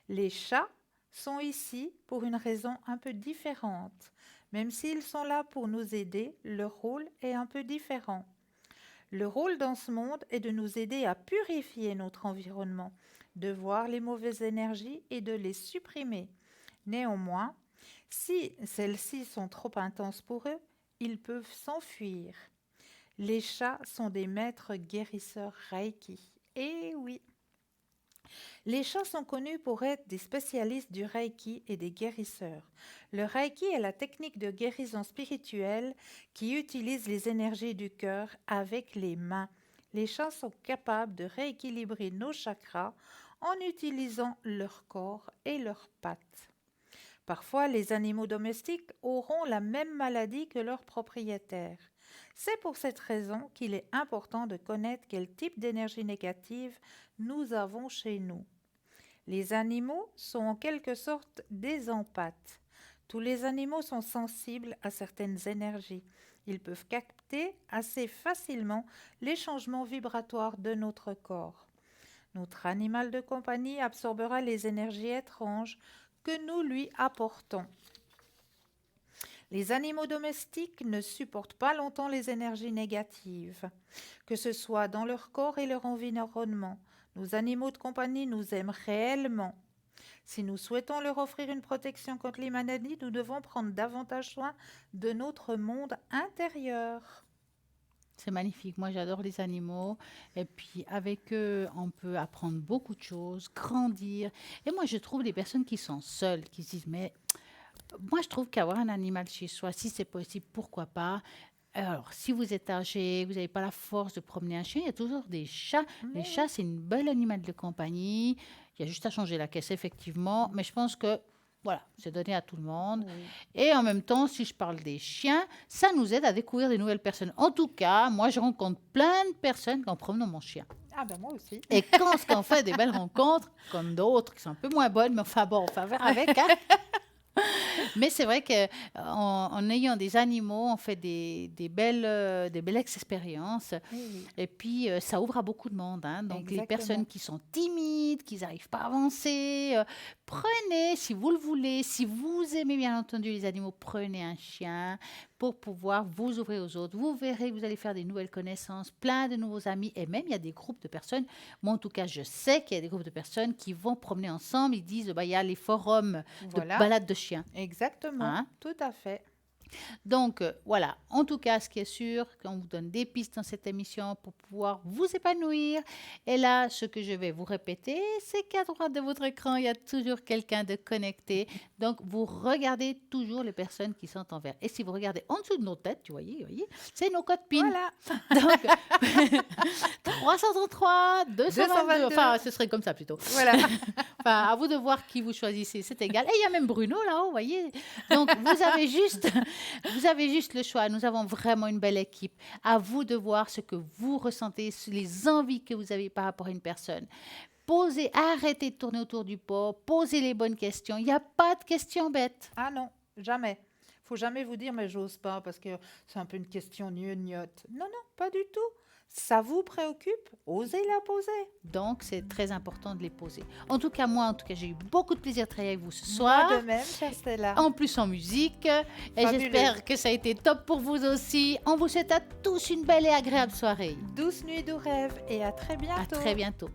Les chats sont ici pour une raison un peu différente. Même s'ils sont là pour nous aider, leur rôle est un peu différent. Le rôle dans ce monde est de nous aider à purifier notre environnement, de voir les mauvaises énergies et de les supprimer. Néanmoins, si celles-ci sont trop intenses pour eux, ils peuvent s'enfuir. Les chats sont des maîtres guérisseurs Reiki. Eh oui! Les chats sont connus pour être des spécialistes du Reiki et des guérisseurs. Le Reiki est la technique de guérison spirituelle qui utilise les énergies du cœur avec les mains. Les chats sont capables de rééquilibrer nos chakras en utilisant leur corps et leurs pattes. Parfois, les animaux domestiques auront la même maladie que leurs propriétaires. C'est pour cette raison qu'il est important de connaître quel type d'énergie négative nous avons chez nous. Les animaux sont en quelque sorte des empathes. Tous les animaux sont sensibles à certaines énergies. Ils peuvent capter assez facilement les changements vibratoires de notre corps. Notre animal de compagnie absorbera les énergies étranges que nous lui apportons. Les animaux domestiques ne supportent pas longtemps les énergies négatives, que ce soit dans leur corps et leur environnement. Nos animaux de compagnie nous aiment réellement. Si nous souhaitons leur offrir une protection contre les maladies, nous devons prendre davantage soin de notre monde intérieur. C'est magnifique. Moi, j'adore les animaux. Et puis, avec eux, on peut apprendre beaucoup de choses, grandir. Et moi, je trouve les personnes qui sont seules, qui se disent, mais moi, je trouve qu'avoir un animal chez soi, si c'est possible, pourquoi pas? Alors, si vous êtes âgé, vous n'avez pas la force de promener un chien, il y a toujours des chats. Les chats, c'est une belle animal de compagnie. Il y a juste à changer la caisse, effectivement. Mais je pense que, voilà, c'est donné à tout le monde. Et en même temps, si je parle des chiens, ça nous aide à découvrir des nouvelles personnes. En tout cas, moi, je rencontre plein de personnes en promenant mon chien. Ah ben moi aussi. Et quand on fait des belles rencontres, comme d'autres qui sont un peu moins bonnes, mais enfin bon, on fait avec, hein. Mais c'est vrai qu'en ayant des animaux, on fait des belles expériences. Oui. Et puis, ça ouvre à beaucoup de monde, hein. Donc, les Exactement. personnes qui sont timides, qui n'arrivent pas à avancer, prenez, si vous le voulez, si vous aimez bien entendu les animaux, prenez un chien pour pouvoir vous ouvrir aux autres. Vous verrez que vous allez faire des nouvelles connaissances, plein de nouveaux amis. Et même, il y a des groupes de personnes. Moi, en tout cas, je sais qu'il y a des groupes de personnes qui vont promener ensemble. Ils disent, bah, il y a les forums Voilà. de balade de chiens. Exactement, Hein? tout à fait. Donc, voilà. En tout cas, ce qui est sûr, qu'on vous donne des pistes dans cette émission pour pouvoir vous épanouir. Et là, ce que je vais vous répéter, c'est qu'à droite de votre écran, il y a toujours quelqu'un de connecté. Donc, vous regardez toujours les personnes qui sont en vert. Et si vous regardez en dessous de nos têtes, vous voyez, c'est nos codes PIN. Voilà. Donc, 333, 222. Enfin, ce serait comme ça plutôt. Voilà. Enfin, à vous de voir qui vous choisissez, c'est égal. Et il y a même Bruno là-haut, vous voyez. Donc, vous avez juste le choix. Nous avons vraiment une belle équipe. À vous de voir ce que vous ressentez, les envies que vous avez par rapport à une personne. Posez, arrêtez de tourner autour du pot, posez les bonnes questions. Il n'y a pas de questions bêtes. Ah non, jamais. Faut jamais vous dire, mais j'ose pas parce que c'est un peu une question gnognotte. Non, non, pas du tout. Ça vous préoccupe, osez la poser. Donc, c'est très important de les poser. En tout cas, j'ai eu beaucoup de plaisir de travailler avec vous ce soir. Moi de même, chère Stella. En plus en musique. Et Fabuleux. j'espère que ça a été top pour vous aussi. On vous souhaite à tous une belle et agréable soirée. Douce nuit, doux rêve et à très bientôt. À très bientôt.